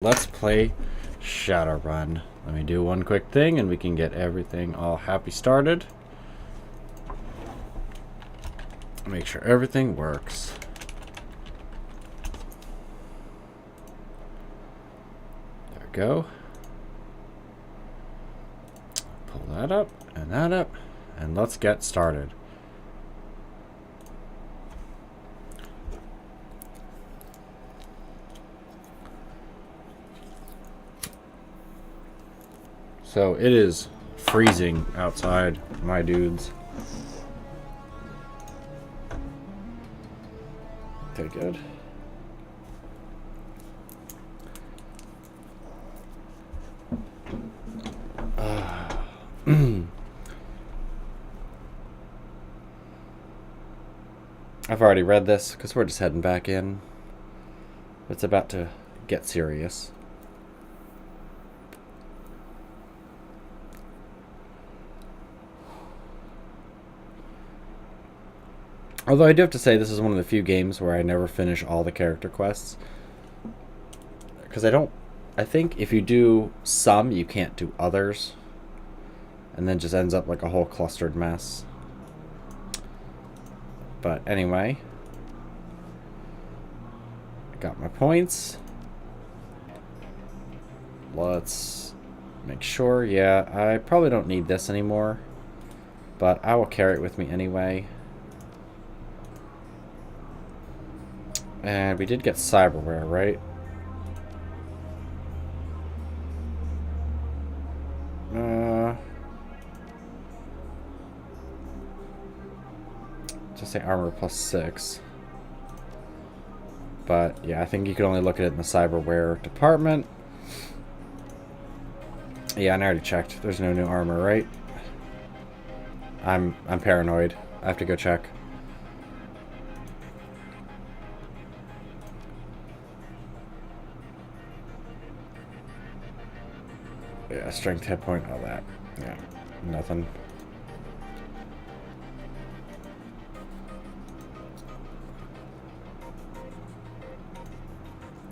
let's play Shadowrun. Let me do one quick thing and we can get everything all happy started. Make sure everything works. There we go. Pull that up, and let's get started. So it is freezing outside, my dudes. Okay, good. I've already read this because we're just heading back in. It's about to get serious. Although I do have to say this is one of the few games where I never finish all the character quests. Because I think if you do some, you can't do others. And then just ends up like a whole clustered mess. But anyway. Got my points. Let's make sure. Yeah, I probably don't need this anymore. But I will carry it with me anyway. And we did get cyberware, right? Just say armor +6. But yeah, I think you can only look at it in the cyberware department. Yeah, and I already checked. There's no new armor, right? I'm paranoid. I have to go check. Yeah, strength, hit point, all that. Yeah, nothing.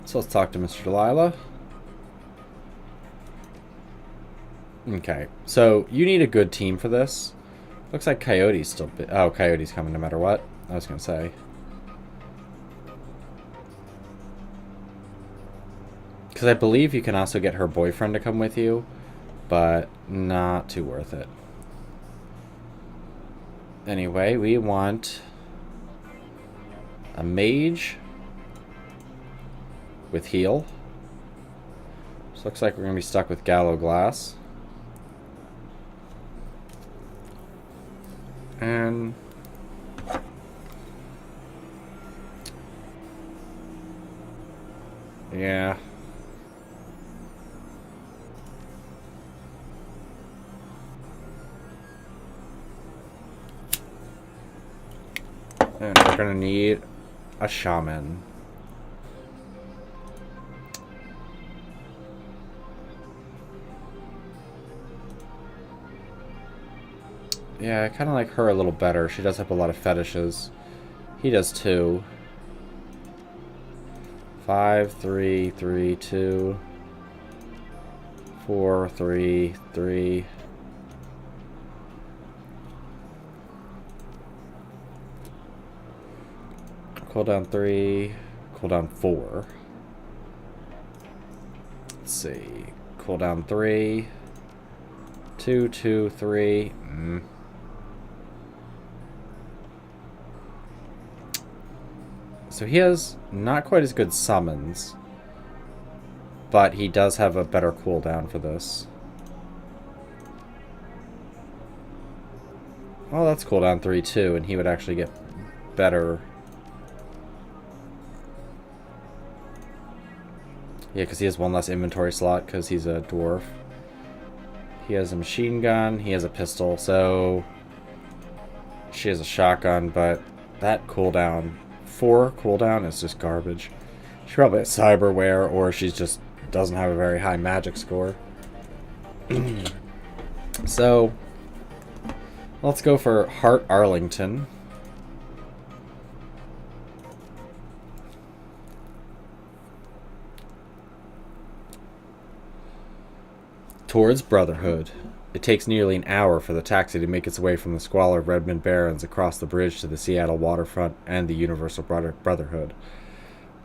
So let's talk to Mr. Delilah. Okay, so you need a good team for this. Looks like Coyote's still... Oh, Coyote's coming no matter what. I was going to say. Because I believe you can also get her boyfriend to come with you, but not too worth it. Anyway, we want a mage with heal. So looks like we're going to be stuck with Gallow Glass. And... yeah. And we're going to need a shaman. Yeah, I kind of like her a little better. She does have a lot of fetishes. He does too. 5, 3, 3, 2. 4, 3, 3. Cooldown 3, cooldown 4. Let's see. Cooldown 3. 2, 2, 3. So he has not quite as good summons, but he does have a better cooldown for this. Oh, that's cooldown 3 too, and he would actually get better. Yeah, because he has one less inventory slot because he's a dwarf. He has a machine gun, he has a pistol, so she has a shotgun, but that cooldown, 4 cooldown, is just garbage. She probably has cyberware, or she just doesn't have a very high magic score. So, let's go for Hart Arlington. Towards Brotherhood. It takes nearly an hour for the taxi to make its way from the squalor of Redmond Barrens across the bridge to the Seattle waterfront and the Universal Brotherhood.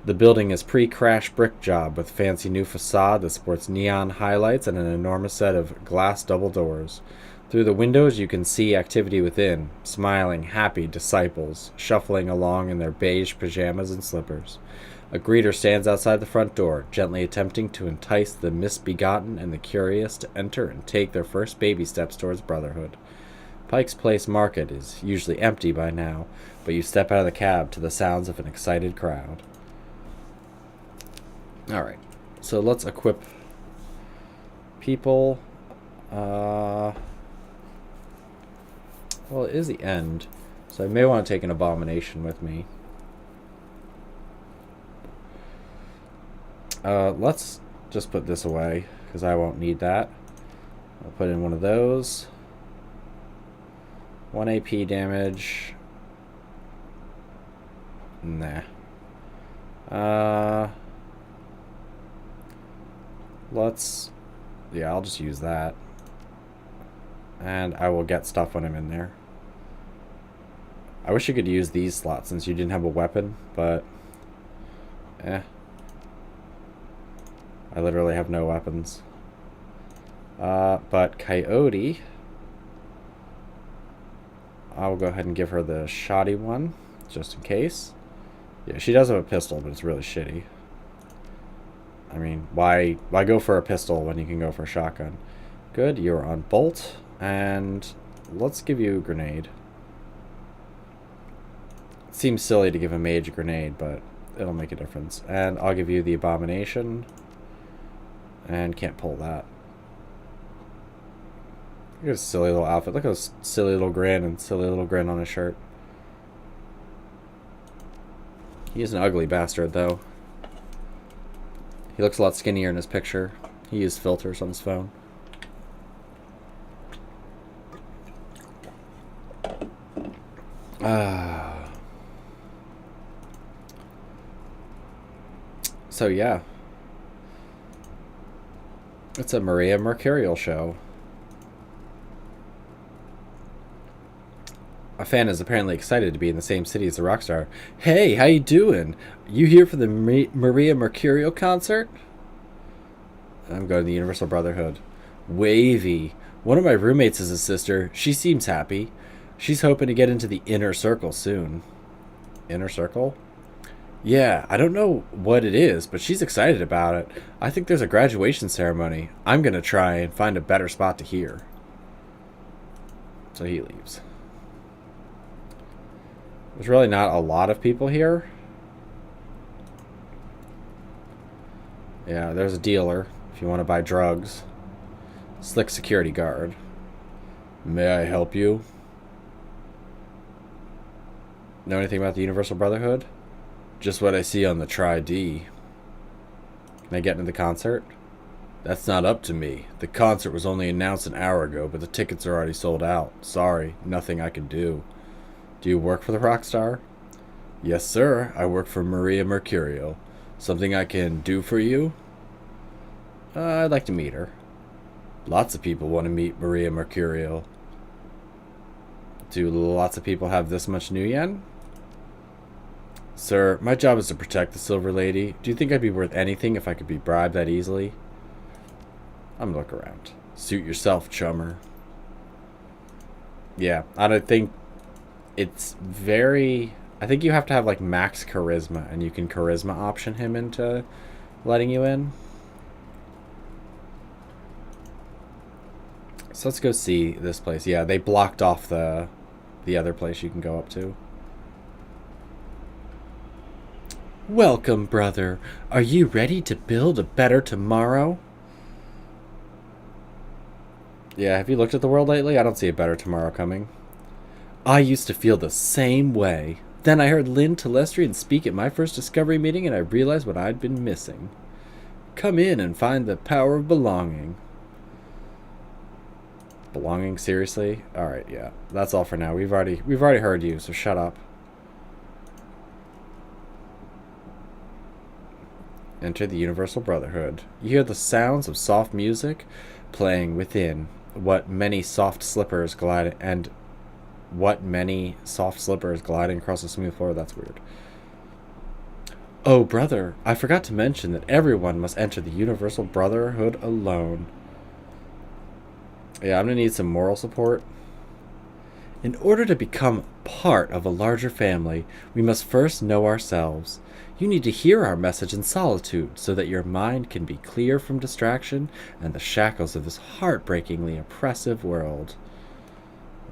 The building is pre-crash brick job with fancy new facade that sports neon highlights and an enormous set of glass double doors. Through the windows you can see activity within, smiling, happy disciples, shuffling along in their beige pajamas and slippers. A greeter stands outside the front door, gently attempting to entice the misbegotten and the curious to enter and take their first baby steps towards brotherhood. Pike's Place Market is usually empty by now, but you step out of the cab to the sounds of an excited crowd. Alright, so let's equip people. Well, it is the end, so I may want to take an abomination with me. Let's just put this away, because I won't need that. I'll put in one of those. 1 AP damage. Nah. Yeah, I'll just use that. And I will get stuff when I'm in there. I wish you could use these slots since you didn't have a weapon, but... I literally have no weapons. But Coyote... I'll go ahead and give her the shoddy one, just in case. Yeah, she does have a pistol, but it's really shitty. I mean, why go for a pistol when you can go for a shotgun? Good, you're on bolt, and let's give you a grenade. It seems silly to give a mage a grenade, but it'll make a difference. And I'll give you the abomination, and can't pull that. Look at his silly little outfit. Look at his silly little grin and silly little grin on his shirt. He is an ugly bastard, though. He looks a lot skinnier in his picture. He used filters on his phone. So yeah. It's a Maria Mercurial show. A fan is apparently excited to be in the same city as the rock star. Hey, how you doing? You here for the Maria Mercurial concert? I'm going to the Universal Brotherhood. Wavy. One of my roommates is a sister. She seems happy. She's hoping to get into the inner circle soon. Inner circle? Yeah, I don't know what it is, but she's excited about it. I think there's a graduation ceremony. I'm going to try and find a better spot to hear. So he leaves. There's really not a lot of people here. Yeah, there's a dealer if you want to buy drugs. Slick security guard. May I help you? Know anything about the Universal Brotherhood? Just what I see on the Tri-D. Can I get into the concert? That's not up to me. The concert was only announced an hour ago, but the tickets are already sold out. Sorry, nothing I can do. Do you work for the rock star? Yes, sir. I work for Maria Mercurial. Something I can do for you? I'd like to meet her. Lots of people want to meet Maria Mercurial. Do lots of people have this much new yen? Sir, my job is to protect the Silver Lady. Do you think I'd be worth anything if I could be bribed that easily? I'm gonna look around. Suit yourself, chummer. Yeah, I don't think it's very... I think you have to have like max charisma, and you can charisma option him into letting you in. So let's go see this place. Yeah, they blocked off the other place you can go up to. Welcome, brother. Are you ready to build a better tomorrow? Yeah, have you looked at the world lately? I don't see a better tomorrow coming. I used to feel the same way. Then I heard Lynn Telestrian speak at my first Discovery meeting, and I realized what I'd been missing. Come in and find the power of belonging. Belonging? Seriously? Alright, yeah. That's all for now. We've already heard you, so shut up. Enter the Universal Brotherhood. You hear the sounds of soft music? playing within what many soft slippers glide and what many soft slippers gliding across the smooth floor. That's weird. Oh, brother, I forgot to mention that everyone must enter the Universal Brotherhood alone. Yeah, I'm gonna need some moral support. In order to become part of a larger family, we must first know ourselves. You need to hear our message in solitude so that your mind can be clear from distraction and the shackles of this heartbreakingly oppressive world.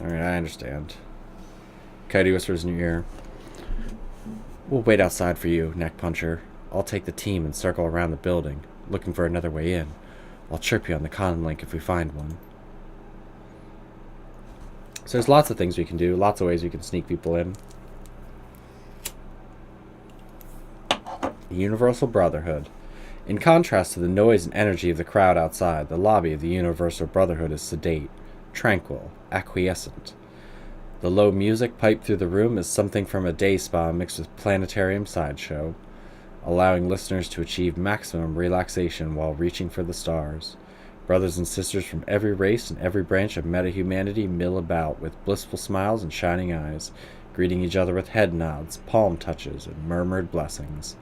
Alright, I understand. Coyote whispers in your ear. We'll wait outside for you, neck puncher. I'll take the team and circle around the building, looking for another way in. I'll chirp you on the con link if we find one. So there's lots of things we can do, lots of ways we can sneak people in. The Universal Brotherhood. In contrast to the noise and energy of the crowd outside, the lobby of the Universal Brotherhood is sedate, tranquil, acquiescent. The low music piped through the room is something from a day spa mixed with planetarium sideshow, allowing listeners to achieve maximum relaxation while reaching for the stars. Brothers and sisters from every race and every branch of meta-humanity mill about with blissful smiles and shining eyes, greeting each other with head nods, palm touches, and murmured blessings.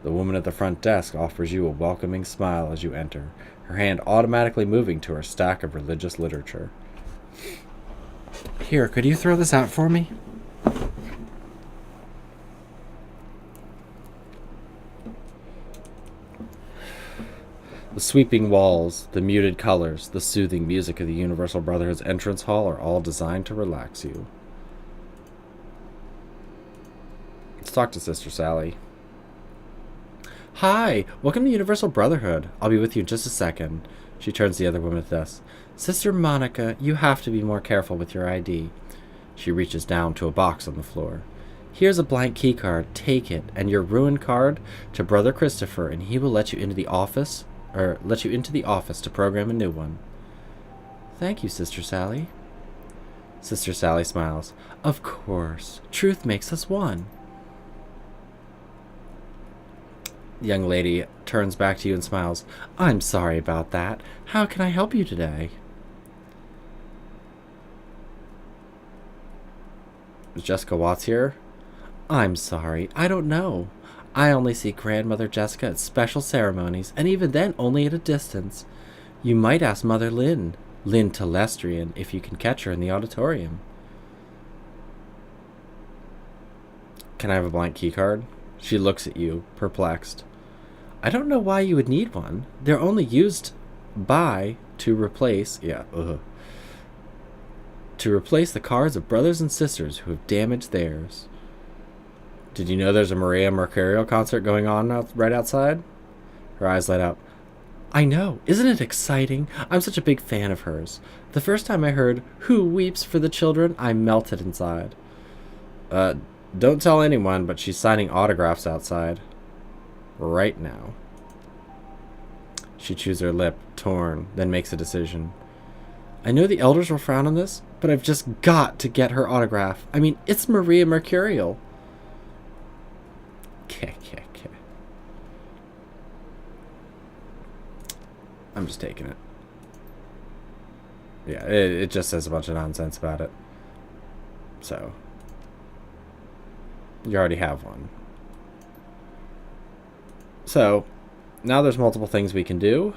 The woman at the front desk offers you a welcoming smile as you enter, her hand automatically moving to her stack of religious literature. Here, could you throw this out for me? The sweeping walls, the muted colors, the soothing music of the Universal Brotherhood's entrance hall are all designed to relax you. Let's talk to Sister Sally. Hi, welcome to Universal Brotherhood. I'll be with you in just a second. She turns to the other woman at this. Sister Monica, you have to be more careful with your ID. She reaches down to a box on the floor. Here's a blank key card. Take it, and your ruined card to Brother Christopher, and he will let you into the office to program a new one. Thank you, Sister Sally. Sister Sally smiles. Of course. Truth makes us one. The young lady turns back to you and smiles. I'm sorry about that. How can I help you today? Is Jessica Watts here? I'm sorry. I don't know. I only see Grandmother Jessica at special ceremonies, and even then only at a distance. You might ask Mother Lynn Telestrian, if you can catch her in the auditorium. Can I have a blank key card? She looks at you, perplexed. I don't know why you would need one. They're only used to replace the cards of brothers and sisters who have damaged theirs. Did you know there's a Maria Mercurial concert going on right outside? Her eyes light up. I know. Isn't it exciting? I'm such a big fan of hers. The first time I heard Who Weeps for the Children, I melted inside. Don't tell anyone, but she's signing autographs outside. Right now. She chews her lip, torn, then makes a decision. I know the elders will frown on this, but I've just got to get her autograph. I mean, it's Maria Mercurial. I'm just taking it. Yeah, it just says a bunch of nonsense about it. So, you already have one. So, now there's multiple things we can do.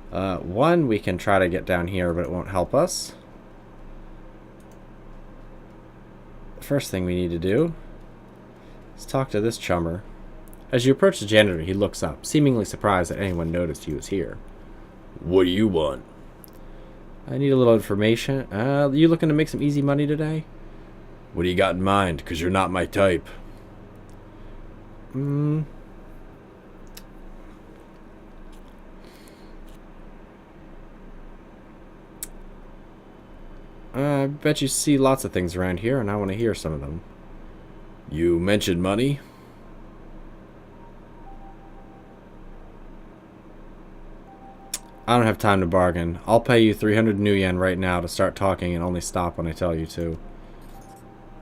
One, we can try to get down here, but it won't help us. The first thing we need to do is talk to this chummer. As you approach the janitor, he looks up, seemingly surprised that anyone noticed he was here. What do you want? I need a little information. You looking to make some easy money today? What do you got in mind? Because you're not my type. I bet you see lots of things around here, and I want to hear some of them. You mentioned money? I don't have time to bargain. I'll pay you 300 new yen right now to start talking and only stop when I tell you to.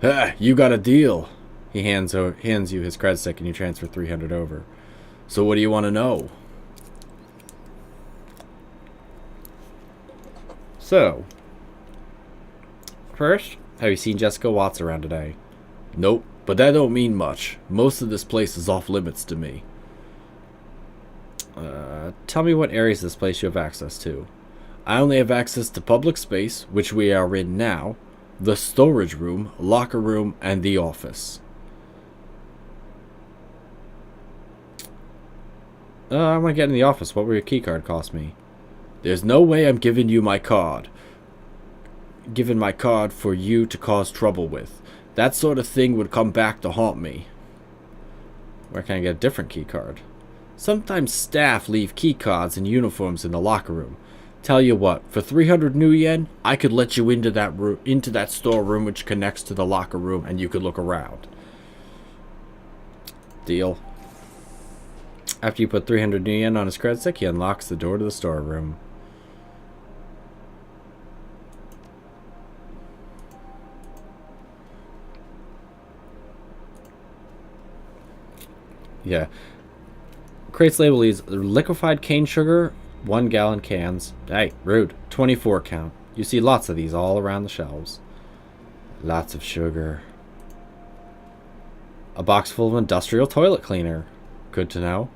Ha! You got a deal! He hands you his cred stick and you transfer 300 over. So what do you want to know? So, first, have you seen Jessica Watts around today? Nope, but that don't mean much. Most of this place is off limits to me. Tell me what areas of this place you have access to. I only have access to public space, which we are in now, the storage room, locker room, and the office. I want to get in the office. What will your keycard cost me? There's no way I'm giving you my card. Giving my card for you to cause trouble with. That sort of thing would come back to haunt me. Where can I get a different keycard? Sometimes staff leave keycards and uniforms in the locker room. Tell you what, for 300 new yen, I could let you into that storeroom which connects to the locker room, and you could look around. Deal. After you put 300 new yen on his credit stick, he unlocks the door to the storeroom. Yeah. Crates label these liquefied cane sugar, 1 gallon cans. Hey, rude. 24 count. You see lots of these all around the shelves. Lots of sugar. A box full of industrial toilet cleaner. Good to know.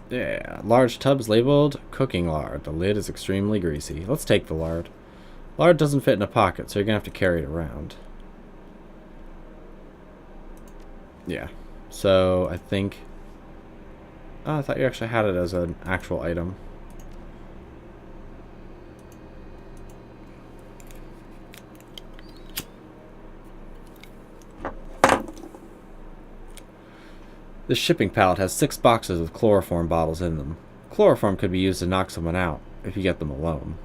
Yeah, large tub is labeled cooking lard. The lid is extremely greasy. Let's take the lard. Lard doesn't fit in a pocket, so you're going to have to carry it around. Yeah. So, I think... Oh, I thought you actually had it as an actual item. This shipping pallet has 6 boxes with chloroform bottles in them. Chloroform could be used to knock someone out, if you get them alone.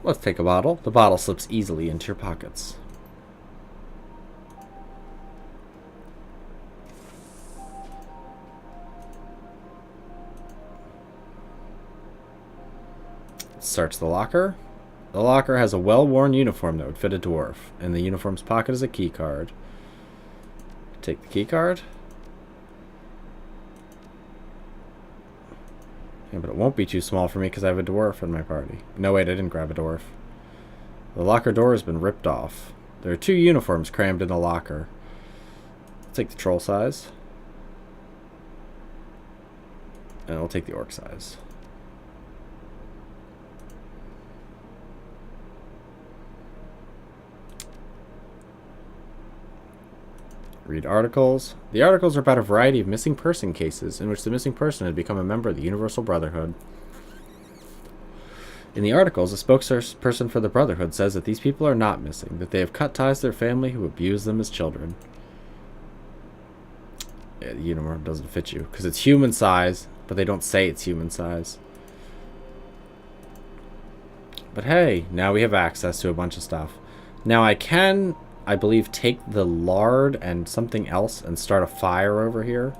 Let's take a bottle. The bottle slips easily into your pockets. Search the locker. The locker has a well-worn uniform that would fit a dwarf. In the uniform's pocket is a key card. Take the key card. Yeah, but it won't be too small for me because I have a dwarf in my party. No, wait, I didn't grab a dwarf. The locker door has been ripped off. There are 2 uniforms crammed in the locker. I'll take the troll size. And I'll take the orc size. Read articles. The articles are about a variety of missing person cases in which the missing person had become a member of the Universal Brotherhood. In the articles, a spokesperson for the Brotherhood says that these people are not missing, that they have cut ties to their family who abused them as children. Yeah, the uniform doesn't fit you because it's human size, but they don't say it's human size. But hey, now we have access to a bunch of stuff. Now I can... I believe take the lard and something else and start a fire over here.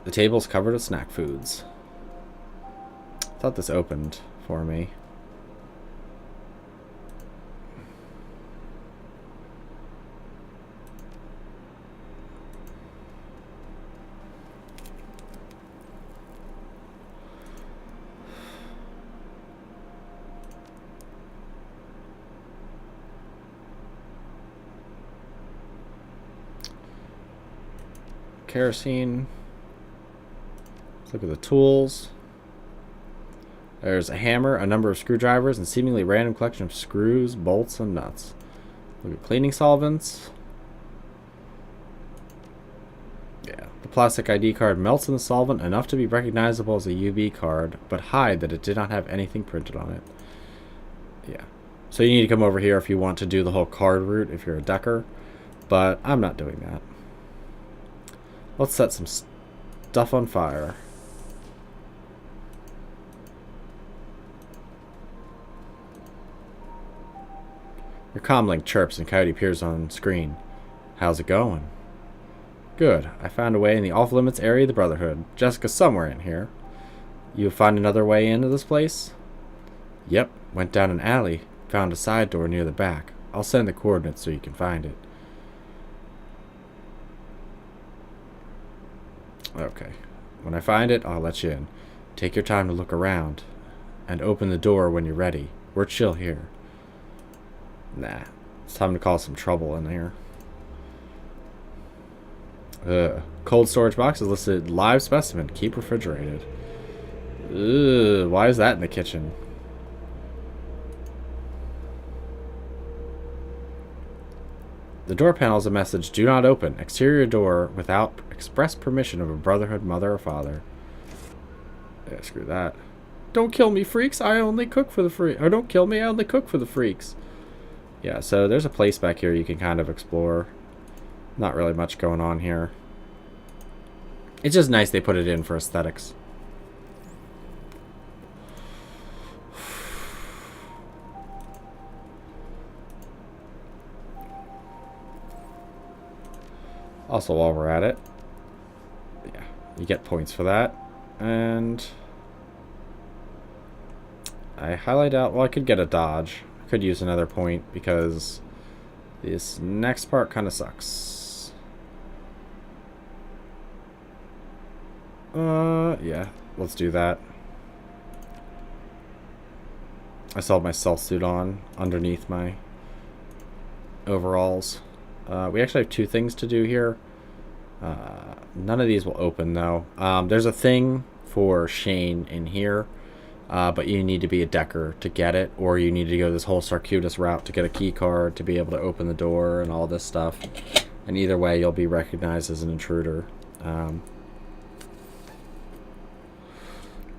The table's covered with snack foods. I thought this opened for me. Kerosene. Let's look at the tools. There's a hammer, a number of screwdrivers, and seemingly random collection of screws, bolts, and nuts. Look at cleaning solvents. Yeah, the plastic ID card melts in the solvent enough to be recognizable as a UV card, but hide that it did not have anything printed on it. Yeah. So you need to come over here if you want to do the whole card route if you're a decker, but I'm not doing that. Let's set some stuff on fire. Your comlink chirps and Coyote appears on screen. How's it going? Good. I found a way in the off-limits area of the Brotherhood. Jessica's somewhere in here. You find another way into this place? Yep. Went down an alley. Found a side door near the back. I'll send the coordinates so you can find it. Okay. When I find it, I'll let you in. Take your time to look around. And open the door when you're ready. We're chill here. Nah. It's time to cause some trouble in here. Cold storage box is listed live specimen. Keep refrigerated. Why is that in the kitchen? The door panel is a message. Do not open. Exterior door without express permission of a brotherhood, mother, or father. Yeah, screw that. Don't kill me, freaks. I only cook for the freaks. Or don't kill me. I only cook for the freaks. Yeah, so there's a place back here you can kind of explore. Not really much going on here. It's just nice they put it in for aesthetics. Also, while we're at it, yeah, you get points for that. And I highlight out, well, I could get a dodge. I could use another point because this next part kind of sucks. Yeah, let's do that. I still have my stealth suit on underneath my overalls. We actually have two things to do here. None of these will open though. There's a thing for Shane in here, but you need to be a decker to get it, or you need to go this whole circuitous route to get a key card to be able to open the door and all this stuff. And either way, you'll be recognized as an intruder.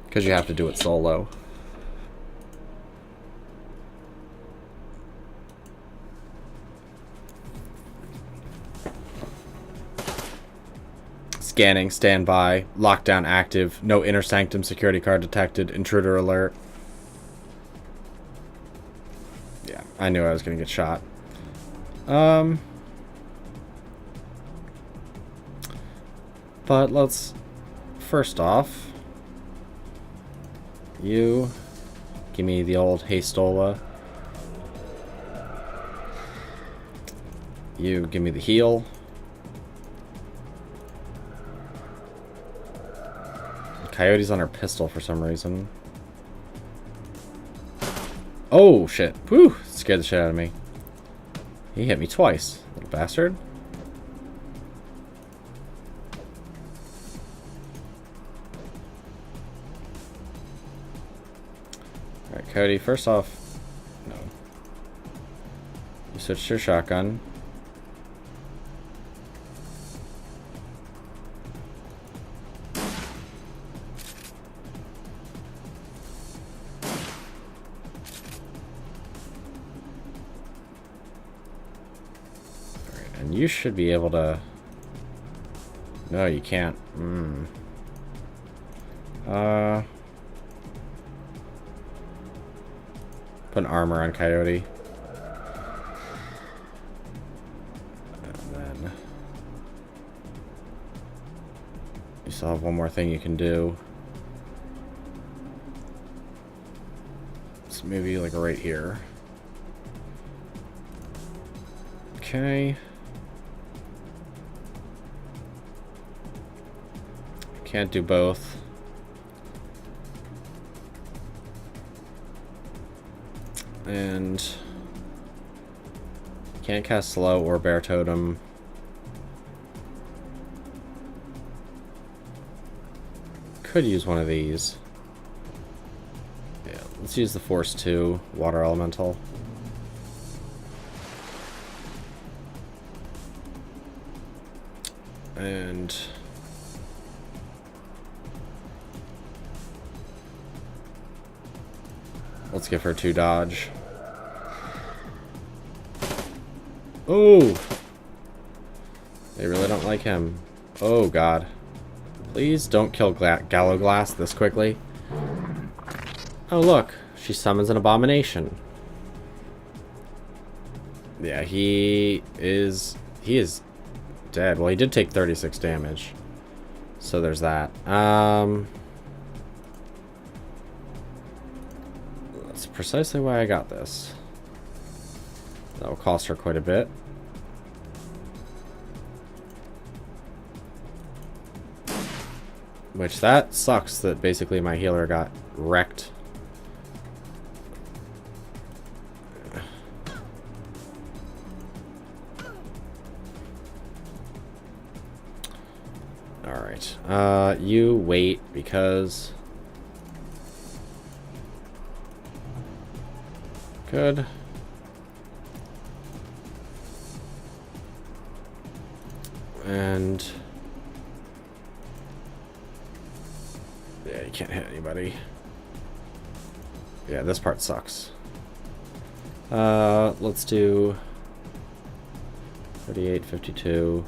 Because you have to do it solo. Scanning, standby, lockdown active, no inner sanctum security card detected, intruder alert. Yeah, I knew I was going to get shot. But let's, first off, you give me the old Hastola. You give me the heal. Coyote's on her pistol for some reason. Oh, shit. Whew. Scared the shit out of me. He hit me twice, little bastard. Alright, Cody, first off... No. You switched to your shotgun. You should be able to... No, you can't. Put an armor on Coyote. And then... You still have one more thing you can do. So maybe like right here. Okay. Can't do both. And can't cast slow or bear totem. Could use one of these. Yeah, let's use the Force 2 water elemental. And let's give her 2 dodge. Oh! They really don't like him. Oh, God. Please don't kill Gallowglass this quickly. Oh, look. She summons an abomination. Yeah, he is dead. Well, he did take 36 damage. So there's that. That's precisely why I got this. That will cost her quite a bit. Which, that sucks that basically my healer got wrecked. Alright. You wait, because... Good. And... yeah, you can't hit anybody. Yeah, this part sucks. Let's do... 38, 52...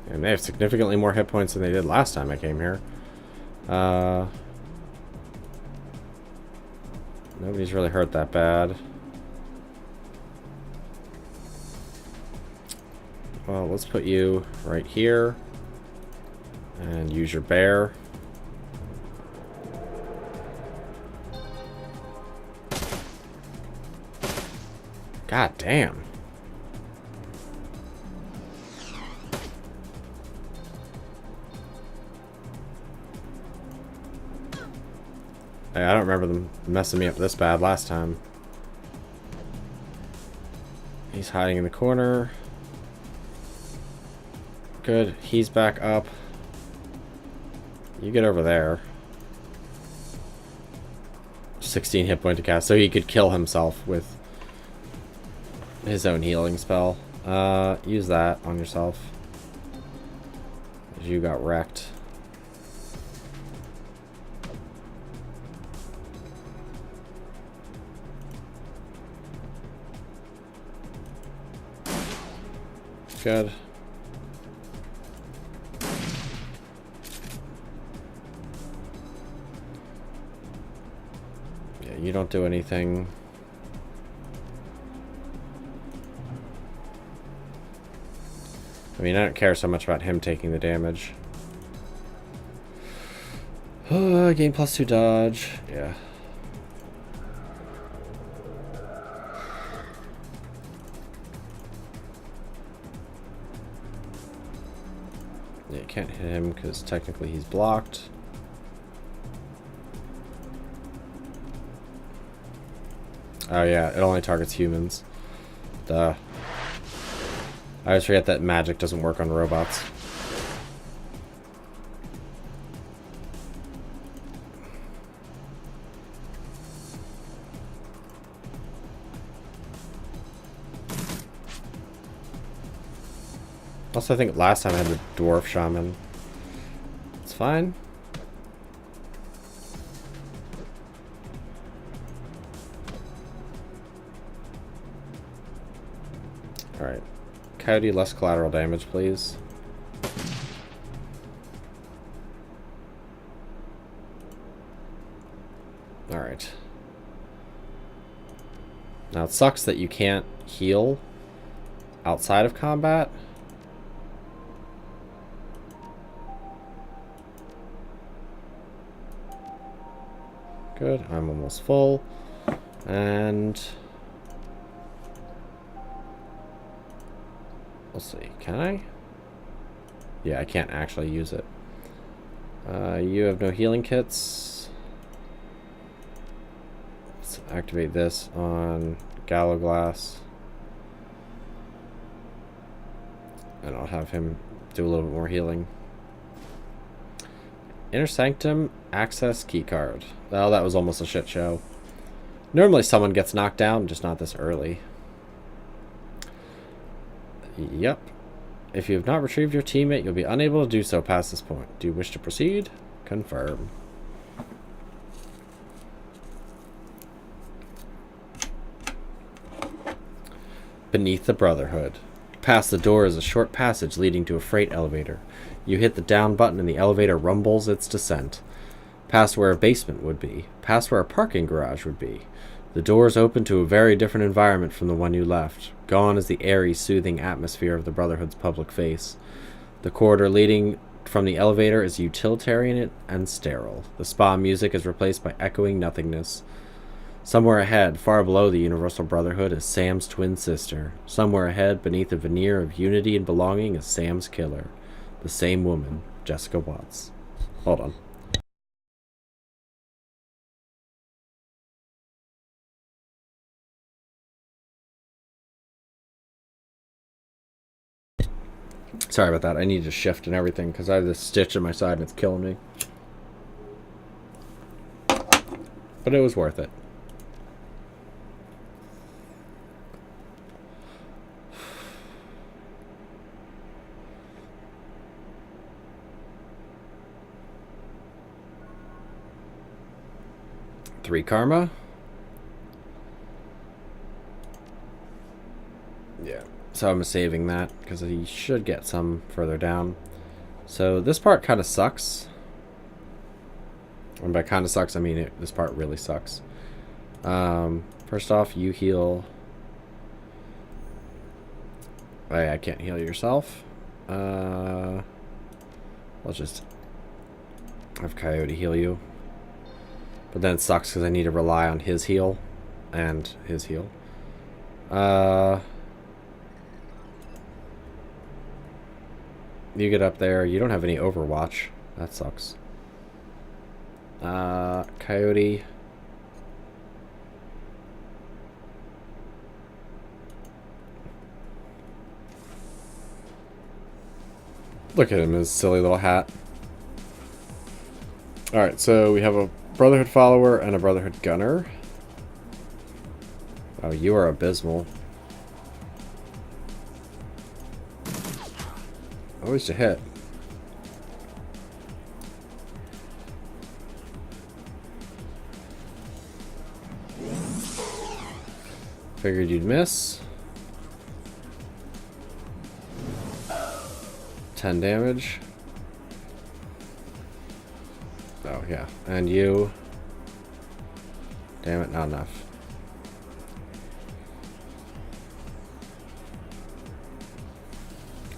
And they have significantly more hit points than they did last time I came here. Nobody's really hurt that bad. Well, let's put you right here. And use your bear. God damn. I don't remember them messing me up this bad last time. He's hiding in the corner. Good. He's back up. You get over there. 16 hit point to cast, so he could kill himself with his own healing spell. Use that on yourself. You got wrecked. Good. Yeah, you don't do anything. I mean, I don't care so much about him taking the damage. Gain +2 dodge. Yeah. Yeah, you can't hit him because technically he's blocked. Oh yeah, it only targets humans. Duh. I always forget that magic doesn't work on robots. Also, I think last time I had the dwarf shaman. It's fine. Alright. Coyote, less collateral damage, please. Alright. Now, it sucks that you can't heal outside of combat. Good, I'm almost full. And... we'll see, can I? Yeah, I can't actually use it. You have no healing kits. Let's activate this on Gallow Glass. And I'll have him do a little bit more healing. Inner Sanctum access keycard. Well, that was almost a shit show. Normally someone gets knocked down, just not this early. Yep. If you have not retrieved your teammate, you'll be unable to do so past this point. Do you wish to proceed? Confirm. Beneath the Brotherhood. Past the door is a short passage leading to a freight elevator. You hit the down button and the elevator rumbles its descent. Past where a basement would be. Past where a parking garage would be. The doors open to a very different environment from the one you left. Gone is the airy, soothing atmosphere of the Brotherhood's public face. The corridor leading from the elevator is utilitarian and sterile. The spa music is replaced by echoing nothingness. Somewhere ahead, far below the Universal Brotherhood, is Sam's twin sister. Somewhere ahead, beneath a veneer of unity and belonging, is Sam's killer. The same woman, Jessica Watts. Hold on. Sorry about that. I need to shift and everything because I have this stitch in my side and it's killing me. But it was worth it. Three karma. Yeah. So I'm saving that because he should get some further down. So this part kind of sucks. And by kind of sucks, I mean this part really sucks. First off, you heal. Oh, yeah, I can't heal yourself. Let's just have Coyote heal you. But then it sucks because I need to rely on his heal and his heal. You get up there. You don't have any Overwatch. That sucks. Coyote. Look at him, his silly little hat. Alright, so we have a Brotherhood follower and a Brotherhood gunner. Oh, you are abysmal. Always a hit. Figured you'd miss. 10 damage. Oh, yeah. And you. Damn it, not enough.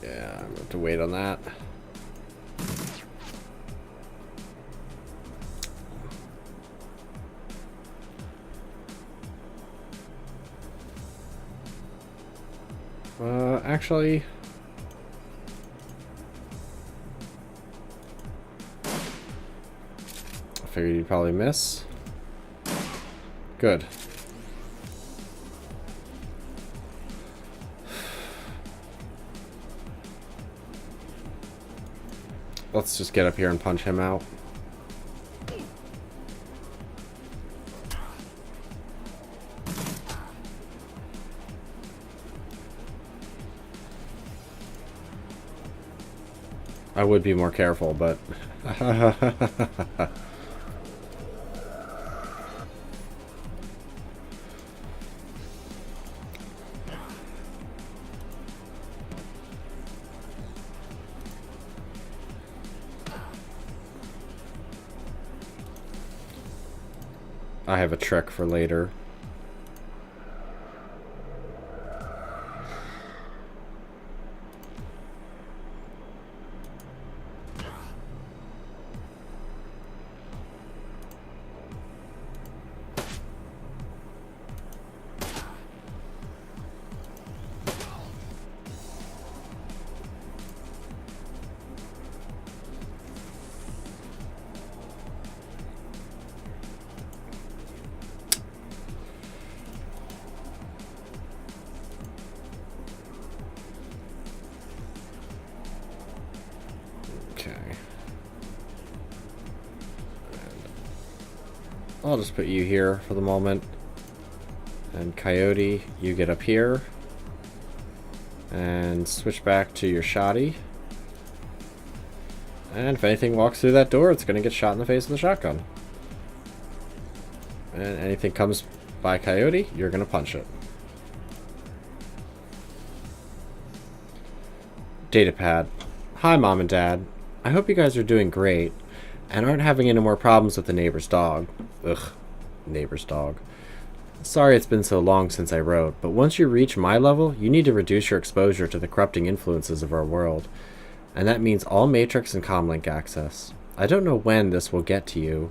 Yeah, I'm going to have to wait on that. Actually... I figured you'd probably miss. Good. Let's just get up here and punch him out. I would be more careful, but... I have a trick for later. I'll just put you here for the moment. And Coyote, you get up here. And switch back to your shoddy. And if anything walks through that door, it's going to get shot in the face with a shotgun. And anything comes by Coyote, you're going to punch it. Datapad. Hi, Mom and Dad. I hope you guys are doing great and aren't having any more problems with the neighbor's dog. Ugh, neighbor's dog. Sorry it's been so long since I wrote, but once you reach my level, you need to reduce your exposure to the corrupting influences of our world. And that means all Matrix and Comlink access. I don't know when this will get to you.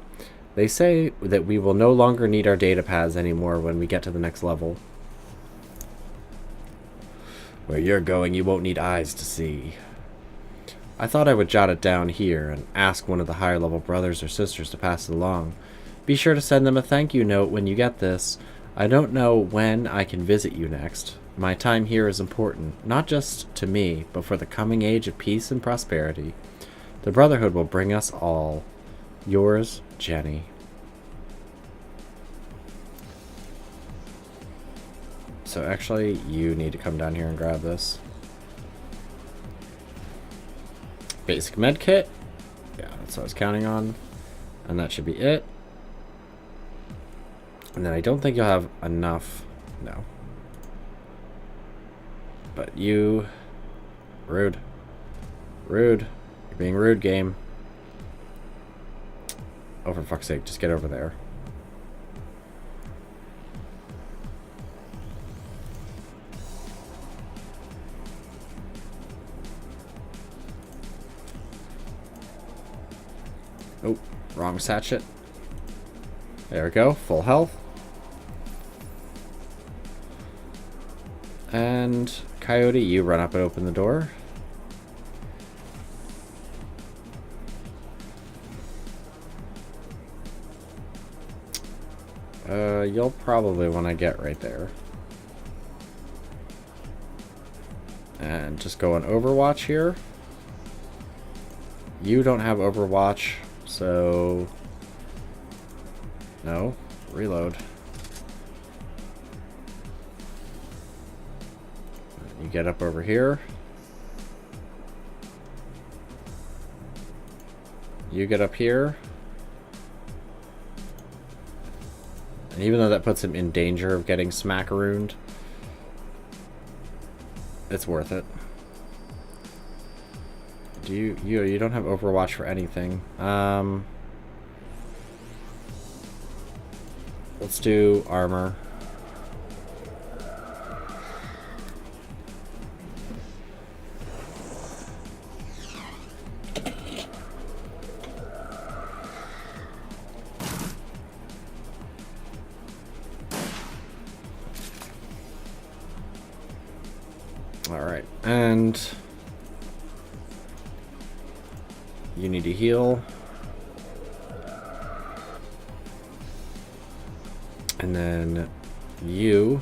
They say that we will no longer need our data pads anymore when we get to the next level. Where you're going, you won't need eyes to see. I thought I would jot it down here and ask one of the higher level brothers or sisters to pass it along. Be sure to send them a thank you note when you get this. I don't know when I can visit you next. My time here is important, not just to me, but for the coming age of peace and prosperity. The Brotherhood will bring us all. Yours, Jenny. So actually, you need to come down here and grab this. Basic med kit. Yeah, that's what I was counting on. And that should be it. And then I don't think you'll have enough. No. But you... Rude. Rude. You're being rude, game. Oh, for fuck's sake, just get over there. Oh, wrong sachet. There we go, full health. And Coyote, you run up and open the door. You'll probably want to get right there. And just go on Overwatch here. You don't have Overwatch, so... No, reload. You get up over here. You get up here. And even though that puts him in danger of getting smackarooned, it's worth it. Do you don't have Overwatch for anything. Let's do armor. Alright, and you need to heal. And then you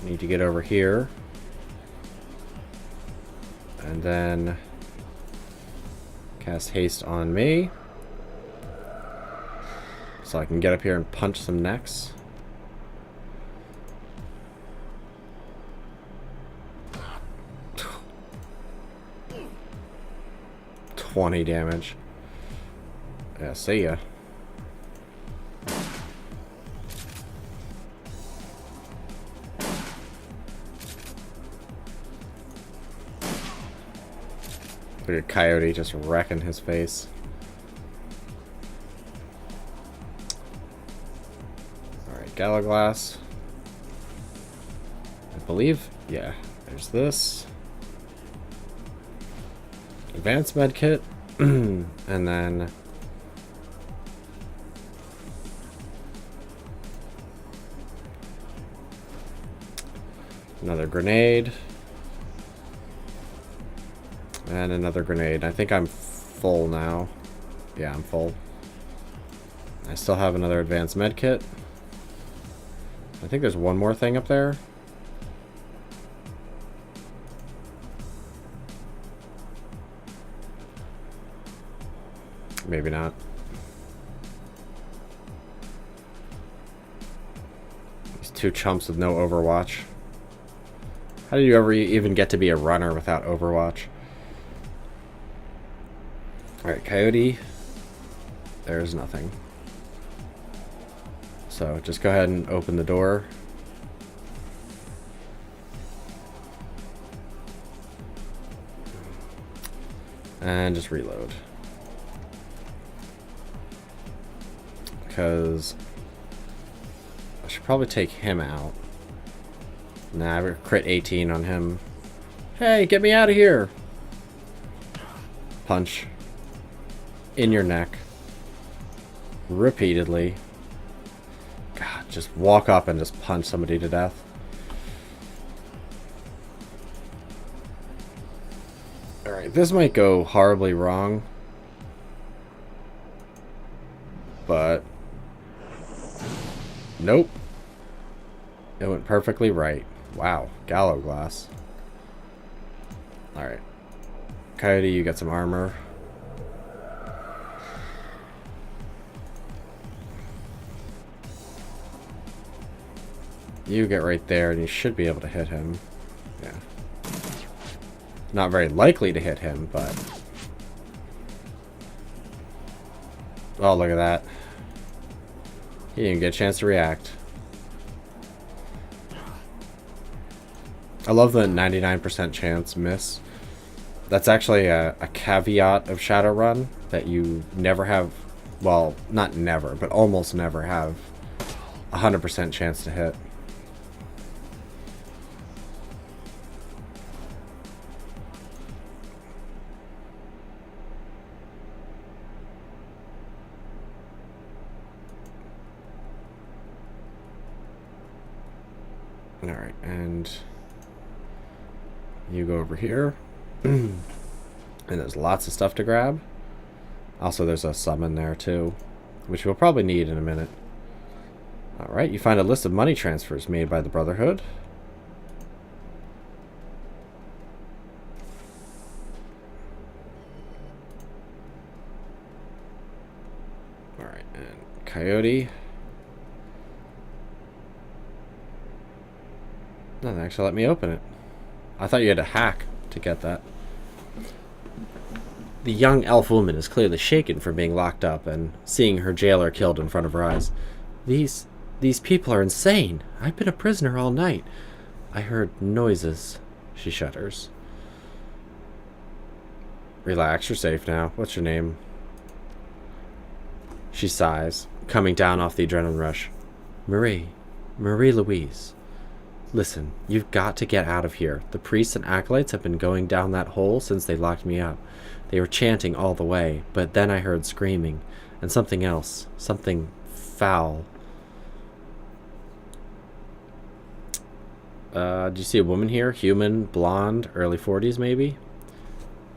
need to get over here. And then cast haste on me. So I can get up here and punch some necks. $20 damage. Yeah, see ya. Look at Coyote just wrecking his face. Alright, Galaglass. I believe, yeah, there's this. Advanced med kit. And then another grenade. And another grenade. I think I'm full now. Yeah, I'm full. I still have another advanced med kit. I think there's one more thing up there. Maybe not. These two chumps with no Overwatch. How did you ever even get to be a runner without Overwatch? Alright, Coyote. There's nothing. So just go ahead and open the door. And just reload. Because I should probably take him out. Nah, I crit 18 on him. Hey, get me out of here! punch in your neck repeatedly. God, just walk up and just punch somebody to death. Alright, this might go horribly wrong. But nope. It went perfectly right. Wow, gallow glass. Alright. Coyote, you got some armor. You get right there and you should be able to hit him. Yeah. Not very likely to hit him, but... Oh, look at that. He didn't get a chance to react. I love the 99% chance miss. That's actually a caveat of Shadowrun that you never have, well, not never, but almost never have 100% chance to hit. Alright, and you go over here. And there's lots of stuff to grab. Also, there's a summon there, too, which we'll probably need in a minute. Alright, you find a list of money transfers made by the Brotherhood. Alright, and Coyote. No, they actually let me open it. I thought you had to hack to get that. The young elf woman is clearly shaken from being locked up and seeing her jailer killed in front of her eyes. These people are insane. I've been a prisoner all night. I heard noises. She shudders. Relax, you're safe now. What's your name? She sighs, coming down off the adrenaline rush. Marie Louise. Listen, you've got to get out of here. The priests and acolytes have been going down that hole since they locked me up. They were chanting all the way, but then I heard screaming, and something else, something foul. Do you see a woman here? Human, blonde, early 40s maybe?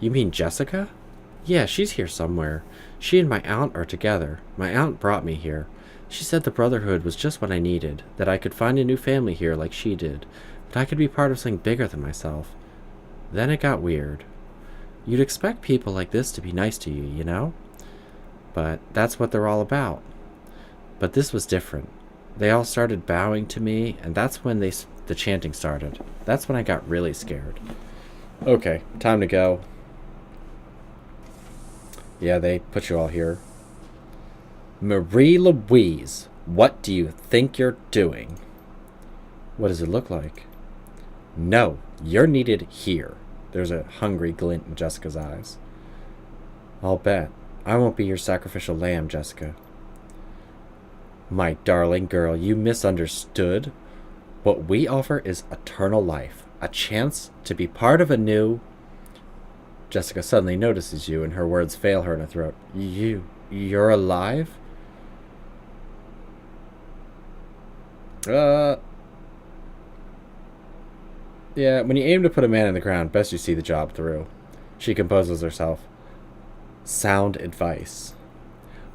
You mean Jessica? Yeah, she's here somewhere. She and my aunt are together. My aunt brought me here. She said the Brotherhood was just what I needed, that I could find a new family here like she did, that I could be part of something bigger than myself. Then it got weird. You'd expect people like this to be nice to you, you know? But that's what they're all about. But this was different. They all started bowing to me, and that's when the chanting started. That's when I got really scared. Okay, time to go. Yeah, they put you all here. Marie Louise, what do you think you're doing? What does it look like? No, you're needed here. There's a hungry glint in Jessica's eyes. I'll bet. I won't be your sacrificial lamb, Jessica. My darling girl, you misunderstood. What we offer is eternal life, a chance to be part of a new... Jessica suddenly notices you and her words fail her in her throat. You're alive? Yeah, when you aim to put a man in the ground, best you see the job through. She composes herself. Sound advice.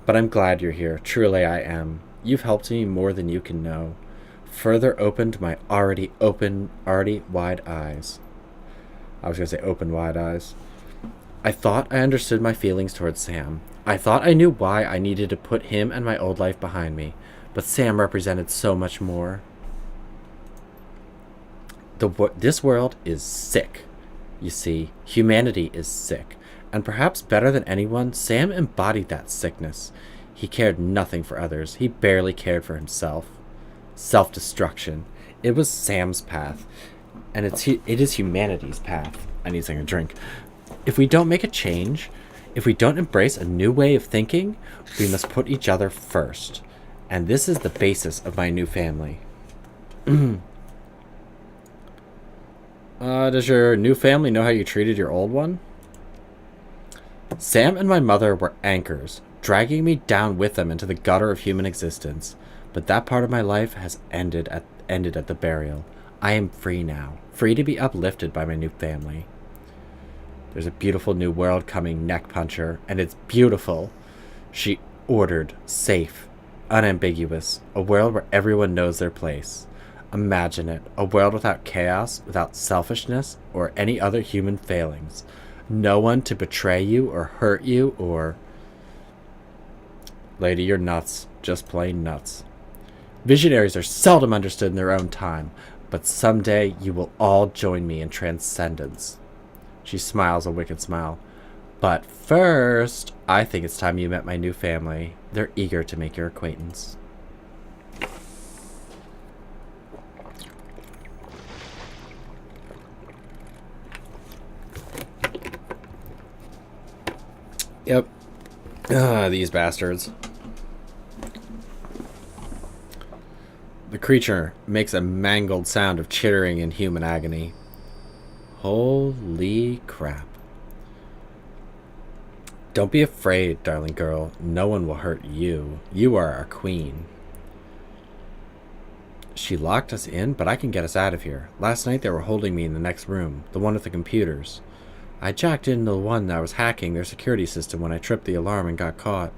But I'm glad you're here. Truly I am. You've helped me more than you can know. Further opened my already wide eyes. I was going to say open wide eyes. I thought I understood my feelings towards Sam. I thought I knew why I needed to put him and my old life behind me. But Sam represented so much more. This world is sick. You see, humanity is sick. And perhaps better than anyone, Sam embodied that sickness. He cared nothing for others. He barely cared for himself. Self-destruction. It was Sam's path. And it is humanity's path. I need something to drink. If we don't make a change, if we don't embrace a new way of thinking, we must put each other first. And this is the basis of my new family. Does your new family know how you treated your old one? Sam and my mother were anchors, dragging me down with them into the gutter of human existence. But that part of my life has ended at the burial. I am free now, free to be uplifted by my new family. There's a beautiful new world coming, Neck Puncher, and it's beautiful. She ordered, safe, unambiguous, a world where everyone knows their place. Imagine it, a world without chaos, without selfishness, or any other human failings. No one to betray you or hurt you or... Lady, you're nuts. Just plain nuts. Visionaries are seldom understood in their own time, but someday you will all join me in transcendence. She smiles a wicked smile. But first, I think it's time you met my new family. They're eager to make your acquaintance. Yep. These bastards. The creature makes a mangled sound of chittering in human agony. Holy crap. Don't be afraid, darling girl. No one will hurt you. You are our queen. She locked us in, but I can get us out of here. Last night they were holding me in the next room, the one with the computers. I jacked into the one that was hacking their security system when I tripped the alarm and got caught.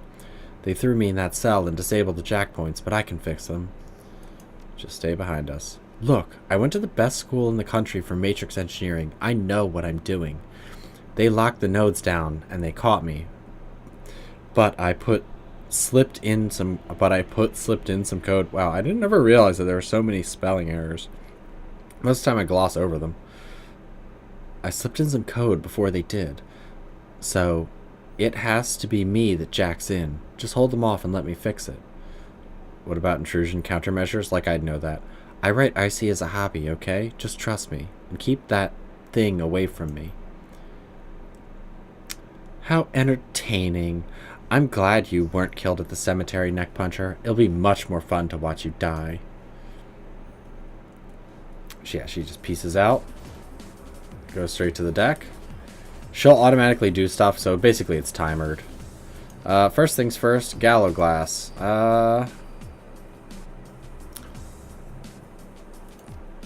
They threw me in that cell and disabled the jack points, but I can fix them. Just stay behind us. Look, I went to the best school in the country for matrix engineering. I know what I'm doing. They locked the nodes down and they caught me. But I slipped in some code. Wow, I didn't ever realize that there were so many spelling errors. Most of the time I gloss over them. I slipped in some code before they did. So it has to be me that jacks in. Just hold them off and let me fix it. What about intrusion countermeasures? Like I'd know that. I write IC as a hobby, okay? Just trust me. And keep that thing away from me. How entertaining. I'm glad you weren't killed at the cemetery, Neck Puncher. It'll be much more fun to watch you die. Yeah, she just pieces out. Goes straight to the deck. She'll automatically do stuff, so basically it's timered. First things first, Gallow Glass.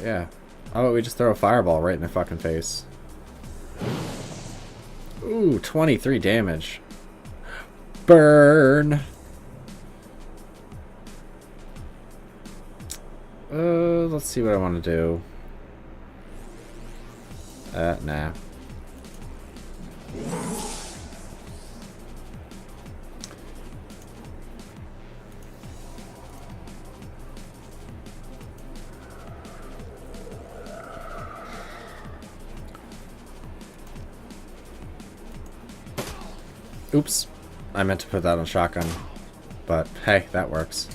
Yeah. How about we just throw a fireball right in their fucking face? Ooh, 23 damage. Burn! Let's see what I want to do. Nah. Oops. I meant to put that on shotgun. But, hey, that works.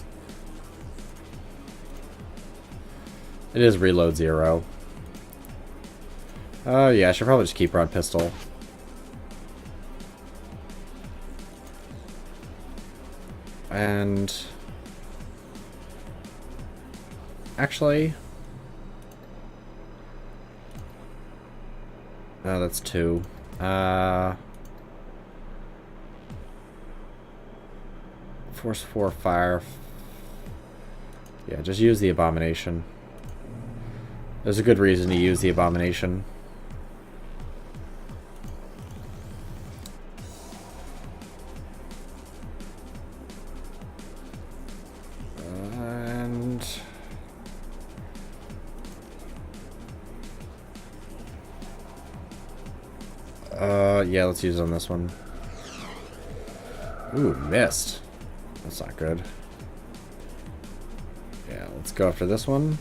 It is reload 0. Oh, yeah, I should probably just keep her on pistol. And... actually... oh, that's 2. Force 4 fire. Yeah, just use the abomination. There's a good reason to use the abomination. And... yeah, let's use it on this one. Ooh, missed. That's not good. Yeah, let's go after this one.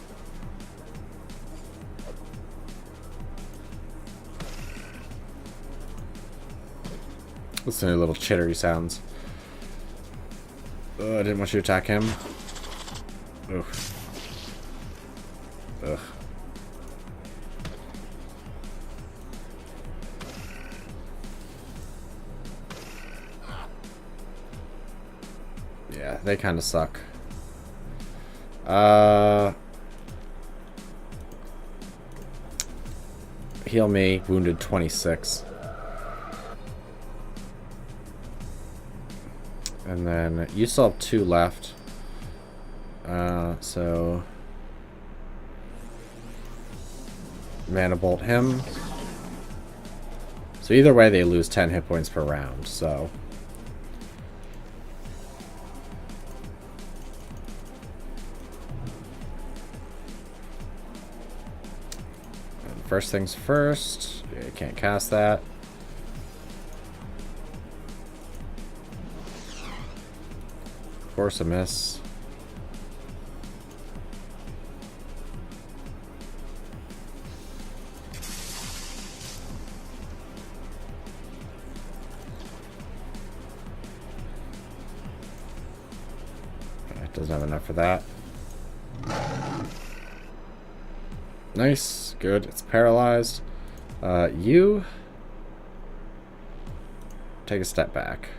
Listen to little chittery sounds. I didn't want you to attack him. Ugh. Ugh. Yeah, they kind of suck. Heal me, wounded 26. And then you still have 2 left. So Mana Bolt him. So either way, they lose 10 hit points per round. So and first things first. Yeah, you can't cast that. Of course, a miss. Doesn't have enough for that. Nice. Good. It's paralyzed. You take a step back.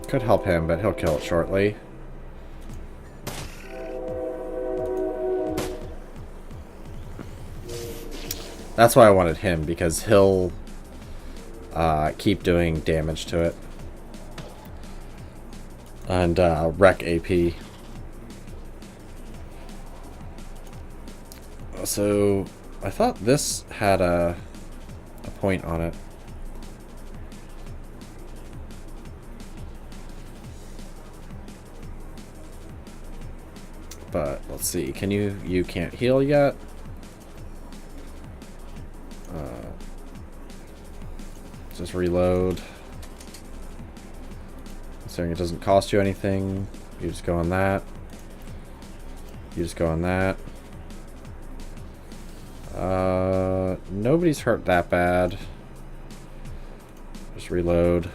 Could help him, but he'll kill it shortly. That's why I wanted him, because he'll keep doing damage to it. And wreck AP. So I thought this had a point on it. But let's see. Can you can't heal yet? Just reload. Considering it doesn't cost you anything, you just go on that. You just go on that. Nobody's hurt that bad. Just reload.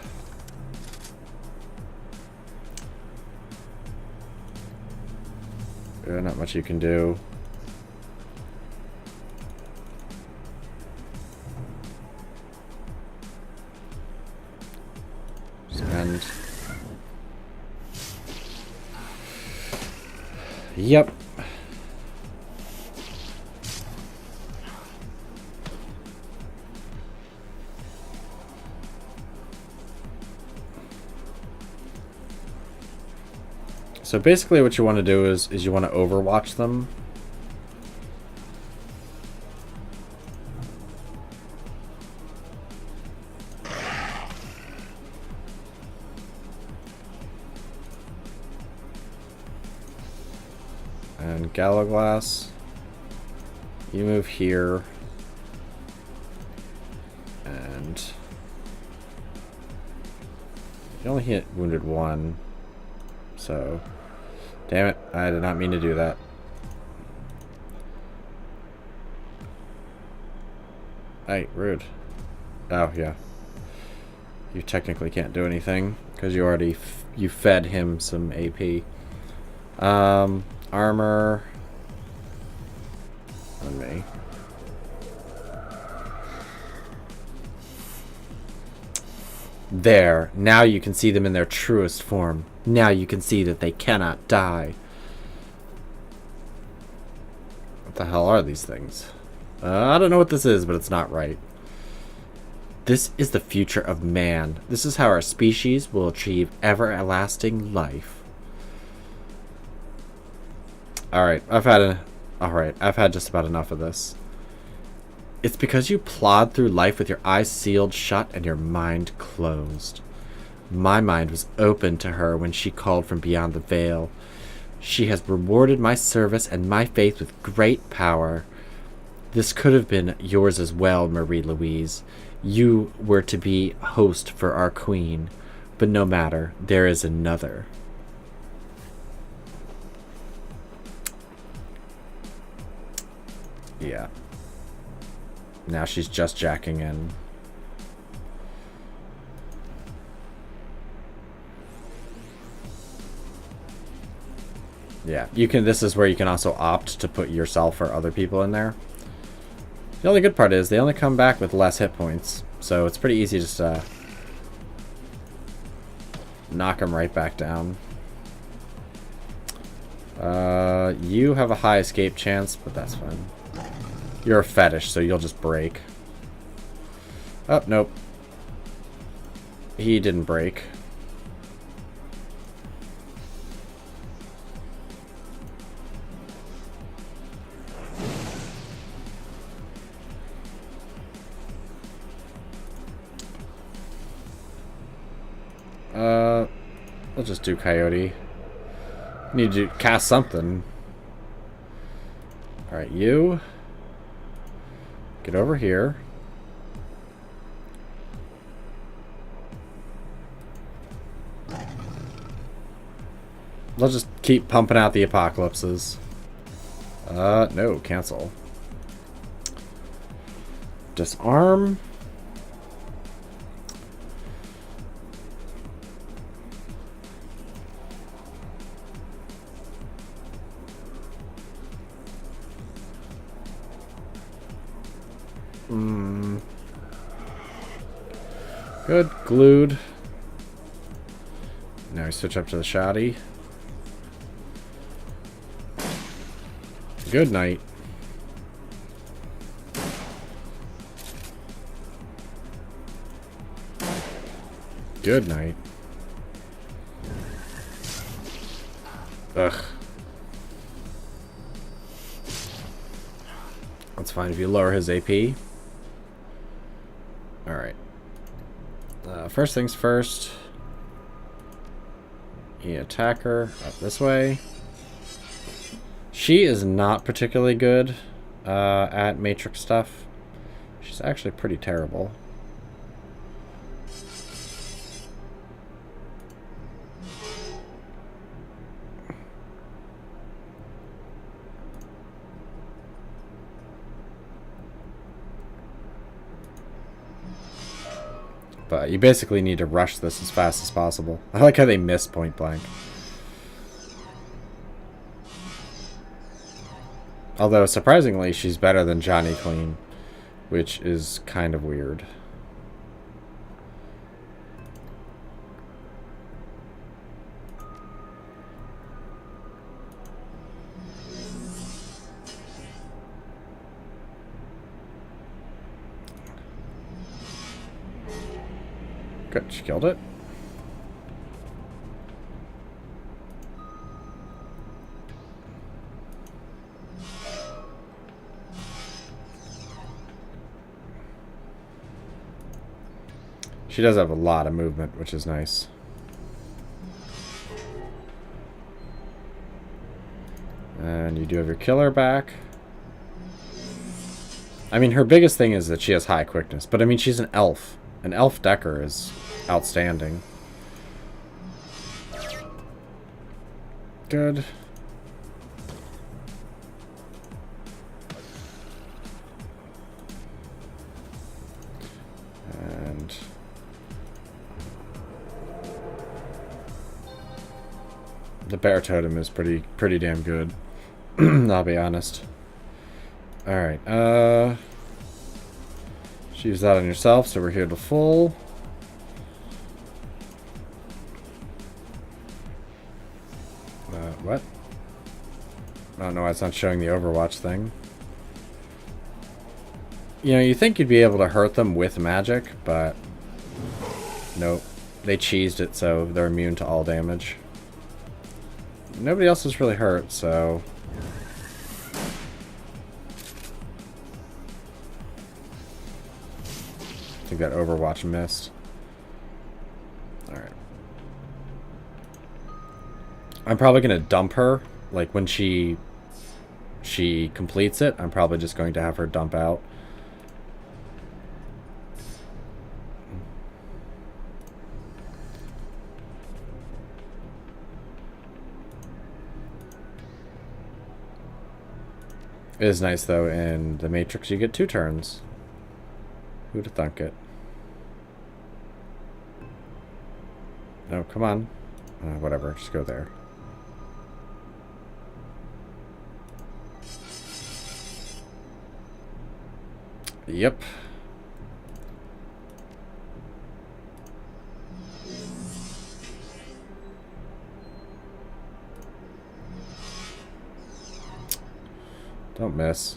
Yeah, not much you can do. Spend. Yep. So basically what you want to do is you want to overwatch them. And Gallowglass, you move here. And you only hit wounded 1. So, damn it, I did not mean to do that. Hey, rude. Oh, yeah. You technically can't do anything because you already you fed him some AP. Armor on me. There. Now you can see them in their truest form. Now you can see that they cannot die. What the hell are these things? I don't know what this is, but it's not right. This is the future of man. This is how our species will achieve everlasting life. Alright, I've had just about enough of this. It's because you plod through life with your eyes sealed shut and your mind closed. My mind was open to her when she called from beyond the veil. She has rewarded my service and my faith with great power. This could have been yours as well, Marie-Louise. You were to be host for our queen. But no matter, there is another. Yeah. Now she's just jacking in. Yeah, you can. This is where you can also opt to put yourself or other people in there. The only good part is they only come back with less hit points, so it's pretty easy just to knock them right back down. You have a high escape chance, but that's fine. You're a fetish, so you'll just break. Oh, nope. He didn't break. We'll just do Coyote. Need to cast something. Alright, you. Get over here. Let's just keep pumping out the apocalypses. No, cancel. Disarm. Good. Glued. Now we switch up to the shoddy. Good night. Good night. Ugh. That's fine if you lower his AP. Alright. First things first. You attack her up this way. She is not particularly good at Matrix stuff. She's actually pretty terrible. But you basically need to rush this as fast as possible. I like how they miss point blank. Although, surprisingly, she's better than Johnny Clean, which is kind of weird. Good, she killed it. She does have a lot of movement, which is nice. And you do have your killer back. I mean, her biggest thing is that she has high quickness. But, I mean, she's an elf. An elf decker is outstanding. Good. And the bear totem is pretty damn good. I'll be honest. Alright, use that on yourself, so we're here to full. What? I don't know why it's not showing the Overwatch thing. You know, you think you'd be able to hurt them with magic, but nope. They cheesed it, so they're immune to all damage. Nobody else is really hurt, so... I think that Overwatch missed. Alright. I'm probably going to dump her. Like, when she completes it, I'm probably just going to have her dump out. It is nice, though, in the Matrix you get 2 turns. Who'd have thunk it? No, come on. Whatever, just go there. Yep. Don't miss.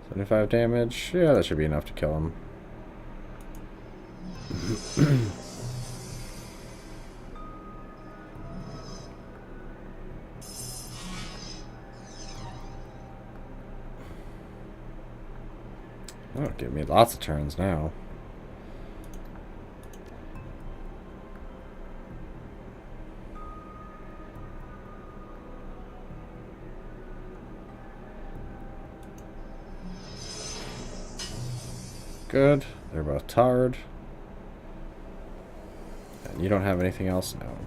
75 damage. Yeah, that should be enough to kill him. Oh, give me lots of turns now. Good. They're both tarred. And you don't have anything else? No.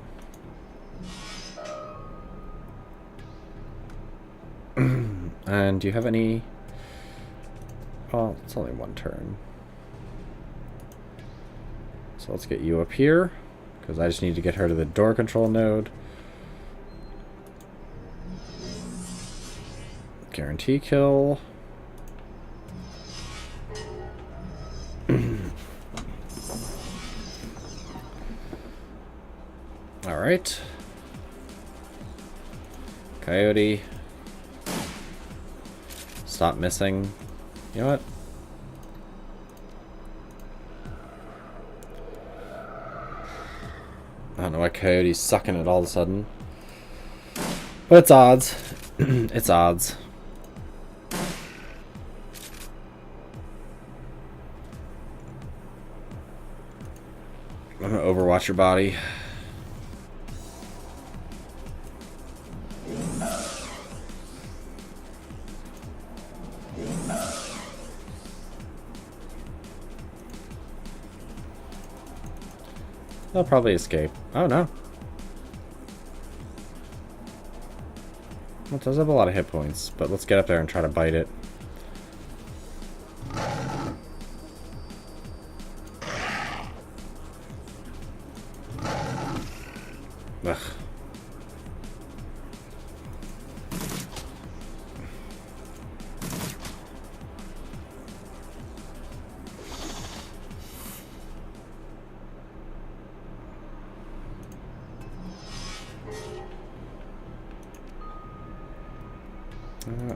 And do you have any... Well, it's only one turn. So let's get you up here, because I just need to get her to the door control node. Guarantee kill. Alright. Coyote. Stop missing. You know what? I don't know why Coyote's sucking it all of a sudden. But it's odds. It's odds. I'm gonna overwatch your body. They'll probably escape. Oh no. Well, it does have a lot of hit points, but let's get up there and try to bite it. Ugh.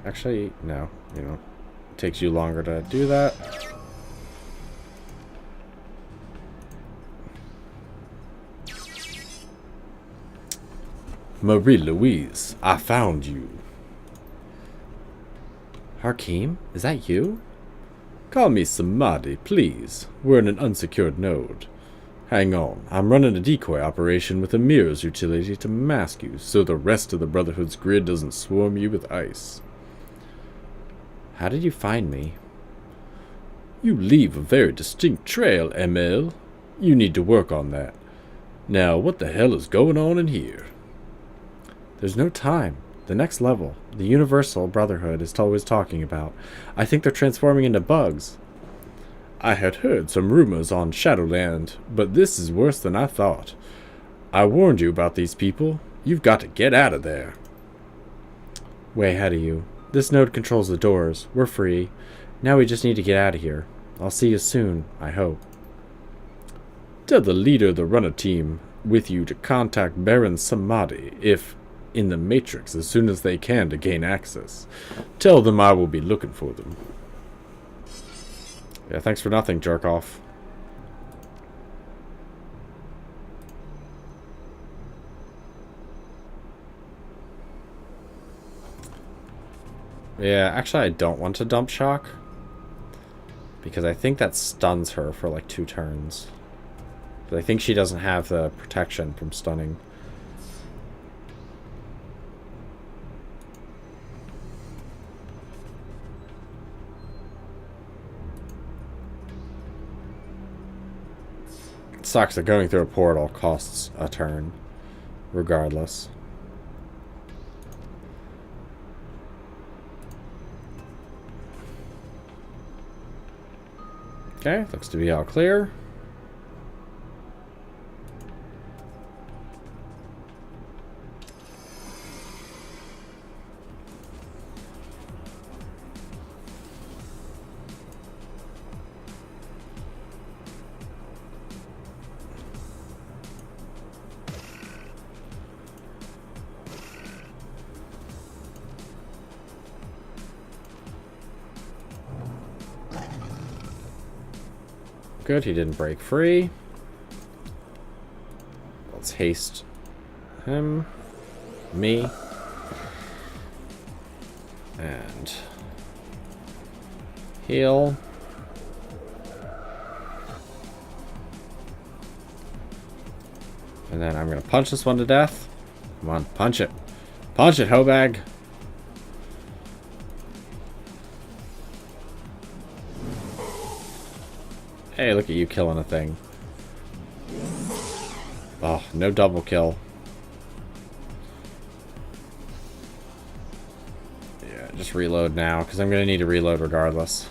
Actually, no. You know, it takes you longer to do that. Marie-Louise, I found you. Hakeem, is that you? Call me Samadhi, please. We're in an unsecured node. Hang on, I'm running a decoy operation with a mirrors utility to mask you so the rest of the Brotherhood's grid doesn't swarm you with ice. How did you find me? You leave a very distinct trail, ML. You need to work on that. Now, what the hell is going on in here? There's no time. The next level, the Universal Brotherhood is always talking about. I think they're transforming into bugs. I had heard some rumors on Shadowland, but this is worse than I thought. I warned you about these people. You've got to get out of there. Way ahead of you. This node controls the doors. We're free. Now we just need to get out of here. I'll see you soon, I hope. Tell the leader of the runner team with you to contact Baron Samadhi if in the Matrix as soon as they can to gain access. Tell them I will be looking for them. Yeah, thanks for nothing, jerk off. Yeah, actually I don't want to dump shock, because I think that stuns her for like 2 turns. But I think she doesn't have the protection from stunning. It sucks that going through a portal costs a turn, regardless. Okay, looks to be all clear. Good, he didn't break free. Let's haste him. Me. And heal. And then I'm going to punch this one to death. Come on, punch it. Punch it, Hobag. Hey, look at you killing a thing. Oh, no double kill. Yeah, just reload now, because I'm going to need to reload regardless.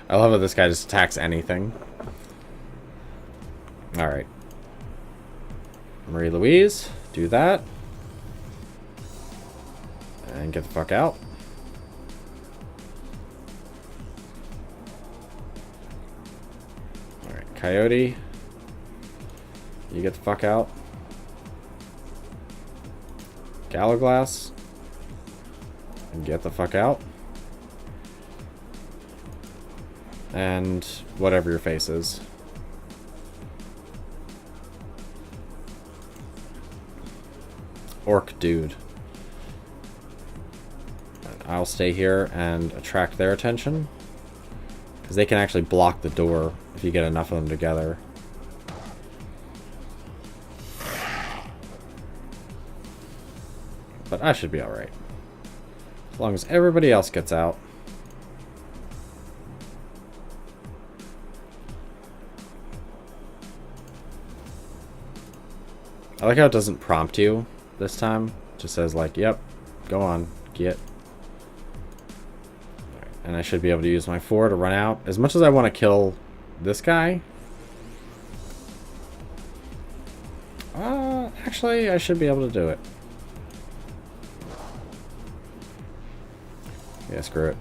I love how this guy just attacks anything. Alright. Marie Louise, do that. And get the fuck out. Alright, Coyote. You get the fuck out. Gallowglass. And get the fuck out. And whatever your face is. Orc dude. And I'll stay here and attract their attention. Because they can actually block the door if you get enough of them together. But I should be alright. As long as everybody else gets out. I like how it doesn't prompt you this time. It just says like, yep, go on, get. Right, and I should be able to use my 4 to run out. As much as I want to kill this guy. Actually, I should be able to do it. Yeah, screw it.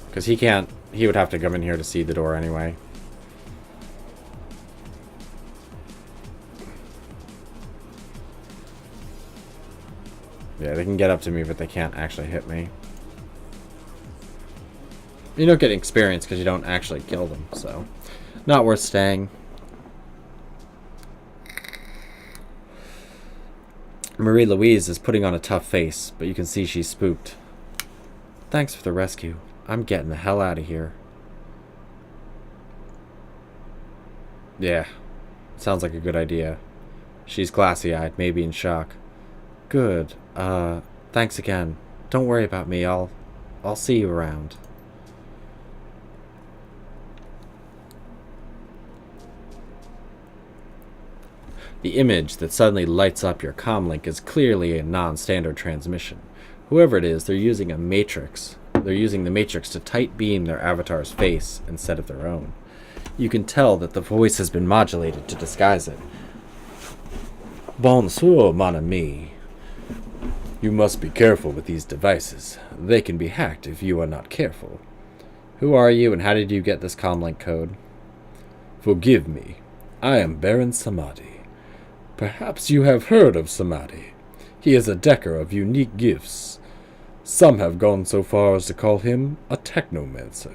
Because he can't, he would have to come in here to see the door anyway. Yeah, they can get up to me, but they can't actually hit me. You don't get experience because you don't actually kill them, so not worth staying. Marie Louise is putting on a tough face, but you can see she's spooked. Thanks for the rescue. I'm getting the hell out of here. Yeah, sounds like a good idea. She's glassy-eyed, maybe in shock. Good. Thanks again. Don't worry about me. I'll see you around. The image that suddenly lights up your comlink is clearly a non-standard transmission. Whoever it is, they're using a matrix. They're using the matrix to tight beam their avatar's face instead of their own. You can tell that the voice has been modulated to disguise it. Bonsoir, mon ami. You must be careful with these devices. They can be hacked if you are not careful. Who are you and how did you get this comlink code? Forgive me. I am Baron Samadhi. Perhaps you have heard of Samadhi. He is a decker of unique gifts. Some have gone so far as to call him a technomancer.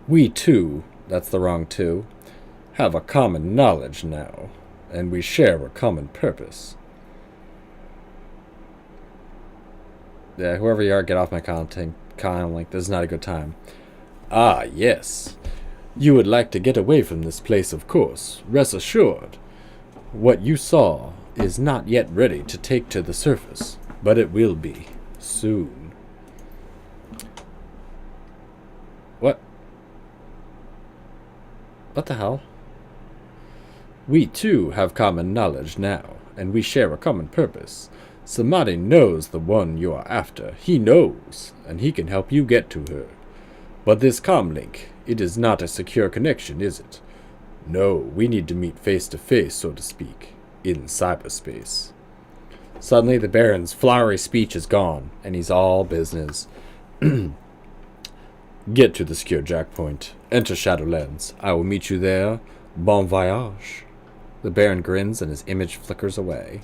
We too, that's the wrong two, have a common knowledge now, and we share a common purpose. Yeah, whoever you are, get off my comlink. This is not a good time. Ah, yes. You would like to get away from this place, of course. Rest assured. What you saw is not yet ready to take to the surface, but it will be soon. What? What the hell? We too have common knowledge now, and we share a common purpose. Samadhi knows the one you are after. He knows, and he can help you get to her. But this comlink, it is not a secure connection, is it? No, we need to meet face to face, so to speak, in cyberspace. Suddenly the Baron's flowery speech is gone, and he's all business. Get to the secure jackpoint. Enter Shadowlands. I will meet you there. Bon voyage. The Baron grins and his image flickers away.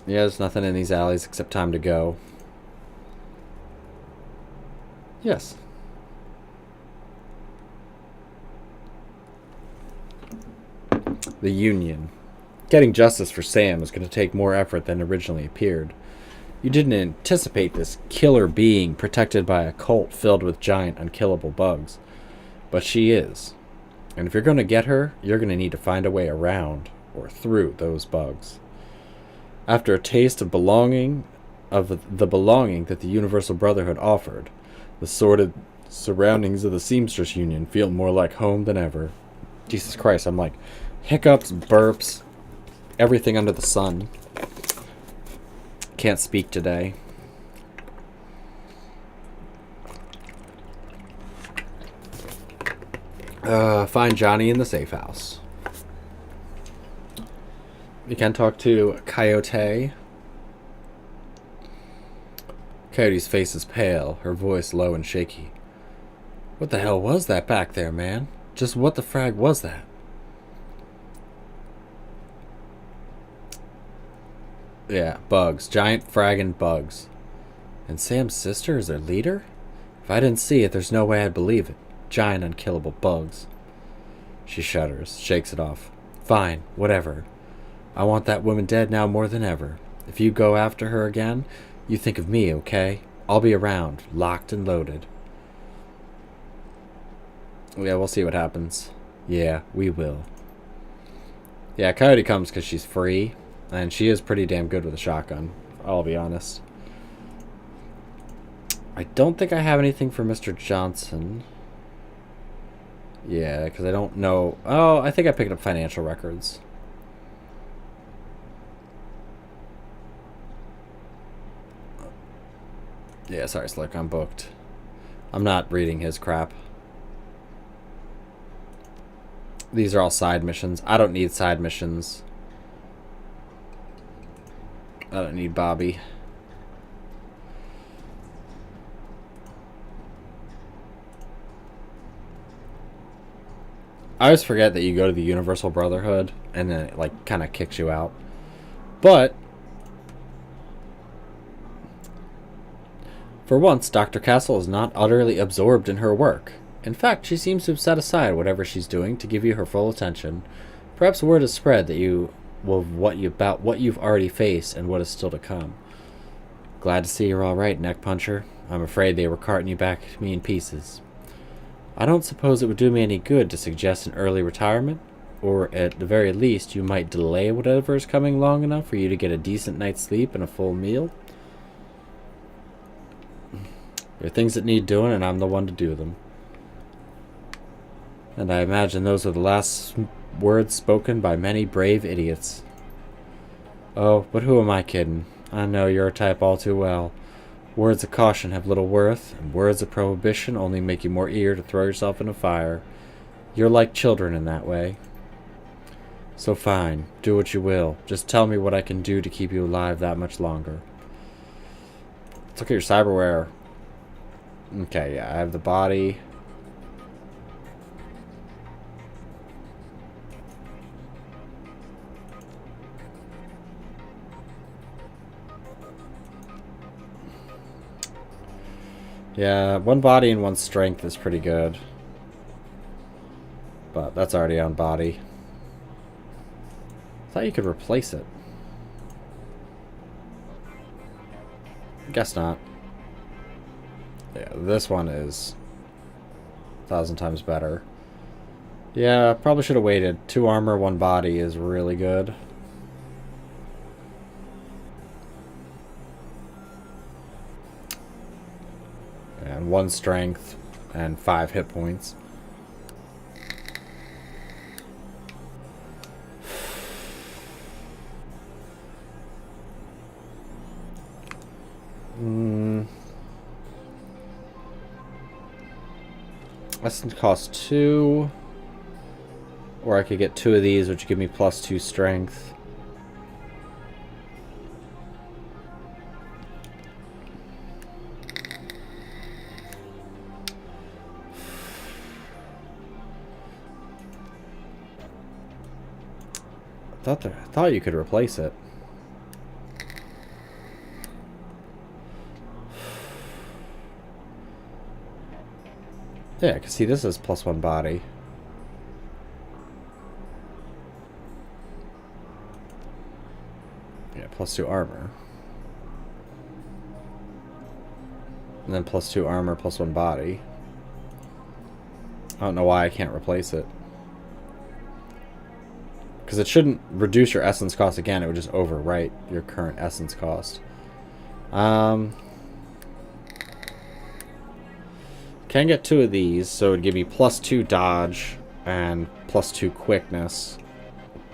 Yeah, there's nothing in these alleys except time to go. Yes. The Union. Getting justice for Sam is going to take more effort than originally appeared. You didn't anticipate this killer being protected by a cult filled with giant, unkillable bugs. But she is. And if you're going to get her, you're going to need to find a way around or through those bugs. After a taste of the belonging that the Universal Brotherhood offered, the sordid surroundings of the Seamstress Union feel more like home than ever. Jesus Christ, I'm like hiccups, burps, everything under the sun. Can't speak today. Find Johnny in the safe house. You can talk to Coyote. Coyote's face is pale, her voice low and shaky. What the hell was that back there, man? Just what the frag was that? Yeah, bugs. Giant fragging bugs. And Sam's sister is their leader? If I didn't see it, there's no way I'd believe it. Giant unkillable bugs. She shudders, shakes it off. Fine, whatever. I want that woman dead now more than ever. If you go after her again, you think of me, okay? I'll be around, locked and loaded. Yeah, we'll see what happens. Yeah, we will. Yeah, Coyote comes because she's free. And she is pretty damn good with a shotgun, I'll be honest. I don't think I have anything for Mr. Johnson. Yeah, because I don't know. Oh, I think I picked up financial records. Yeah, sorry, Slick, I'm booked. I'm not reading his crap. These are all side missions. I don't need side missions. I don't need Bobby. I always forget that you go to the Universal Brotherhood and then it like kind of kicks you out. But for once, Dr. Castle is not utterly absorbed in her work. In fact, she seems to have set aside whatever she's doing to give you her full attention. Perhaps word has spread that you will about what you've already faced and what is still to come. Glad to see you're all right, neck puncher. I'm afraid they were carting you back to me in pieces. I don't suppose it would do me any good to suggest an early retirement, or at the very least you might delay whatever is coming long enough for you to get a decent night's sleep and a full meal. There are things that need doing, and I'm the one to do them. And I imagine those are the last words spoken by many brave idiots. Oh, but who am I kidding? I know your type all too well. Words of caution have little worth, and words of prohibition only make you more eager to throw yourself in a fire. You're like children in that way. So fine, do what you will. Just tell me what I can do to keep you alive that much longer. Let's look at your cyberware. Okay, yeah, I have the body. Yeah, one body and one strength is pretty good. But that's already on body. I thought you could replace it. Guess not. Yeah, this one is 1,000 times better. Yeah, probably should have waited. 2 armor, 1 body is really good. And 1 strength and 5 hit points. That's going to cost 2. Or I could get 2 of these, which would give me +2 strength. thought you could replace it. Yeah, because see, this is +1 body. Yeah, +2 armor. And then +2 armor, +1 body. I don't know why I can't replace it. Because it shouldn't reduce your essence cost again, it would just overwrite your current essence cost. Can get 2 of these, so it would give me +2 dodge and +2 quickness,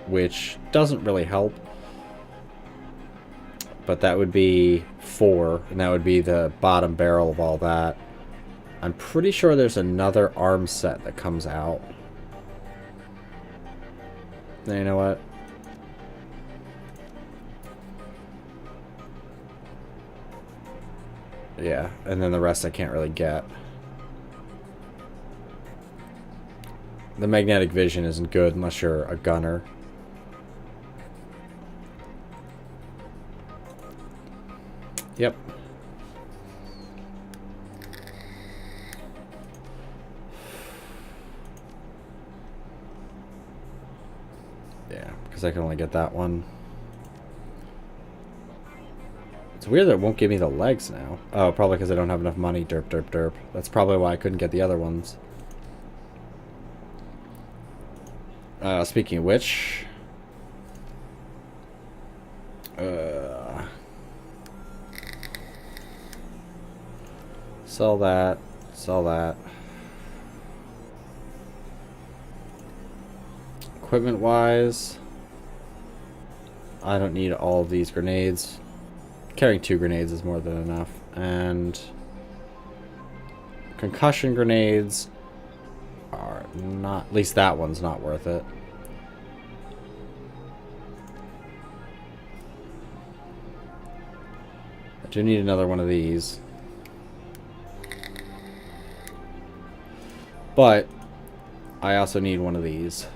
which doesn't really help. But that would be 4, and that would be the bottom barrel of all that. I'm pretty sure there's another arm set that comes out. You know what? Yeah, and then the rest I can't really get. The magnetic vision isn't good unless you're a gunner. Yep. Yeah, because I can only get that one. It's weird that it won't give me the legs now. Oh, probably because I don't have enough money. Derp, derp, derp. That's probably why I couldn't get the other ones. Speaking of which... sell that. Sell that. Equipment-wise... I don't need all of these grenades. Carrying 2 grenades is more than enough. And... concussion grenades... are not... at least that one's not worth it. I do need another one of these. But I also need one of these.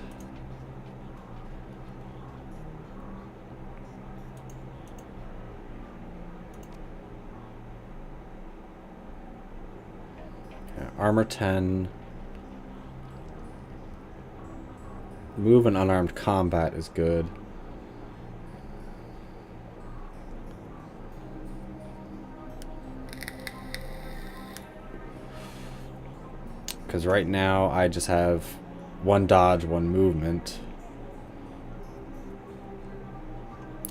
Okay, armor 10. Move and unarmed combat is good. Because right now I just have 1 dodge, 1 movement.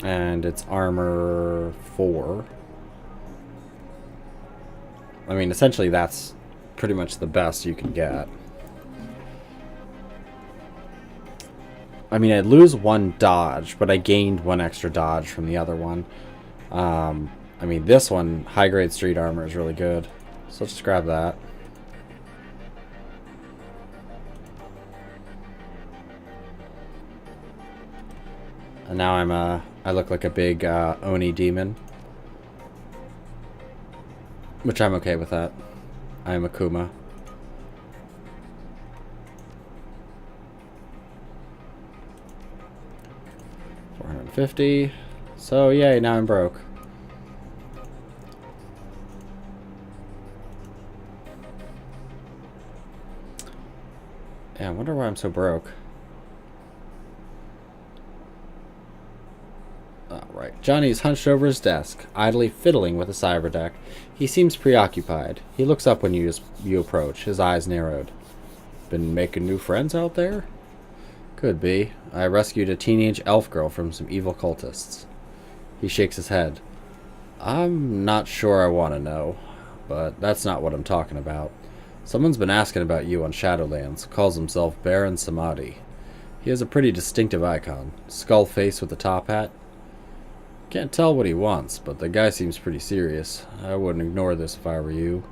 And it's armor 4. I mean, essentially that's pretty much the best you can get. I mean, I'd lose 1 dodge, but I gained 1 extra dodge from the other one. I mean, this one, high-grade street armor, is really good. So let's just grab that. And now I look like a big Oni demon. Which I'm okay with that. I am a Kuma. $450. So yay, now I'm broke. Yeah, I wonder why I'm so broke. Right. Johnny's hunched over his desk, idly fiddling with a cyber deck. He seems preoccupied. He looks up when you approach, his eyes narrowed. Been making new friends out there? Could be. I rescued a teenage elf girl from some evil cultists. He shakes his head. I'm not sure I want to know, but that's not what I'm talking about. Someone's been asking about you on Shadowlands. Calls himself Baron Samadhi. He has a pretty distinctive icon. Skull face with a top hat. Can't tell what he wants, but the guy seems pretty serious. I wouldn't ignore this if I were you.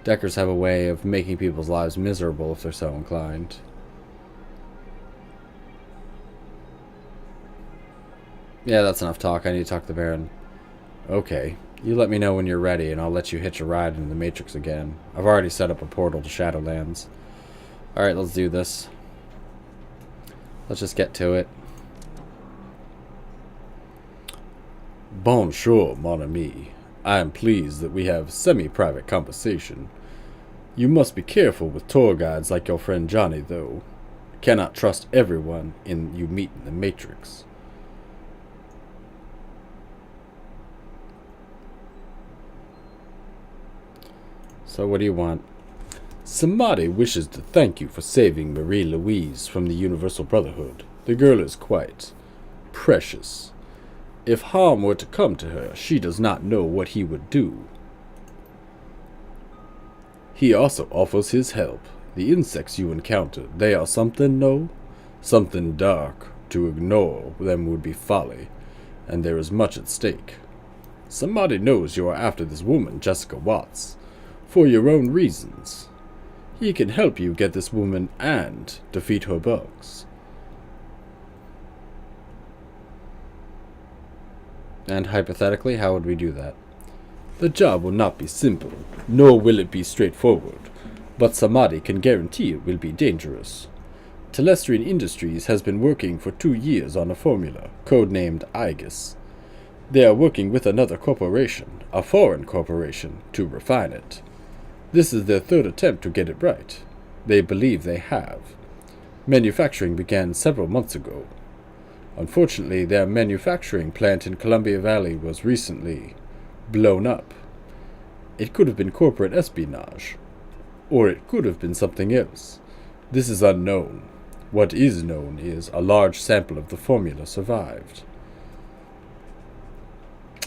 Deckers have a way of making people's lives miserable if they're so inclined. Yeah, that's enough talk. I need to talk to the Baron. Okay. You let me know when you're ready, and I'll let you hitch a ride into the Matrix again. I've already set up a portal to Shadowlands. Alright, let's do this. Let's just get to it. Bonjour, mon ami. I am pleased that we have semi-private conversation. You must be careful with tour guides like your friend Johnny, though. Cannot trust everyone you meet in the Matrix. So what do you want? Somebody wishes to thank you for saving Marie-Louise from the Universal Brotherhood. The girl is quite precious. If harm were to come to her, she does not know what he would do. He also offers his help. The insects you encounter, they are something, no? Something dark. To ignore them would be folly, and there is much at stake. Somebody knows you are after this woman, Jessica Watts, for your own reasons. He can help you get this woman and defeat her bugs. And hypothetically, how would we do that? The job will not be simple, nor will it be straightforward, but Samadhi can guarantee it will be dangerous. Telestrian Industries has been working for 2 years on a formula, codenamed Aegis. They are working with another corporation, a foreign corporation, to refine it. This is their 3rd attempt to get it right. They believe they have. Manufacturing began several months ago. Unfortunately, their manufacturing plant in Columbia Valley was recently blown up. It could have been corporate espionage, or it could have been something else. This is unknown. What is known is a large sample of the formula survived.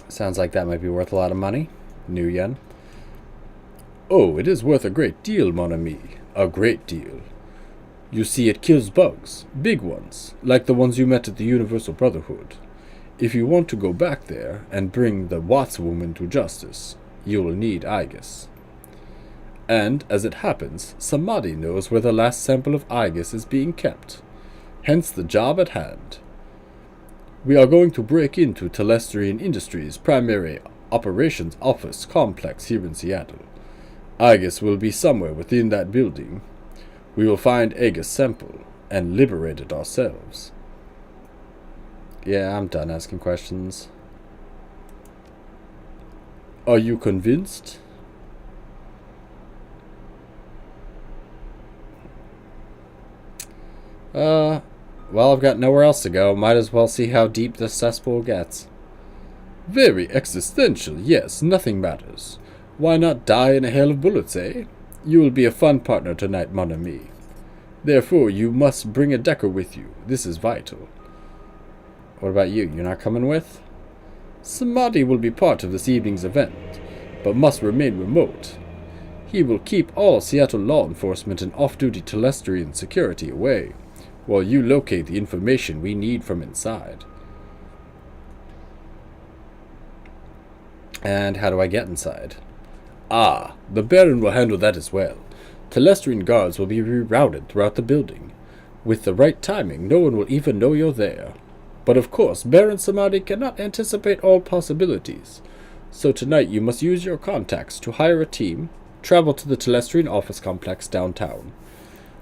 Sounds like that might be worth a lot of money. New yen. Oh, it is worth a great deal, mon ami. A great deal. You see, it kills bugs, big ones, like the ones you met at the Universal Brotherhood. If you want to go back there and bring the Watts woman to justice, you'll need Aegis. And, as it happens, Samadhi knows where the last sample of Aegis is being kept. Hence the job at hand. We are going to break into Telestrian Industries' primary operations office complex here in Seattle. Aegis will be somewhere within that building. We will find Aegis sample and liberate it ourselves. Yeah, I'm done asking questions. Are you convinced? Well, I've got nowhere else to go. Might as well see how deep this cesspool gets. Very existential, yes, nothing matters. Why not die in a hail of bullets, eh? You will be a fun partner tonight, mon ami. Therefore, you must bring a Decker with you. This is vital. What about you? You're not coming with? Samadhi will be part of this evening's event, but must remain remote. He will keep all Seattle law enforcement and off-duty Telestrian security away, while you locate the information we need from inside. And how do I get inside? Ah, the Baron will handle that as well. Telestrian guards will be rerouted throughout the building. With the right timing, no one will even know you're there. But of course, Baron Samadhi cannot anticipate all possibilities. So tonight you must use your contacts to hire a team, travel to the Telestrian office complex downtown.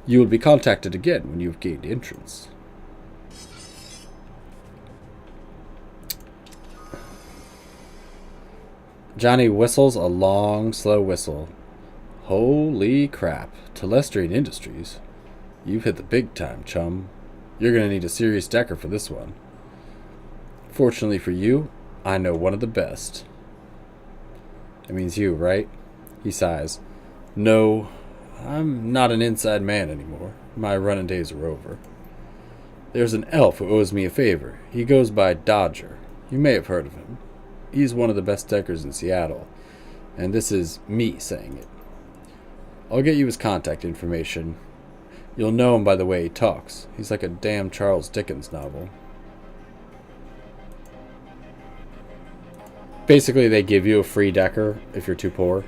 You will be contacted again when you've gained entrance. Johnny whistles a long, slow whistle. Holy crap. Telestrian Industries. You've hit the big time, chum. You're going to need a serious Decker for this one. Fortunately for you, I know one of the best. That means you, right? He sighs. No, I'm not an inside man anymore. My running days are over. There's an elf who owes me a favor. He goes by Dodger. You may have heard of him. He's one of the best Deckers in Seattle, and this is me saying it. I'll get you his contact information. You'll know him by the way he talks. He's like a damn Charles Dickens novel. Basically, they give you a free Decker if you're too poor.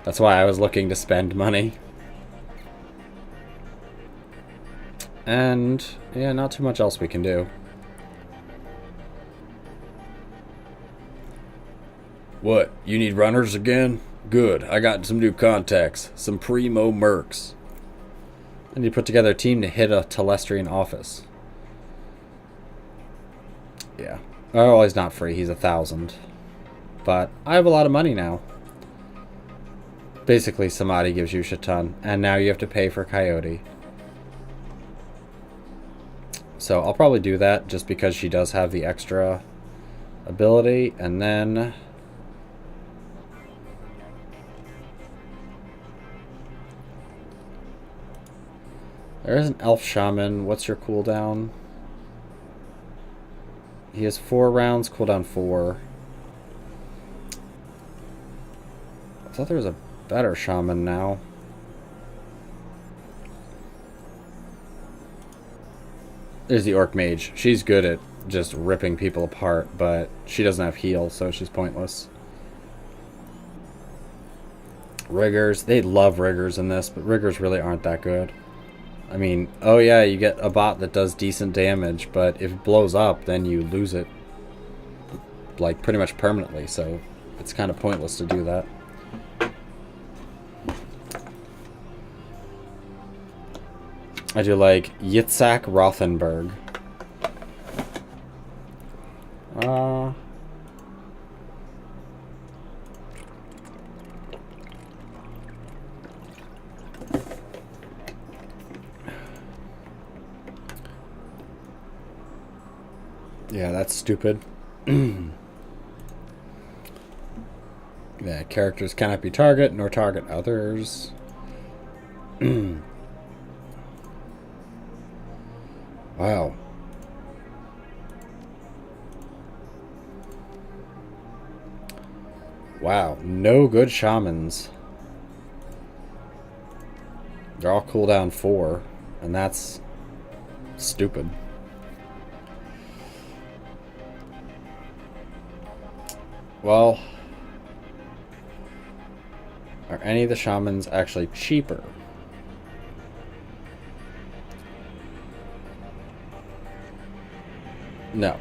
That's why I was looking to spend money. And, yeah, not too much else we can do. What, you need runners again? Good, I got some new contacts. Some primo mercs. I need to put together a team to hit a Telestrian office. Yeah. Oh, he's not free. He's 1,000. But I have a lot of money now. Basically, Samadhi gives you a shit ton. And now you have to pay for Coyote. So I'll probably do that just because she does have the extra ability. And then... there is an Elf Shaman. What's your cooldown? He has 4 rounds, cooldown 4. I thought there was a better Shaman now. There's the Orc Mage. She's good at just ripping people apart, but she doesn't have heal, so she's pointless. Riggers. They love Riggers in this, but Riggers really aren't that good. I mean, oh yeah, you get a bot that does decent damage, but if it blows up, then you lose it, like, pretty much permanently, so it's kind of pointless to do that. I do like Yitzhak Rothenberg. Yeah, that's stupid. Yeah, characters cannot be target nor target others. Wow. Wow, no good shamans. They're all cooldown 4, and that's stupid. Well, are any of the shamans actually cheaper? No.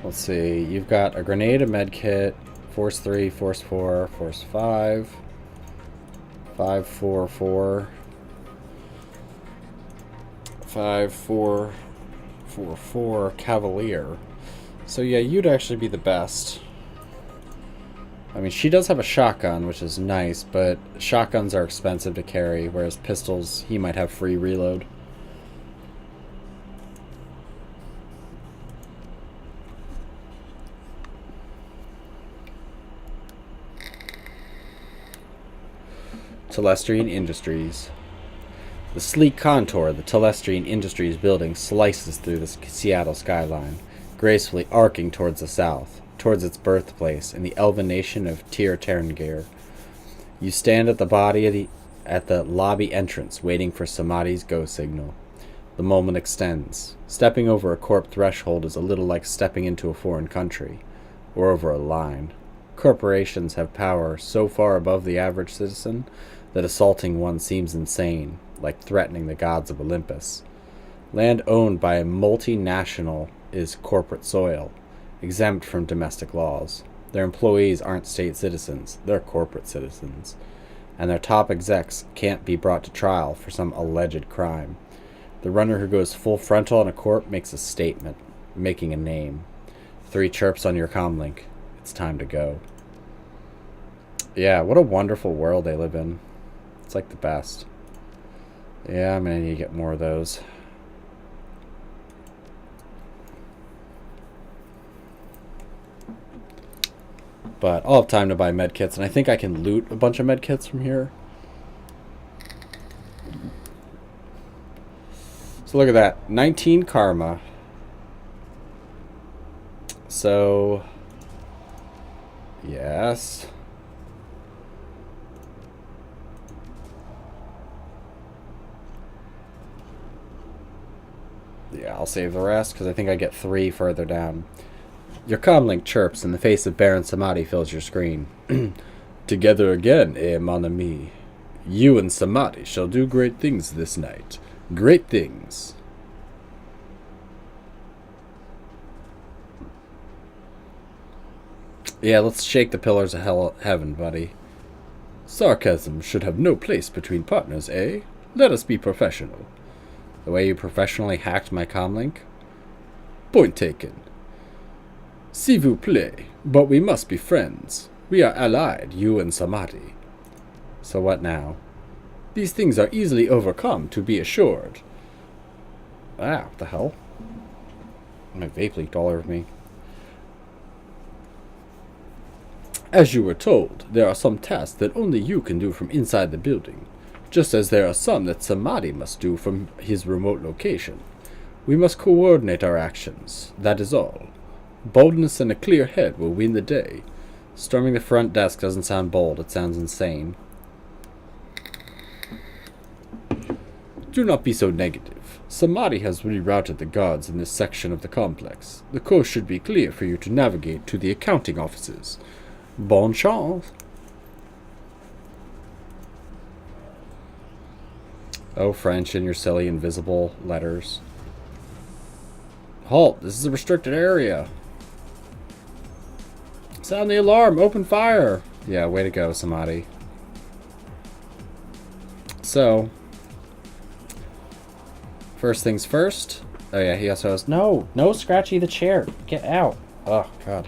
Let's see. You've got a grenade, a med kit, force 3, force 4, force 5, 5, 4, 4, 5, 4, 4, 4, cavalier. So yeah, you'd actually be the best. I mean, she does have a shotgun, which is nice, but shotguns are expensive to carry, whereas pistols, he might have free reload. Telestrian Industries. The sleek contour of the Telestrian Industries building slices through the Seattle skyline, gracefully arcing towards the south, towards its birthplace in the elven nation of Tir Terngir. You stand at the lobby entrance, waiting for Samadhi's go signal. The moment extends. Stepping over a corp threshold is a little like stepping into a foreign country, or over a line. Corporations have power so far above the average citizen that assaulting one seems insane, like threatening the gods of Olympus. Land owned by a multinational is corporate soil, exempt from domestic laws. Their employees aren't state citizens, they're corporate citizens. And their top execs can't be brought to trial for some alleged crime. The runner who goes full frontal on a corp makes a statement, making a name. 3 chirps on your comlink. It's time to go. Yeah, what a wonderful world they live in. It's like the best. Yeah, I'm gonna need to get more of those. But I'll have time to buy medkits, and I think I can loot a bunch of medkits from here. So look at that. 19 karma. So... yes. Yeah, I'll save the rest, because I think I get 3 further down. Your comlink chirps, and the face of Baron Samadhi fills your screen. Together again, mon ami. You and Samadhi shall do great things this night. Great things. Yeah, let's shake the pillars of heaven, buddy. Sarcasm should have no place between partners, eh? Let us be professional. The way you professionally hacked my comlink? Point taken. S'il vous plaît, but we must be friends. We are allied, you and Samadhi. So what now? These things are easily overcome, to be assured. Ah, what the hell? My vape leaked all over me. As you were told, there are some tasks that only you can do from inside the building, just as there are some that Samadhi must do from his remote location. We must coordinate our actions, that is all. Boldness and a clear head will win the day. Storming the front desk doesn't sound bold, it sounds insane. Do not be so negative. Samadhi has rerouted the guards in this section of the complex. The coast should be clear for you to navigate to the accounting offices. Bonne chance. Oh, French and your silly invisible letters. Halt! This is a restricted area. Sound the alarm! Open fire! Yeah, way to go, Samadhi. So, first things first. Oh yeah, he also has... No! No, Scratchy the chair! Get out! Oh, God.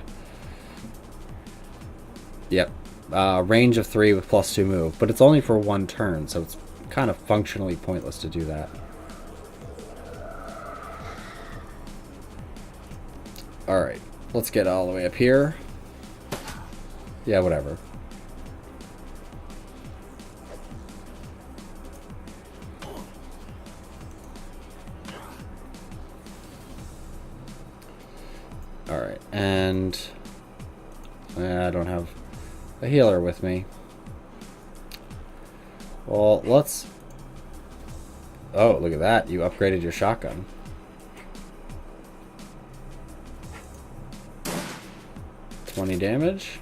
Yep. Range of 3 with +2 move. But it's only for one turn, so it's kind of functionally pointless to do that. Alright. Let's get all the way up here. Yeah, whatever. Alright, and I don't have a healer with me. Well, let's... Oh, look at that. You upgraded your shotgun. $20 damage.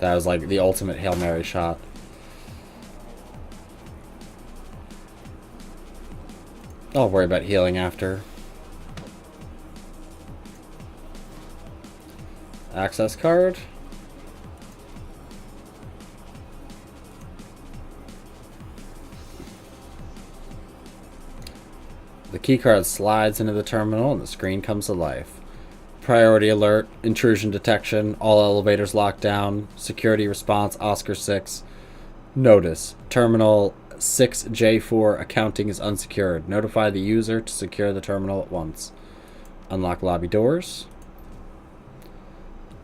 That was like the ultimate Hail Mary shot. I'll worry about healing after. Access card. The keycard slides into the terminal and the screen comes to life. Priority alert, intrusion detection, all elevators locked down, security response, Oscar 6. Notice, terminal 6J4 accounting is unsecured. Notify the user to secure the terminal at once. Unlock lobby doors.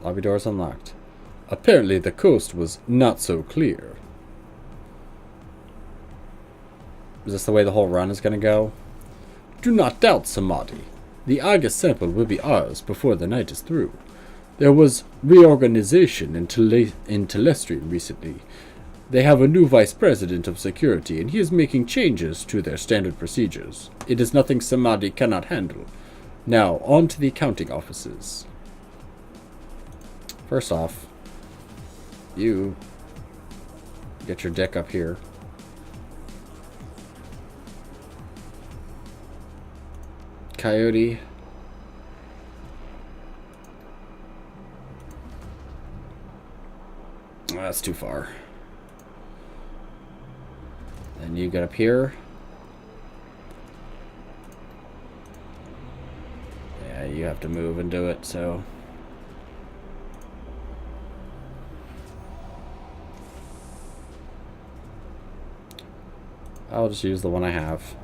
Lobby doors unlocked. Apparently the coast was not so clear. Is this the way the whole run is going to go? Do not doubt, Samadhi. The Argus sample will be ours before the night is through. There was reorganization in Telestrian recently. They have a new vice president of security, and he is making changes to their standard procedures. It is nothing Samadhi cannot handle. Now, on to the accounting offices. First off, you get your dick up here. Coyote. That's too far. Then you get up here. Yeah, you have to move and do it, so... I'll just use the one I have.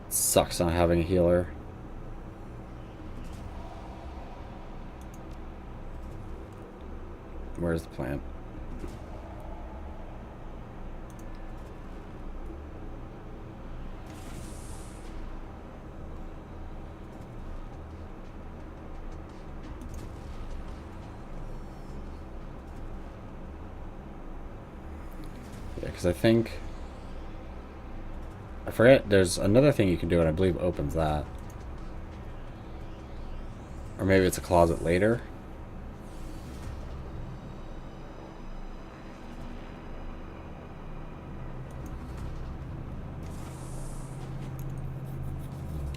Sucks not having a healer. Where's the plant? Yeah, because I think... I forget, there's another thing you can do, and I believe opens that. Or maybe it's a closet later.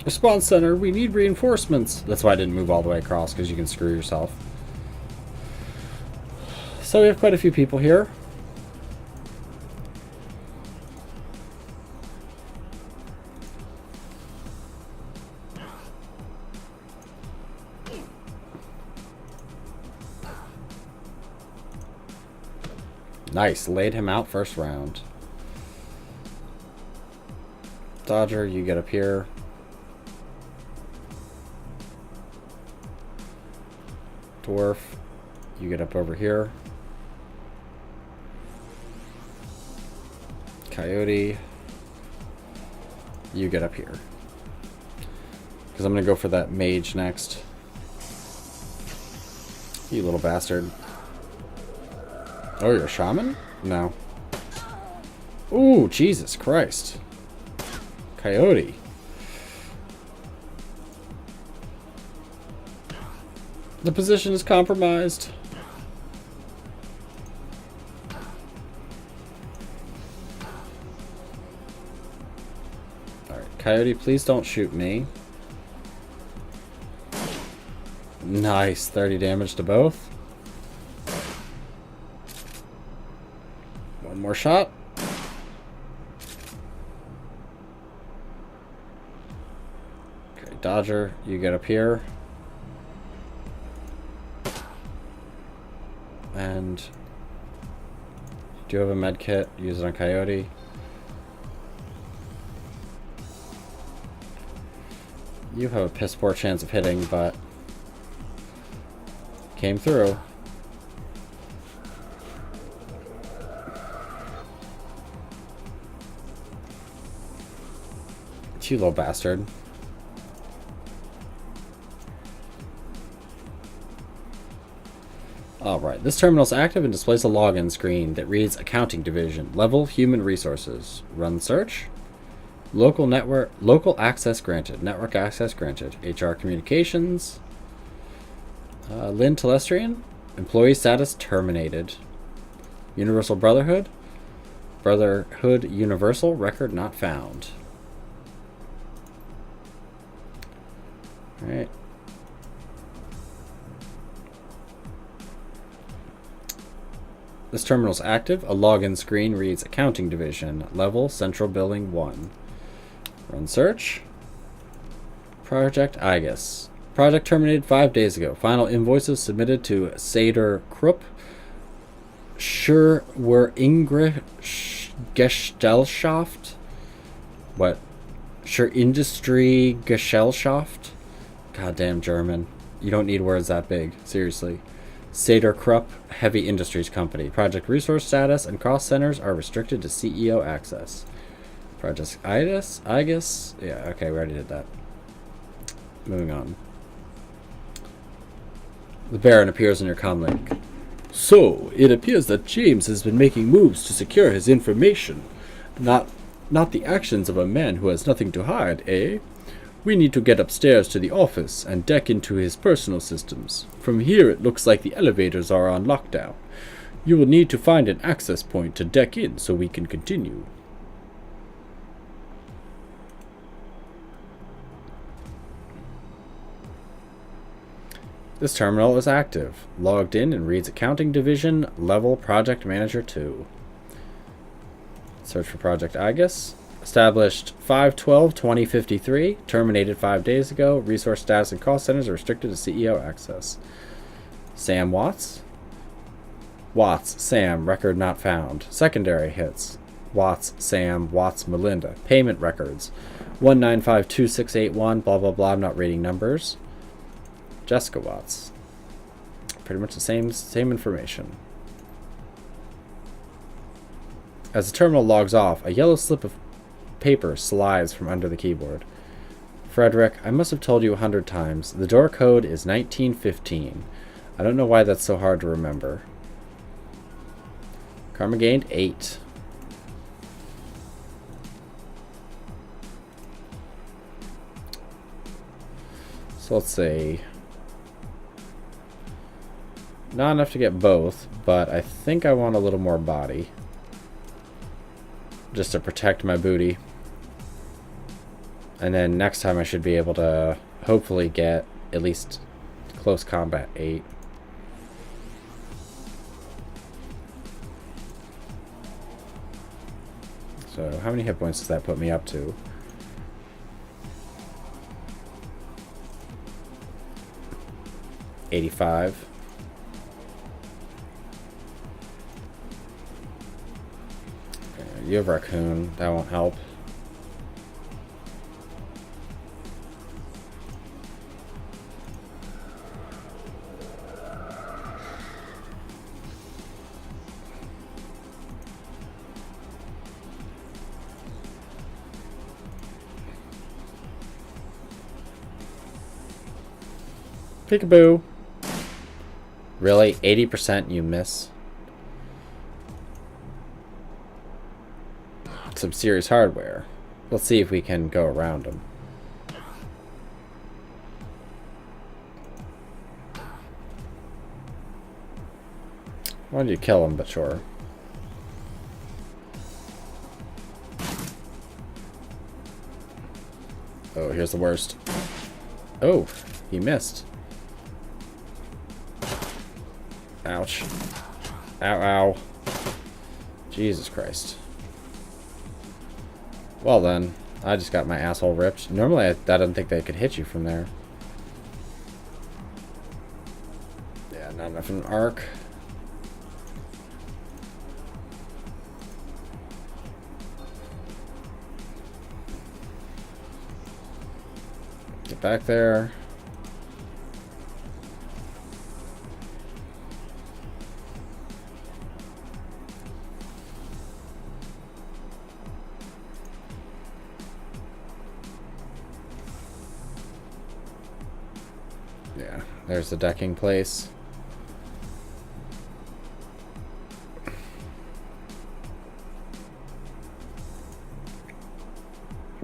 Response center, we need reinforcements. That's why I didn't move all the way across, because you can screw yourself. So we have quite a few people here. Nice, laid him out first round. Dodger, you get up here. Dwarf, you get up over here. Coyote, you get up here. Because I'm going to go for that mage next. You little bastard. Oh, you're a shaman? No. Ooh, Jesus Christ. Coyote. The position is compromised. Alright, Coyote, please don't shoot me. Nice, 30 damage to both. One more shot. Okay, Dodger, you get up here. And do you have a med kit? Use it on Coyote. You have a piss poor chance of hitting, but came through. You little bastard. Alright, this terminal is active and displays a login screen that reads Accounting Division, Level Human Resources. Run search. Local network, local access granted. Network access granted. HR Communications. Lynn Telestrian. Employee status terminated. Universal Brotherhood. Brotherhood Universal. Record not found. Alright. This terminal is active. A login screen reads Accounting Division, Level Central Billing 1. Run search. Project IGUS. Project terminated 5 days ago. Final invoices submitted to Seder Krupp. Sure were Ingrid Gesellschaft. What? Sure Industry Gesellschaft. Goddamn German. You don't need words that big. Seriously. Seder Krupp Heavy Industries Company. Project resource status and cost centers are restricted to CEO access. Project IGUS? Yeah, okay, we already did that. Moving on. The Baron appears in your comlink. So, it appears that James has been making moves to secure his information. Not the actions of a man who has nothing to hide, eh? We need to get upstairs to the office and deck into his personal systems. From here it looks like the elevators are on lockdown. You will need to find an access point to deck in so we can continue. This terminal is active. Logged in and reads Accounting Division, Level Project Manager 2. Search for Project IGUS. Established 5/12/2053. Terminated 5 days ago. Resource status and cost centers are restricted to CEO access. Sam Watts. Watts, Sam, record not found. Secondary hits. Watts, Sam, Watts, Melinda. Payment records. 1952681, blah, blah, blah. I'm not reading numbers. Jessica Watts. Pretty much the same information. As the terminal logs off, a yellow slip of paper slides from under the keyboard. Frederick, I must have told you 100 times. The door code is 1915. I don't know why that's so hard to remember. Karma gained 8. So let's see. Not enough to get both, but I think I want a little more body. Just to protect my booty. And then next time I should be able to hopefully get at least close combat 8. So how many hit points does that put me up to? $85. You have Raccoon. That won't help. Peekaboo. Really? 80% you miss? Some serious hardware. Let's see if we can go around them. Why did you kill him, but sure. Oh, here's the worst. Oh, he missed. Ouch. Ow, ow. Jesus Christ. Well then, I just got my asshole ripped. Normally I didn't think they could hit you from there. Yeah, not enough of an arc. Get back there. Yeah, there's the decking place.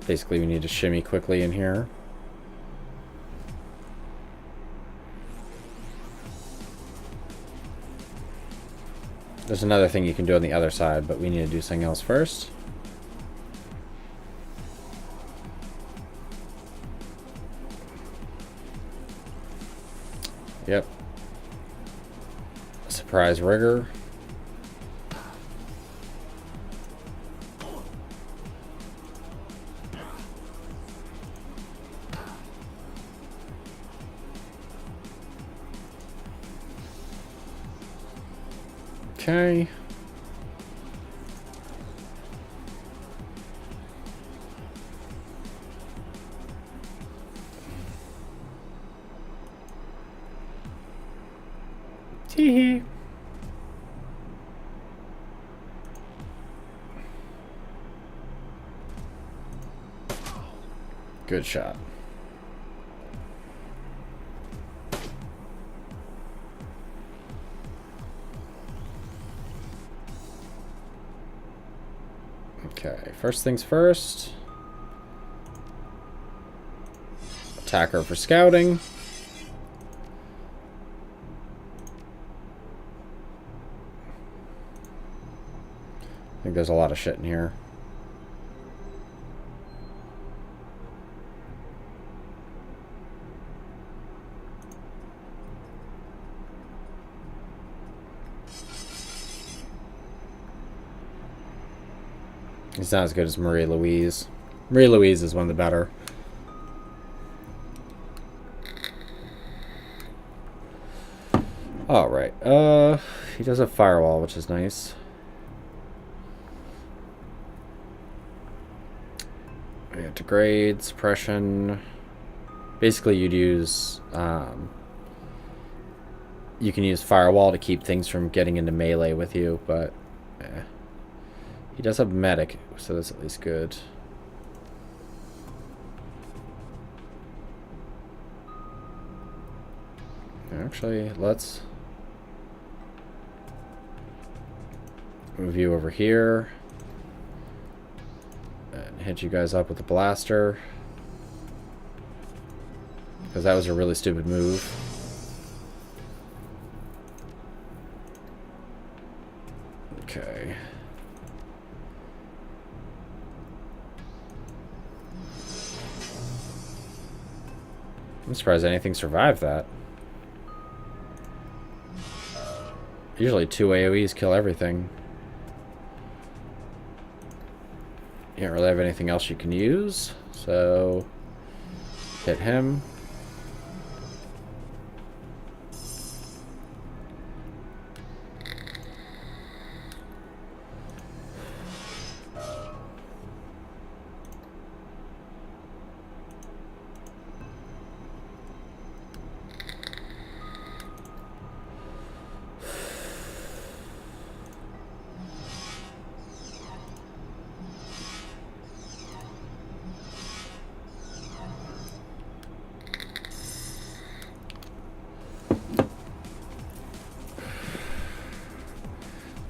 Basically, we need to shimmy quickly in here. There's another thing you can do on the other side, but we need to do something else first. Yep. Surprise rigger. Okay. Tee-hee. Good shot. Okay, first things first. Attack her for scouting. I think there's a lot of shit in here. He's not as good as Marie Louise. Marie Louise is one of the better. Alright, he does have firewall, which is nice. We have degrade, suppression. Basically, you'd use, you can use firewall to keep things from getting into melee with you, but he does have medic, so that's at least good. Actually, let's move you over here and hit you guys up with the blaster, because that was a really stupid move. Okay. I'm surprised anything survived that. Usually 2 AoEs kill everything. You don't really have anything else you can use, so hit him.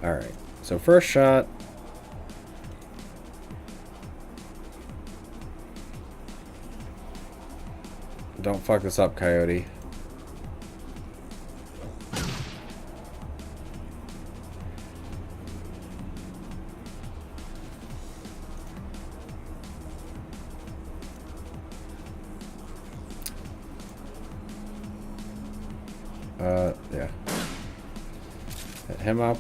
Alright, so first shot. Don't fuck this up, Coyote. Yeah. Hit him up.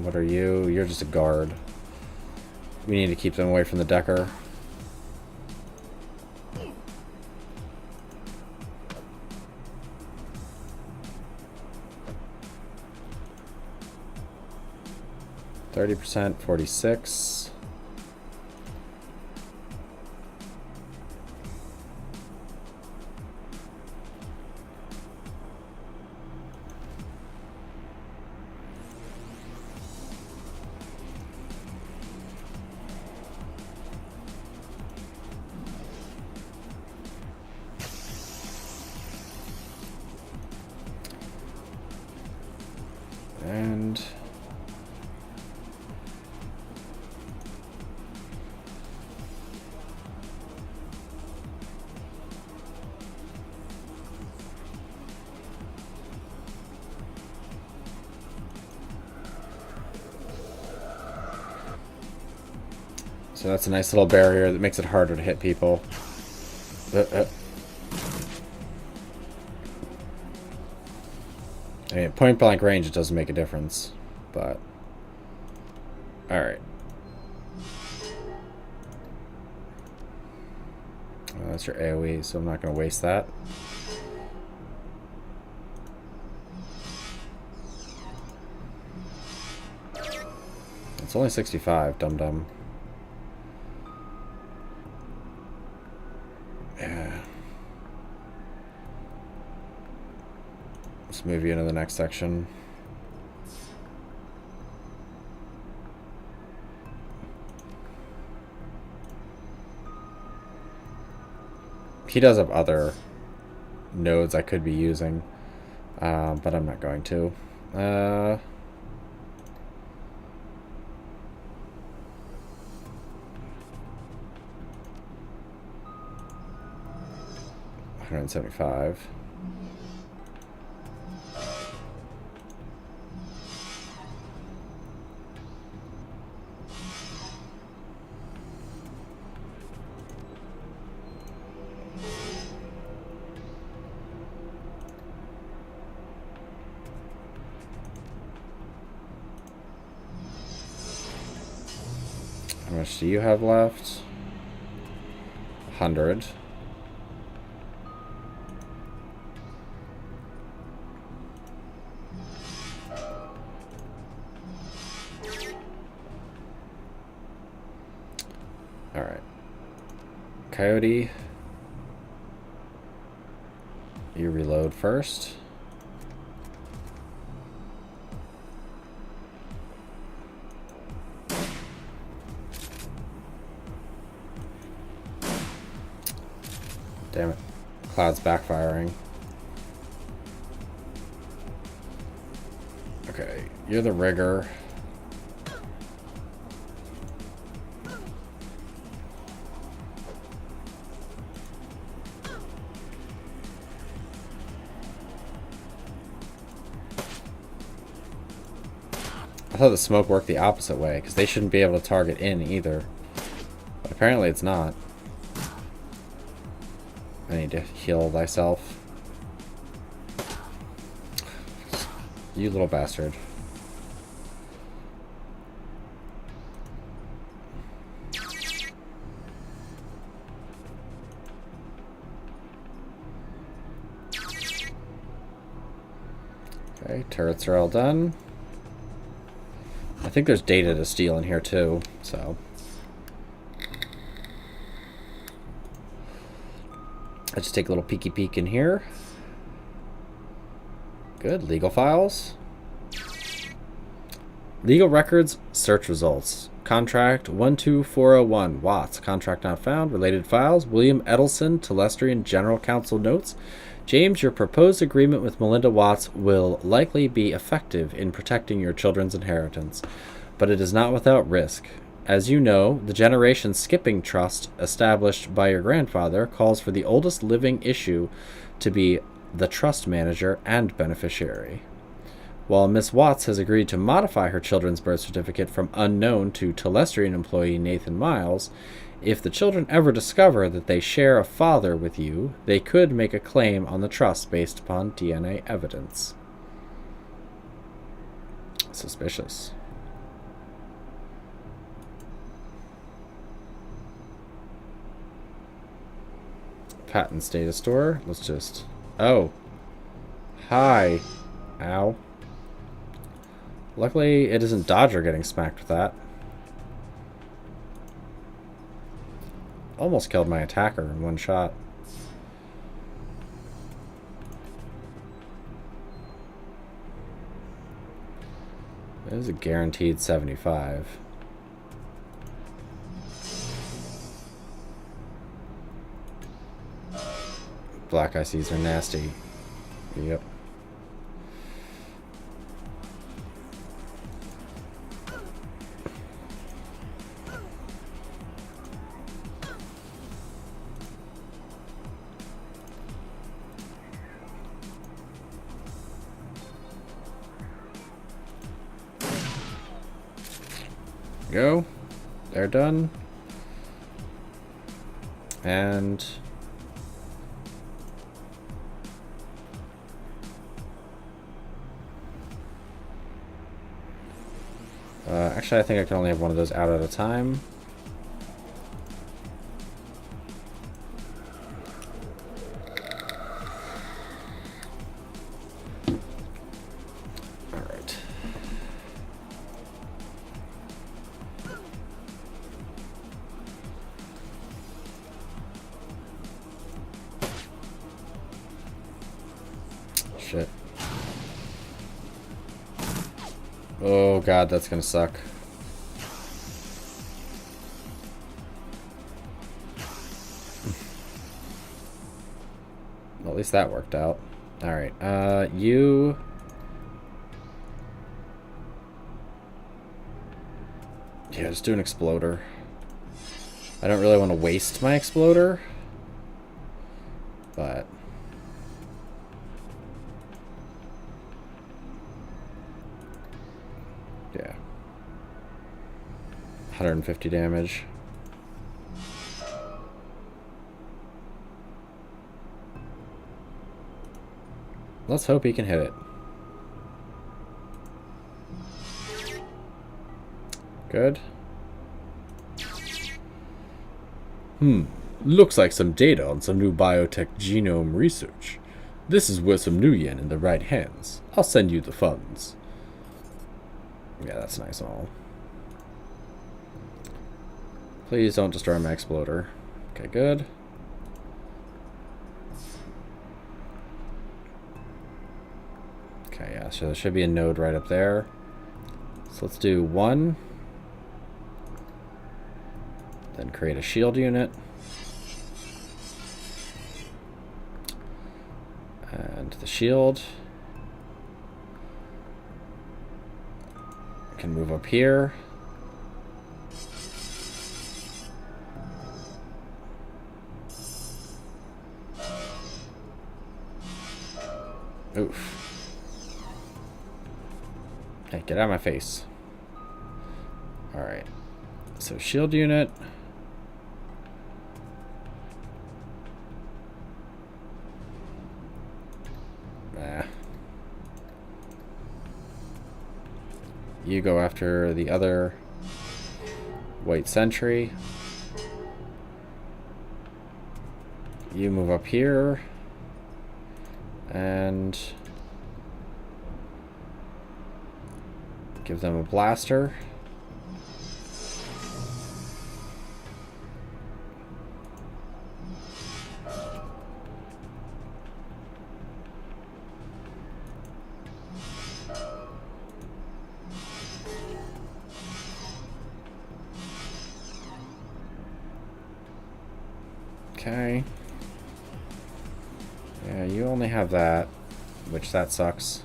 What are you? You're just a guard. We need to keep them away from the Decker. %, 46. And so that's a nice little barrier that makes it harder to hit people. I mean, at point blank range, it doesn't make a difference, but alright. Well, that's your AoE, so I'm not going to waste that. It's only 65, dum-dum. Yeah. Let's move you into the next section. He does have other nodes I could be using, but I'm not going to. 175. How much do you have left? 100. Alright. Coyote. You reload first. Damn it. Cloud's backfiring. Okay, you're the rigger. I thought the smoke worked the opposite way, because they shouldn't be able to target in either. But apparently it's not. I need to heal thyself. You little bastard. Okay, turrets are all done. I think there's data to steal in here too, so. Let's just take a little peeky peek in here. Good, legal files. Legal records, search results. Contract 12401, Watts. Contract not found. Related files, William Edelson, Telestrian General Counsel notes. James, your proposed agreement with Melinda Watts will likely be effective in protecting your children's inheritance, but it is not without risk. As you know, the Generation Skipping Trust established by your grandfather calls for the oldest living issue to be the trust manager and beneficiary. While Miss Watts has agreed to modify her children's birth certificate from unknown to Telestrian employee Nathan Miles, if the children ever discover that they share a father with you, they could make a claim on the trust based upon DNA evidence. Suspicious. Patents data store. Let's just... Oh. Hi. Ow. Luckily, it isn't Dodger getting smacked with that. Almost killed my attacker in one shot. It is a guaranteed 75. Black ICs are nasty. Yep. Go. They're done. And actually, I think I can only have one of those out at a time. Shit. Oh god, that's gonna suck. Well, at least that worked out. Alright, you... Yeah, just do an exploder. I don't really want to waste my exploder, but... yeah. 150 damage. Let's hope he can hit it. Good. Looks like some data on some new biotech genome research. This is worth some new yen in the right hands. I'll send you the funds. Yeah, that's nice and all. Please don't destroy my exploder. Okay, good. Okay, yeah, so there should be a node right up there. So let's do one. Then create a shield unit. And the shield can move up here. Oof. Hey, get out of my face. Alright. So shield unit. You go after the other white sentry. You move up here. And give them a blaster. Okay. Yeah, you only have that, which that sucks.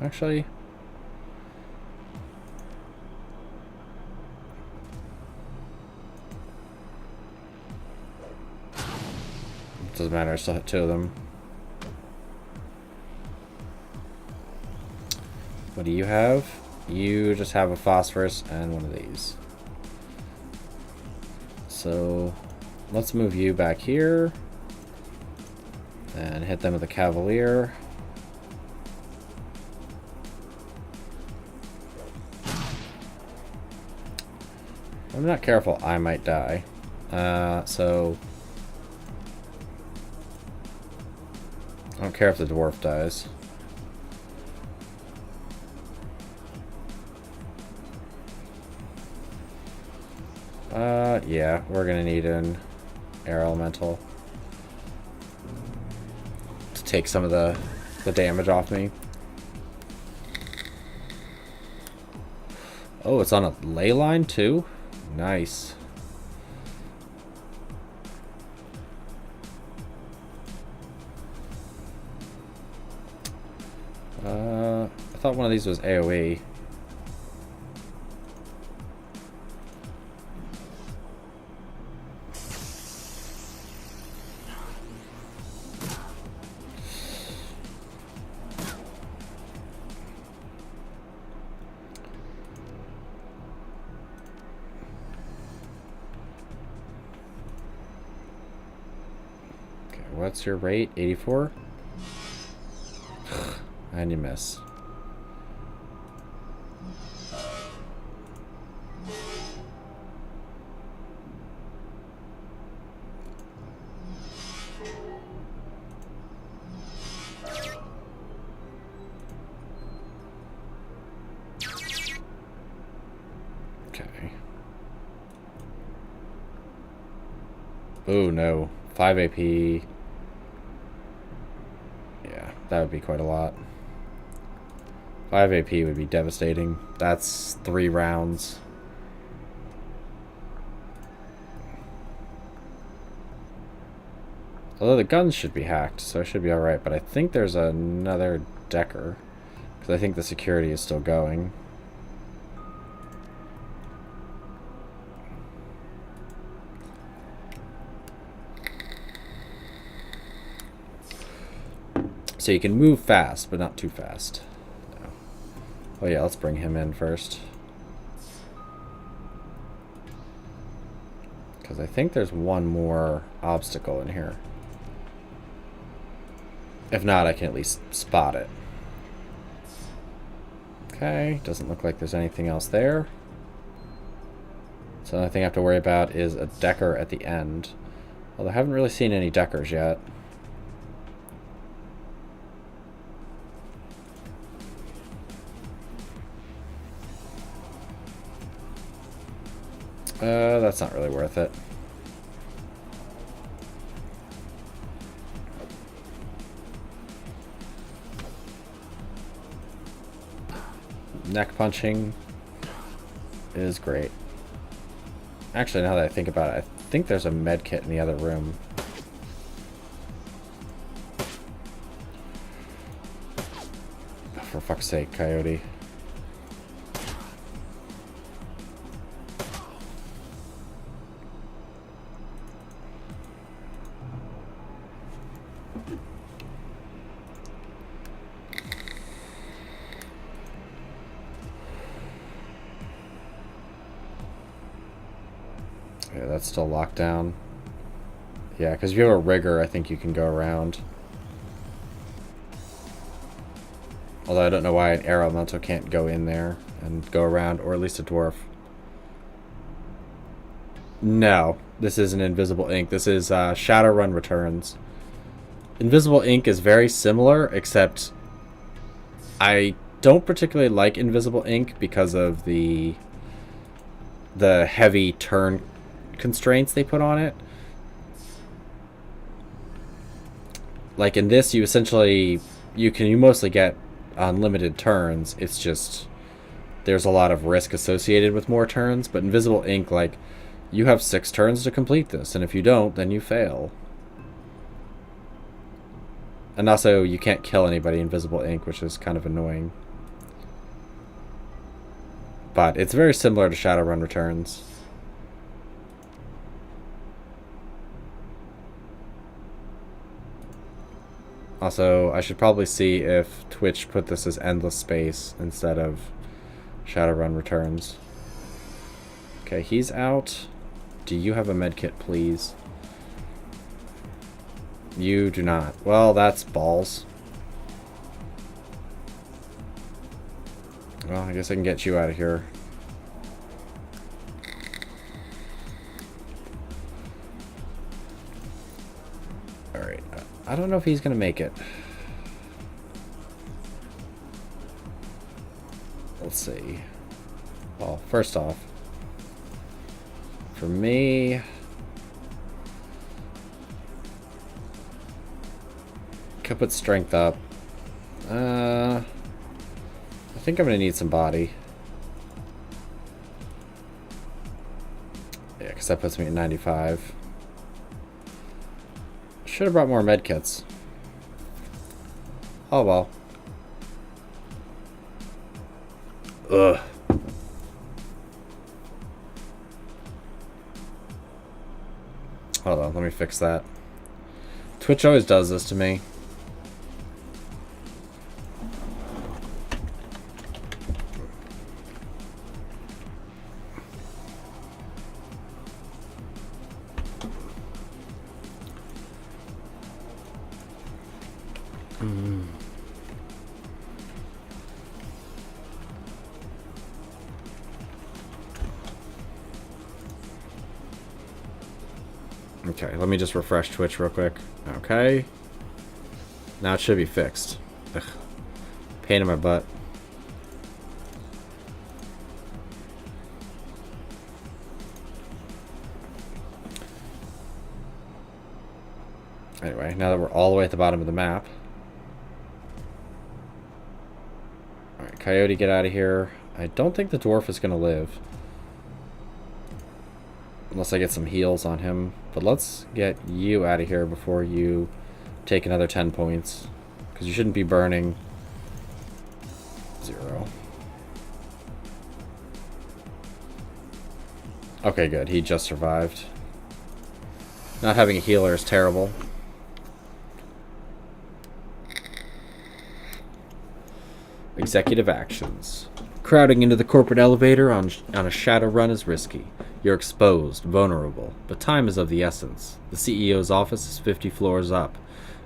Actually, doesn't matter, I still hit 2 of them. What do you have? You just have a phosphorus and one of these. So let's move you back here and hit them with a cavalier. If I'm not careful, I might die. So I don't care if the dwarf dies. Yeah, we're gonna need an air elemental to take some of the damage off me. Oh, it's on a ley line too? Nice. I thought one of these was AoE. What's your rate? 84? And you miss. Okay. Oh no. 5 AP. That would be quite a lot. 5 AP would be devastating. That's 3 rounds. Although the guns should be hacked, so I should be alright. But I think there's another decker. Because I think the security is still going. So you can move fast, but not too fast. No. Oh yeah, let's bring him in first. Because I think there's one more obstacle in here. If not, I can at least spot it. Okay, doesn't look like there's anything else there. So the only thing I have to worry about is a decker at the end. Although I haven't really seen any deckers yet. That's not really worth it. Neck punching is great. Actually, now that I think about it, I think there's a med kit in the other room. Oh, for fuck's sake, Coyote. Yeah, that's still locked down. Yeah, because if you have a rigger, I think you can go around. Although I don't know why an air elemental can't go in there and go around, or at least a dwarf. No, this isn't Invisible Ink. This is Shadowrun Returns. Invisible Ink is very similar, except I don't particularly like Invisible Ink because of the heavy turn constraints they put on it. Like in this, you essentially you mostly get unlimited turns. It's just there's a lot of risk associated with more turns. But Invisible Ink, like, you have 6 turns to complete this, and if you don't, then you fail. And also, you can't kill anybody in Invisible Ink, which is kind of annoying. But it's very similar to Shadowrun Returns. Also, I should probably see if Twitch put this as Endless Space instead of Shadowrun Returns. Okay, he's out. Do you have a medkit, please? You do not. Well, that's balls. Well, I guess I can get you out of here. Alright. I don't know if he's going to make it. Let's see. Well, first off, for me, could put strength up. I think I'm gonna need some body. Yeah, because that puts me at 95. Should have brought more medkits. Oh well. Ugh. Hold on, let me fix that. Twitch always does this to me. Okay, let me just refresh Twitch real quick. Okay. Now it should be fixed. Ugh. Pain in my butt. Anyway, now that we're all the way at the bottom of the map. Alright, Coyote, get out of here. I don't think the dwarf is going to live. Unless I get some heals on him. But let's get you out of here before you take another 10 points. Because you shouldn't be burning 0. Okay, good. He just survived. Not having a healer is terrible. Executive actions. Crowding into the corporate elevator on a Shadowrun is risky. You're exposed, vulnerable, but time is of the essence. The CEO's office is 50 floors up,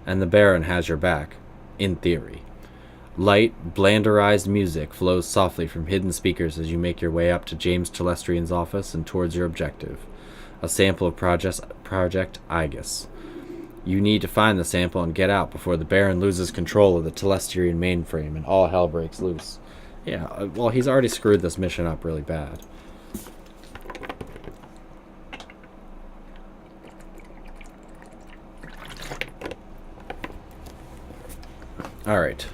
and the Baron has your back, in theory. Light, blanderized music flows softly from hidden speakers as you make your way up to James Telestrian's office and towards your objective, a sample of Project Aegis. You need to find the sample and get out before the Baron loses control of the Telestrian mainframe and all hell breaks loose. Yeah, well, he's already screwed this mission up really bad. Alright.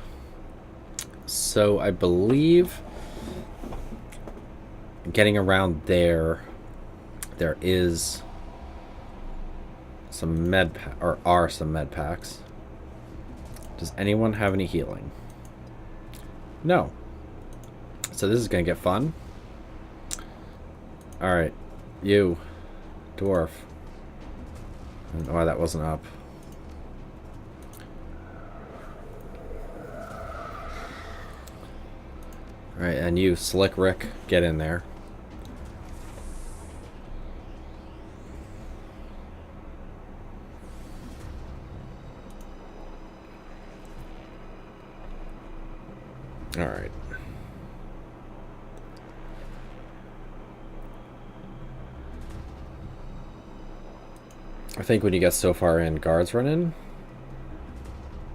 So I believe getting around there is some some med packs. Does anyone have any healing? No. So this is gonna get fun. Alright. You. Dwarf. I don't know why that wasn't up. Alright, and you, Slick Rick, get in there. I think when you get so far in, guards run in.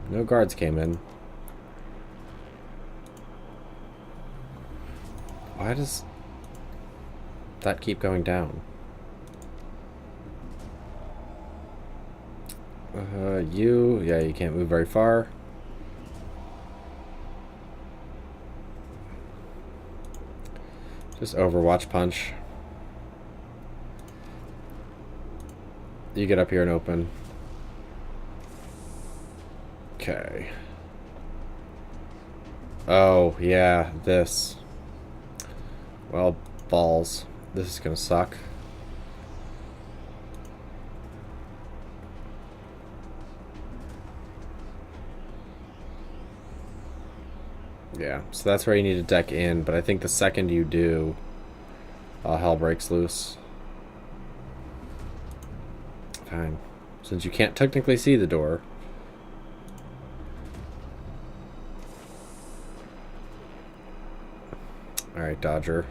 No guards came in. Why does that keep going down? Yeah, you can't move very far. Just Overwatch punch. You get up here and open. Okay. Oh, yeah, this. Well, balls. This is gonna suck. Yeah, so that's where you need to deck in, but I think the second you do, hell breaks loose. Fine. Since you can't technically see the door. Alright, Dodger.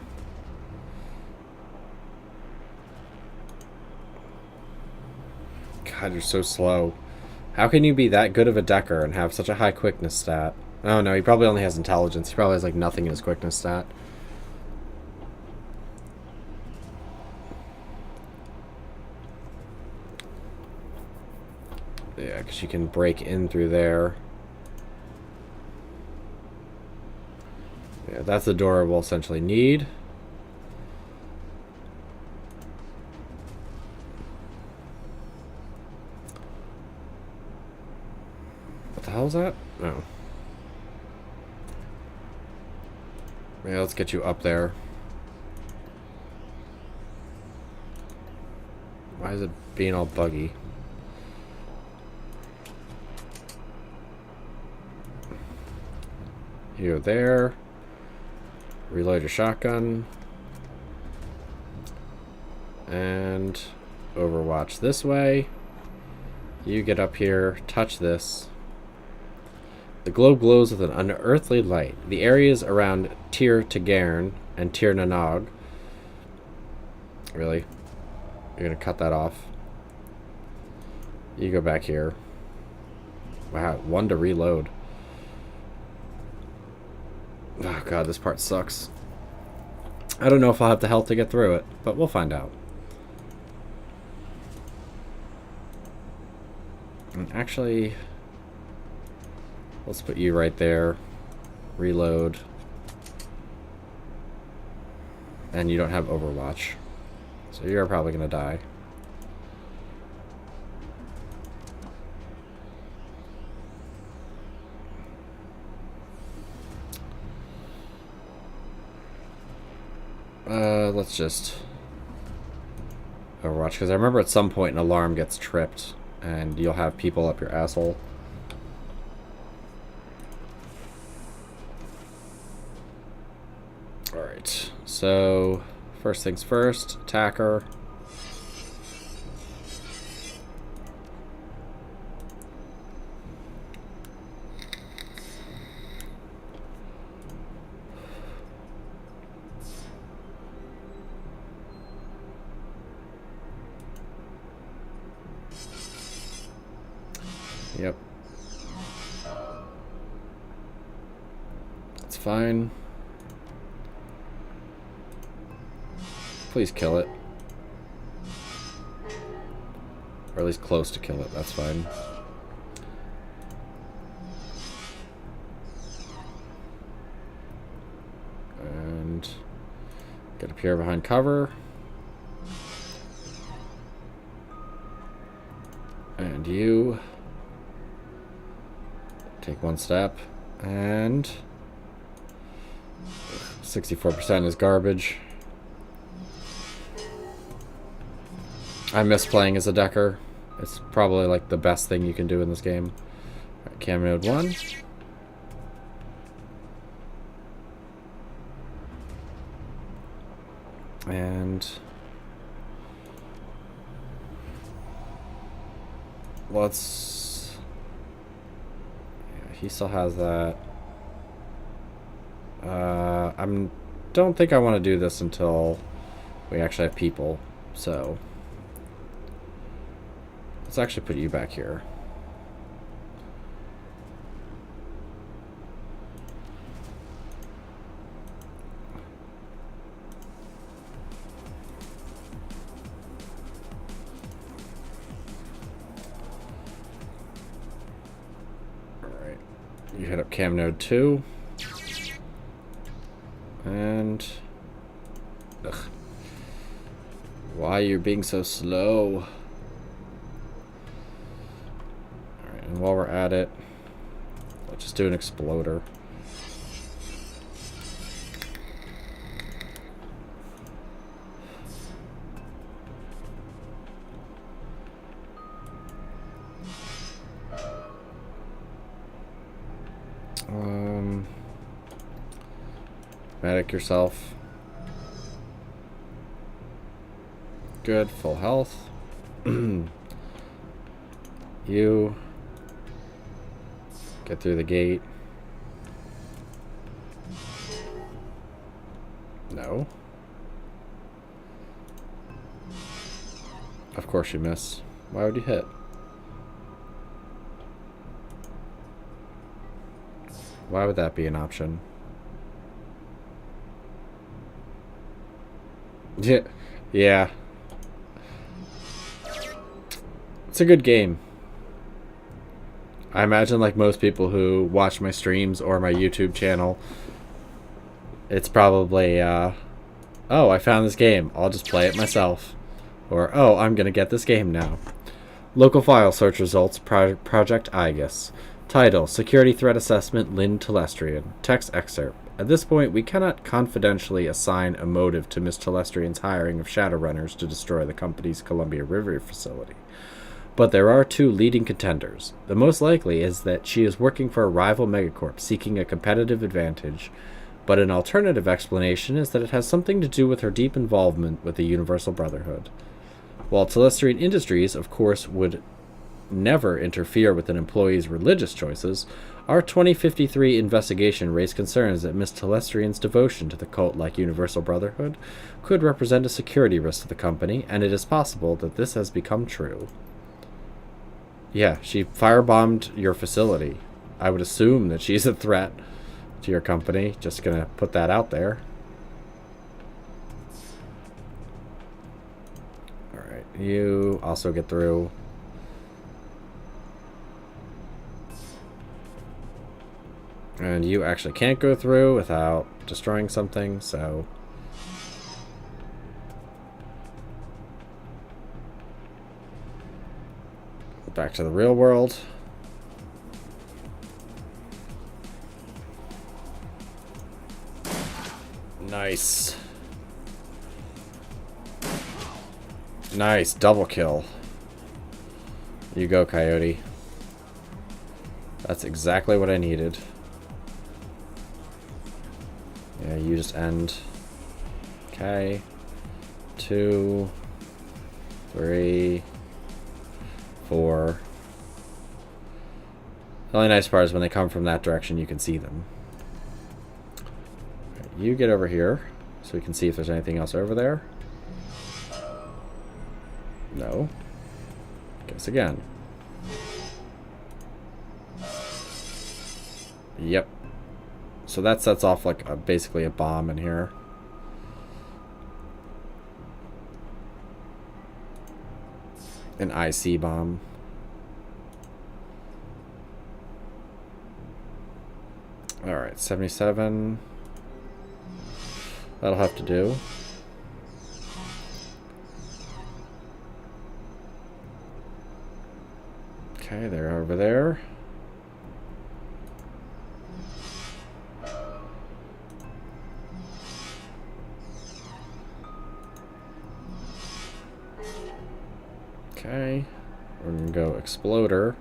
God, you're so slow. How can you be that good of a decker and have such a high quickness stat? Oh no, he probably only has intelligence. He probably has like nothing in his quickness stat. Yeah, because you can break in through there. Yeah, that's the door we'll essentially need. What the hell is that? Oh. Yeah, let's get you up there. Why is it being all buggy? You go there. Reload your shotgun. And Overwatch this way. You get up here, touch this. The globe glows with an unearthly light. The areas around Tir Tagarn and Tir Nanog. Really? You're gonna cut that off. You go back here. Wow, 1 to reload. Oh god, this part sucks. I don't know if I'll have the health to get through it, but we'll find out. And actually, let's put you right there. Reload. And you don't have Overwatch. So you're probably gonna die. Let's just Overwatch, because I remember at some point an alarm gets tripped and you'll have people up your asshole. Alright, so first things first, attacker. Yep. That's fine. Please kill it. Or at least close to kill it, that's fine. And get up here behind cover. And you take 1 step, and 64% is garbage. I miss playing as a decker. It's probably like the best thing you can do in this game. Right, cam node 1. And let's... Yeah, he still has that. Don't think I want to do this until we actually have people, so Let's actually put you back here. Alright. You hit up cam node 2. And... Ugh. Why you're being so slow? Alright, and while we're at it, let's just do an exploder. Medic yourself. Good, full health. You get through the gate. No. Of course you miss. Why would you hit? Why would that be an option? Yeah. It's a good game. I imagine, like most people who watch my streams or my YouTube channel, it's probably, oh, I found this game. I'll just play it myself. Or, oh, I'm gonna get this game now. Local file search results, Project IGUS. Title, Security Threat Assessment, Lynn Telestrian. Text excerpt. At this point, we cannot confidentially assign a motive to Ms. Telestrian's hiring of Shadowrunners to destroy the company's Columbia River facility. But there are two leading contenders. The most likely is that she is working for a rival megacorp seeking a competitive advantage, but an alternative explanation is that it has something to do with her deep involvement with the Universal Brotherhood. While Telestrian Industries, of course, would never interfere with an employee's religious choices, our 2053 investigation raised concerns that Ms. Telestrian's devotion to the cult-like Universal Brotherhood could represent a security risk to the company, and it is possible that this has become true. Yeah, she firebombed your facility. I would assume that she's a threat to your company. Just gonna put that out there. Alright, you also get through. And you actually can't go through without destroying something, so... Back to the real world. Nice. Nice, double kill. You go, Coyote. That's exactly what I needed. Yeah, you just end. Okay. 2, 3, 4. The only nice part is when they come from that direction, you can see them. Right, you get over here, so we can see if there's anything else over there. No. Guess again. Yep. So that sets off like basically a bomb in here. An IC bomb. Alright, 77. That'll have to do. Okay, they're over there. Okay, we're gonna go Exploder.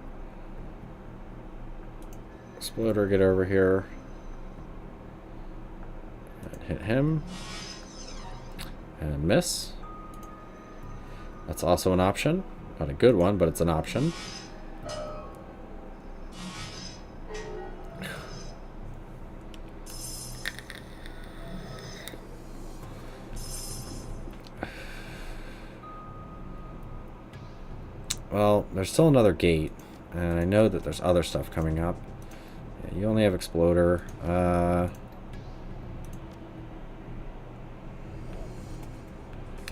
Exploder, get over here. And hit him. And miss. That's also an option. Not a good one, but it's an option. Well, there's still another gate, and I know that there's other stuff coming up. Yeah, you only have Exploder.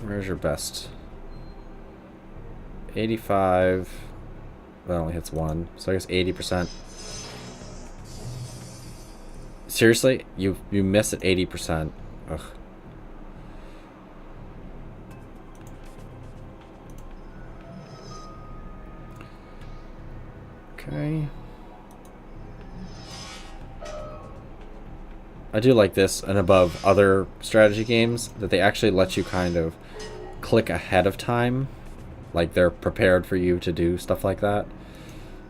Where's your best? 85. That only hits one, so I guess 80%. Seriously? You miss at 80%. Ugh. Okay. I do like this and above other strategy games that they actually let you kind of click ahead of time. Like they're prepared for you to do stuff like that.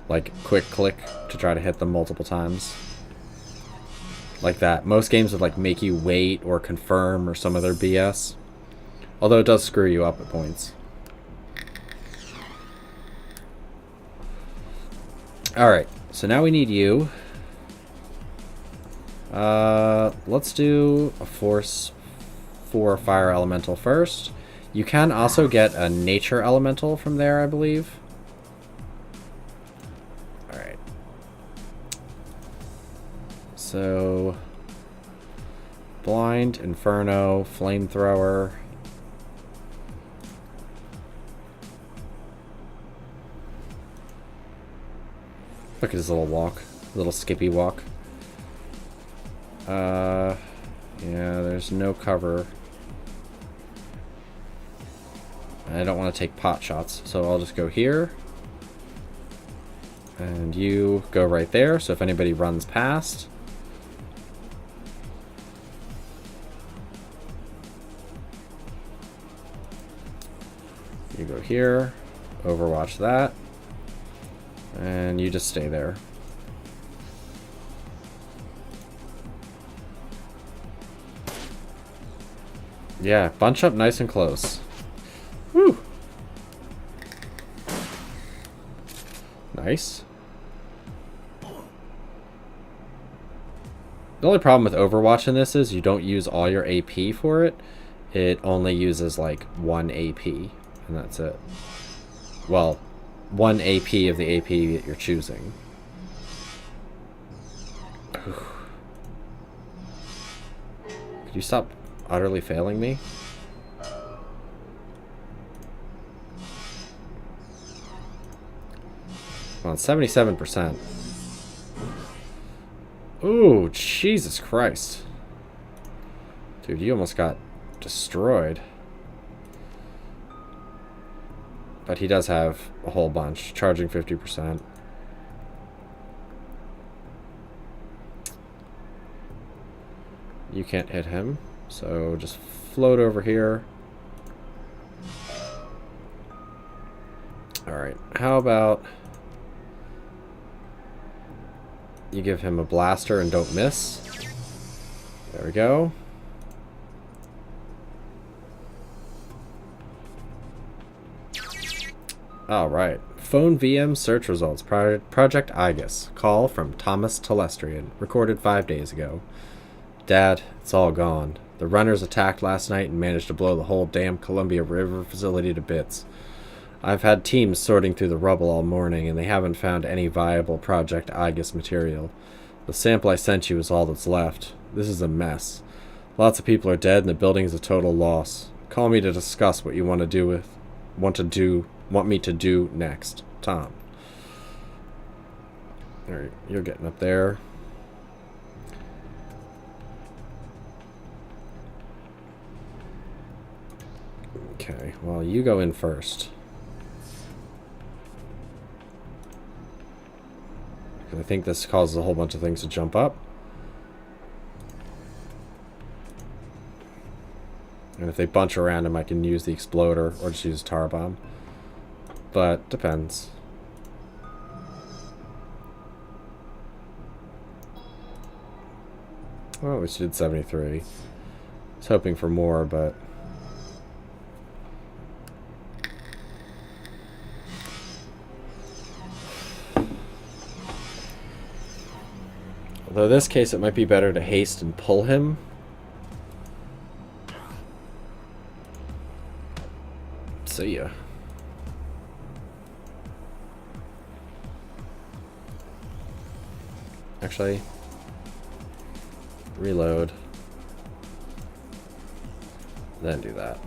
Like quick click to try to hit them multiple times. Like that. Most games would like make you wait or confirm or some other BS. Although it does screw you up at points. Alright, so now we need you. Let's do a Force 4 Fire Elemental first. You can also get a Nature Elemental from there, I believe. Alright. So... Blind, Inferno, Flamethrower... Look at his little walk. Little skippy walk. Yeah, there's no cover. I don't want to take pot shots, so I'll just go here. And you go right there, so if anybody runs past... You go here, overwatch that. And you just stay there. Yeah, bunch up nice and close. Woo! Nice. The only problem with Overwatch in this is you don't use all your AP for it. It only uses like 1 AP, and that's it. Well, 1 AP of the AP that you're choosing. Could you stop utterly failing me? On 77%. Ooh, Jesus Christ. Dude, you almost got destroyed. But he does have a whole bunch, charging 50%. You can't hit him, so just float over here. Alright, how about you give him a blaster and don't miss. There we go. Alright. Phone VM search results. Project Igus. Call from Thomas Telestrian. Recorded 5 days ago. Dad, it's all gone. The runners attacked last night and managed to blow the whole damn Columbia River facility to bits. I've had teams sorting through the rubble all morning, and they haven't found any viable Project Igus material. The sample I sent you is all that's left. This is a mess. Lots of people are dead, and the building is a total loss. Call me to discuss what you want me to do next. Tom. Alright, you're getting up there. Okay, well, you go in first. I think this causes a whole bunch of things to jump up. And if they bunch around him, I can use the exploder or just use a tar bomb. But depends. Oh, we did 73. I was hoping for more, but... Although in this case, it might be better to haste and pull him. See ya. Actually, reload. Then do that.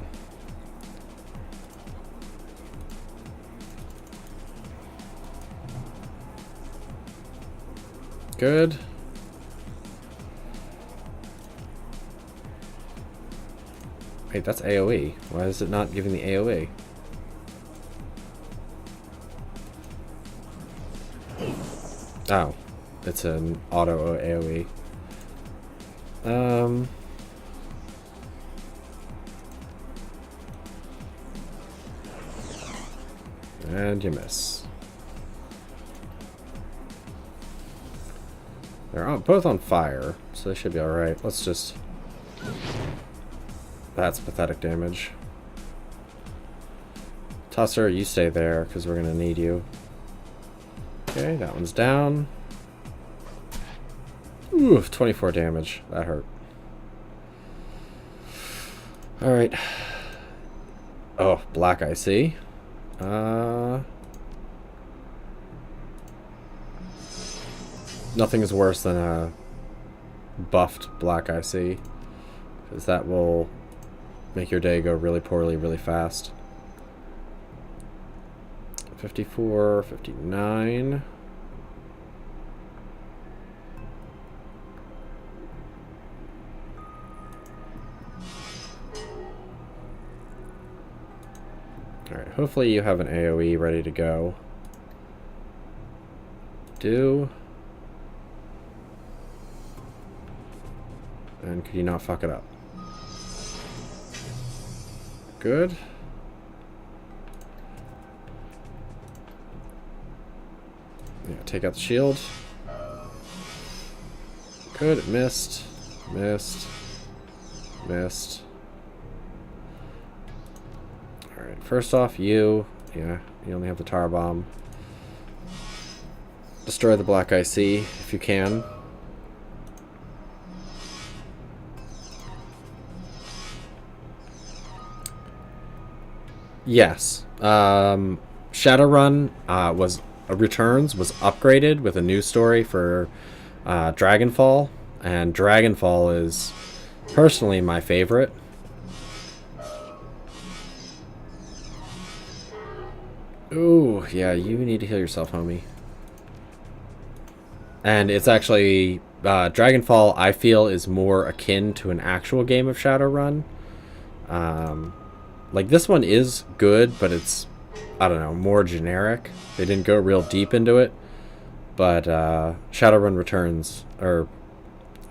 Good. Wait, that's AoE. Why is it not giving the AoE? Oh, it's an auto AoE. And you miss. They're both on fire, so they should be alright. Let's just... That's pathetic damage. Tusser, you stay there, because we're going to need you. Okay, that one's down. Ooh, 24 damage. That hurt. Alright. Oh, black I see. Nothing is worse than a buffed black I see, because that will make your day go really poorly really fast. 54, 59. Alright, hopefully you have an AoE ready to go. And could you not fuck it up? Good. Yeah, take out the shield. Good, it missed. Missed. Missed. Alright, first off, you only have the tar bomb. Destroy the black IC if you can. Yes. Shadowrun was upgraded with a new story for Dragonfall, and Dragonfall is personally my favorite. Ooh, yeah, you need to heal yourself, homie. And it's actually Dragonfall, I feel, is more akin to an actual game of Shadowrun. Like, this one is good, but it's, I don't know, more generic. They didn't go real deep into it. But Shadowrun Returns, or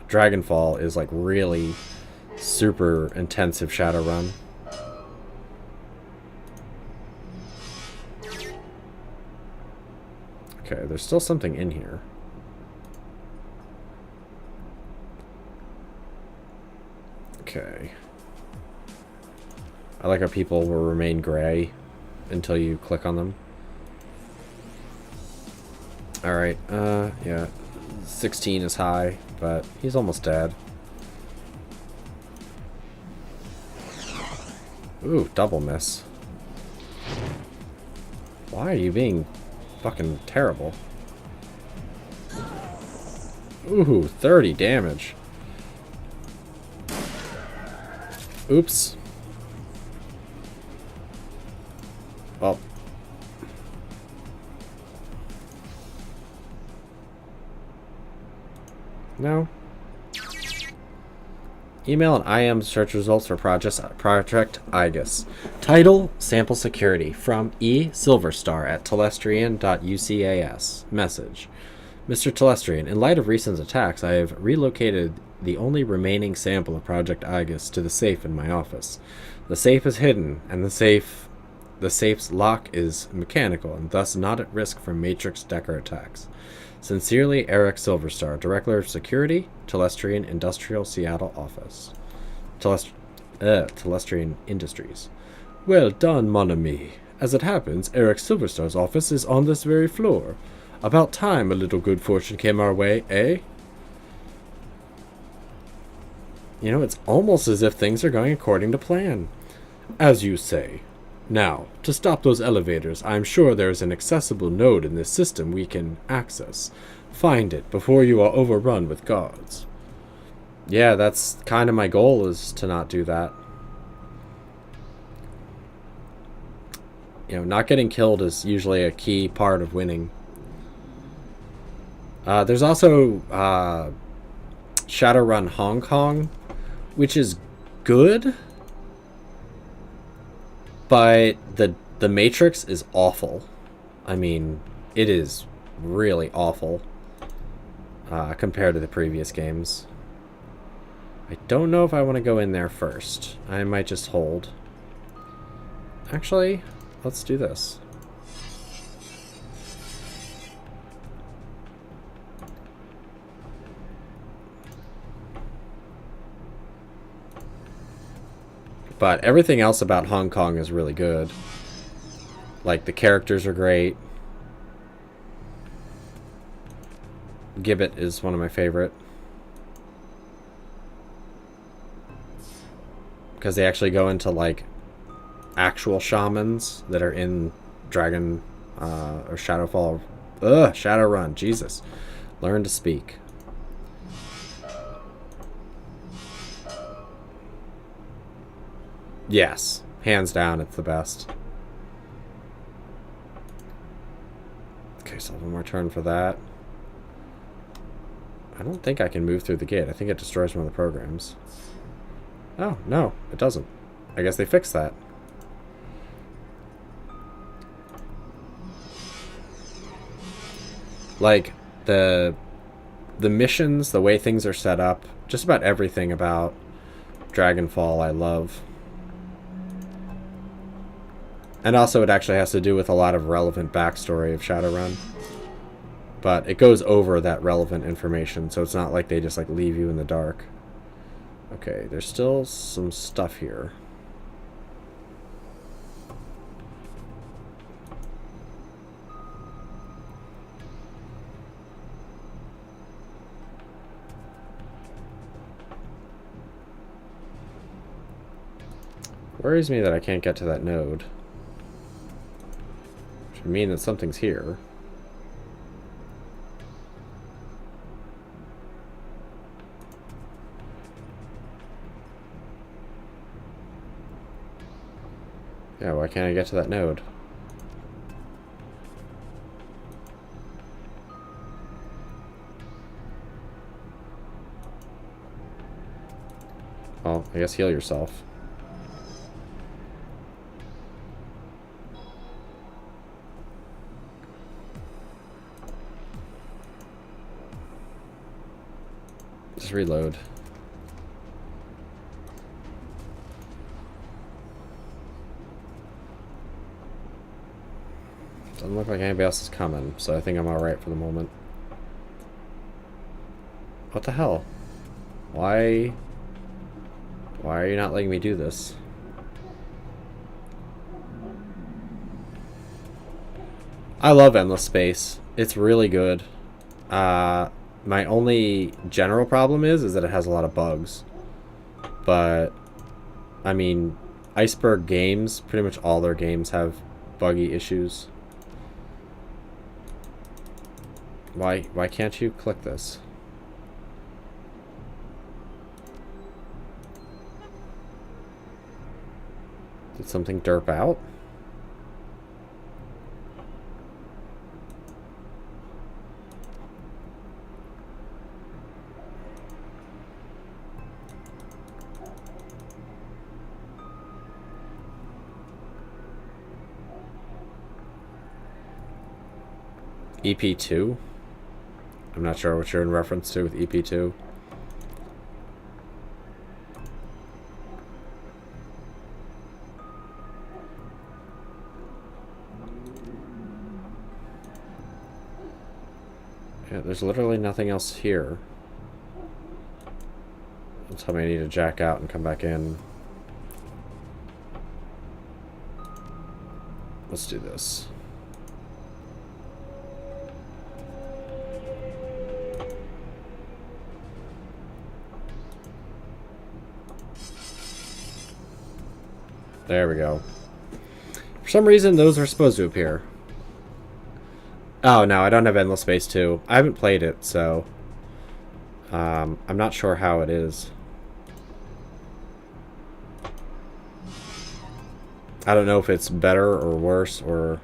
Dragonfall, is like really super intensive Shadowrun. Okay, there's still something in here. Okay. I like how people will remain gray until you click on them. Alright, yeah. 16 is high, but he's almost dead. Ooh, double miss. Why are you being fucking terrible? Ooh, 30 damage. Oops. Well. No. Email and IM search results for Project IGUS. Title, Sample Security, from E. Silverstar at telestrian.ucas. Message. Mr. Telestrian, in light of recent attacks, I have relocated the only remaining sample of Project IGUS to the safe in my office. The safe is hidden, and the safe's lock is mechanical, and thus not at risk from Matrix Decker attacks. Sincerely, Eric Silverstar, Director of Security, Telestrian Industrial Seattle Office. Telestrian Industries. Well done, mon ami. As it happens, Eric Silverstar's office is on this very floor. About time a little good fortune came our way, eh? You know, it's almost as if things are going according to plan. As you say. Now, to stop those elevators, I am sure there is an accessible node in this system we can access. Find it before you are overrun with guards. Yeah, that's kind of my goal, is to not do that. You know, not getting killed is usually a key part of winning. There's also Shadowrun Hong Kong, which is good, but the Matrix is awful. I mean, it is really awful compared to the previous games. I don't know if I want to go in there first. I might just hold. Actually, let's do this. But everything else about Hong Kong is really good. Like, the characters are great. Gibbet is one of my favorite. Because they actually go into, like, actual shamans that are in Dragon or Shadowrun. Jesus. Learn to speak. Yes. Hands down, it's the best. Okay, so one more turn for that. I don't think I can move through the gate. I think it destroys one of the programs. Oh, no, it doesn't. I guess they fixed that. Like, the missions, the way things are set up, just about everything about Dragonfall I love. And also it actually has to do with a lot of relevant backstory of Shadowrun. But it goes over that relevant information, so it's not like they just like leave you in the dark. Okay, there's still some stuff here. Worries me that I can't get to that node. Which would mean that something's here. Yeah, why can't I get to that node? Well, I guess heal yourself. Just reload. Doesn't look like anybody else is coming, so I think I'm alright for the moment. What the hell? Why are you not letting me do this? I love Endless Space. It's really good. My only general problem is that it has a lot of bugs. But, I mean, Iceberg Games, pretty much all their games have buggy issues. Why can't you click this? Did something derp out? EP2? I'm not sure what you're in reference to with EP2. Yeah, there's literally nothing else here. Don't tell me I need to jack out and come back in. Let's do this. There we go. For some reason, those are supposed to appear. Oh, no, I don't have Endless Space 2. I haven't played it, so... I'm not sure how it is. I don't know if it's better or worse or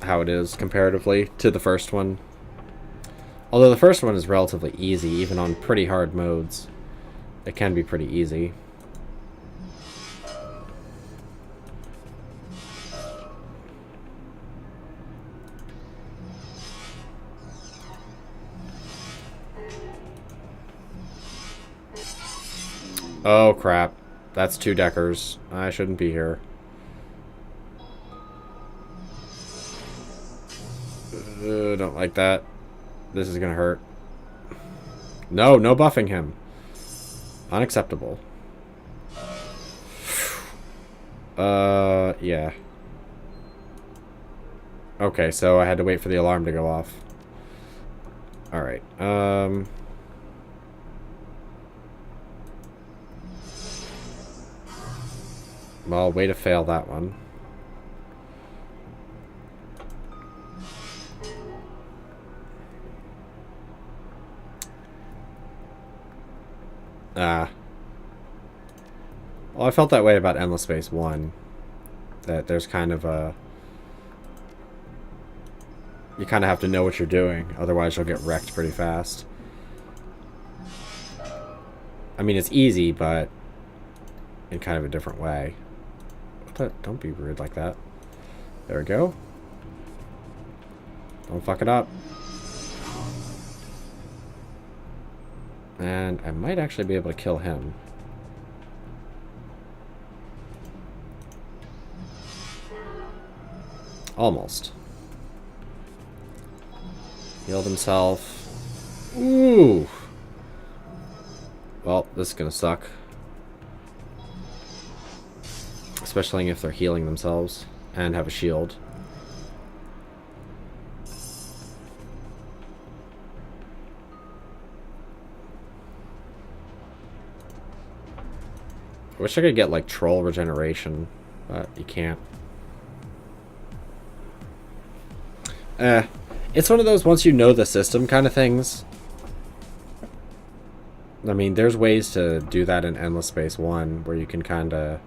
how it is comparatively to the first one. Although the first one is relatively easy, even on pretty hard modes. It can be pretty easy. Oh, crap. That's 2 deckers. I shouldn't be here. Don't like that. This is gonna hurt. No, no buffing him. Unacceptable. Yeah. Okay, so I had to wait for the alarm to go off. Alright, well, way to fail that one. Well, I felt that way about Endless Space 1. That there's kind of a... You kind of have to know what you're doing, otherwise you'll get wrecked pretty fast. I mean, it's easy, but in kind of a different way. Don't be rude like that. There we go. Don't fuck it up. And I might actually be able to kill him. Almost. Healed himself. Ooh. Well, this is gonna suck. Especially if they're healing themselves and have a shield. I wish I could get, like, troll regeneration, but you can't. It's one of those once you know the system kind of things. I mean, there's ways to do that in Endless Space 1 where you can kind of...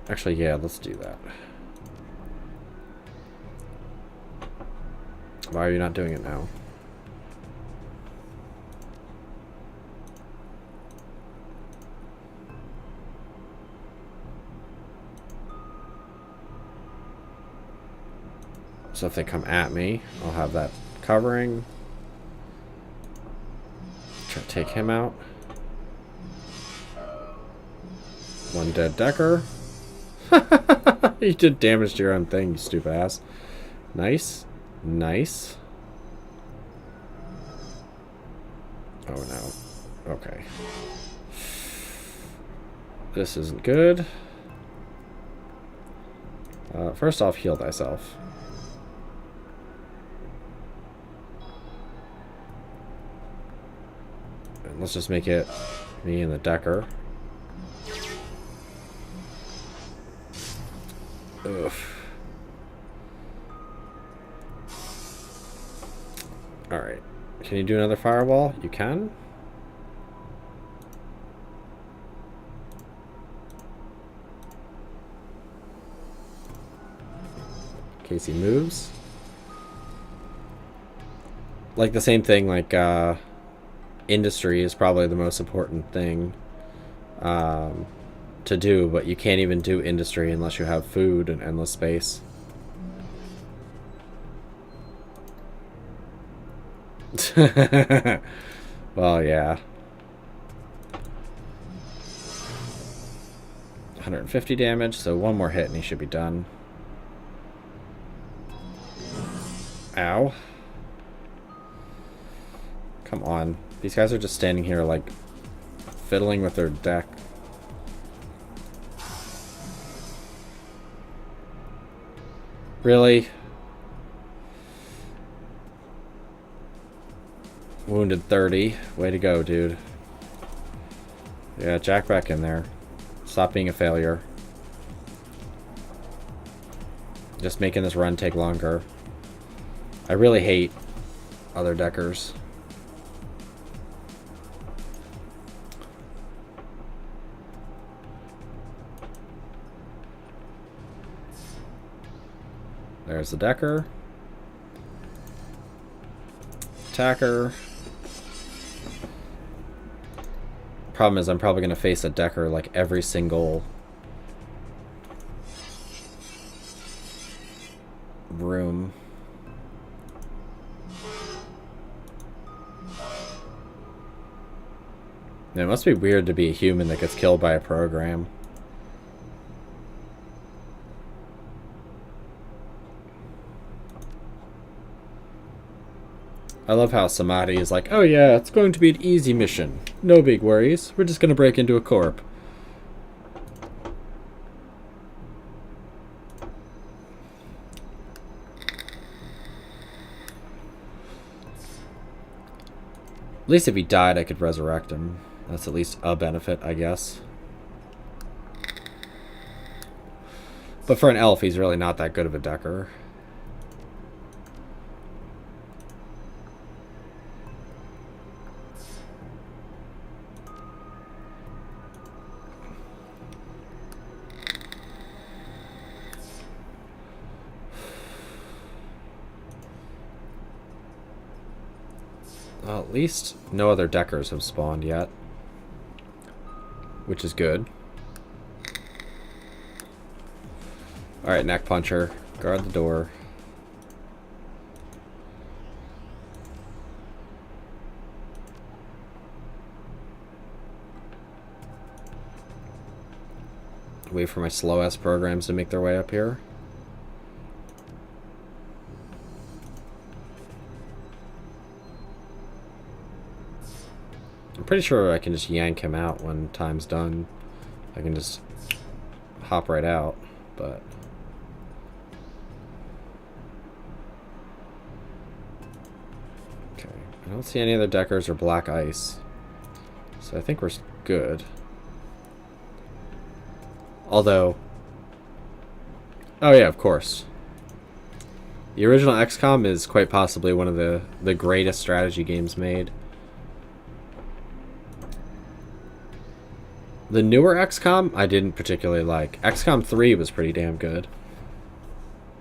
Actually, yeah, let's do that. Why are you not doing it now? So if they come at me, I'll have that covering. Try to take him out. One dead decker. You did damage to your own thing, you stupid ass. Nice. Nice. Oh no. Okay. This isn't good. First off, heal thyself. And let's just make it me and the decker. Ugh. Alright. Can you do another fireball? You can? In case he moves. Like the same thing, like, industry is probably the most important thing to do, but you can't even do industry unless you have food and Endless Space. Well, yeah. 150 damage, so one more hit and he should be done. Ow. Come on. These guys are just standing here, like, fiddling with their deck. Really? Wounded 30. Way to go, dude. Yeah, jack back in there. Stop being a failure. Just making this run take longer. I really hate other deckers. There's the decker. Attacker. Problem is I'm probably going to face a decker like every single room. It must be weird to be a human that gets killed by a program. I love how Samadhi is like, oh yeah, it's going to be an easy mission. No big worries. We're just going to break into a corp. At least if he died, I could resurrect him. That's at least a benefit, I guess. But for an elf, he's really not that good of a decker. Well, at least no other deckers have spawned yet, which is good. Alright, neck puncher. Guard the door. Wait for my slow-ass programs to make their way up here. I'm pretty sure I can just yank him out when time's done. I can just hop right out, but... Okay, I don't see any other deckers or black ice. So I think we're good. Although... Oh yeah, of course. The original XCOM is quite possibly one of the greatest strategy games made. The newer XCOM, I didn't particularly like. XCOM 3 was pretty damn good.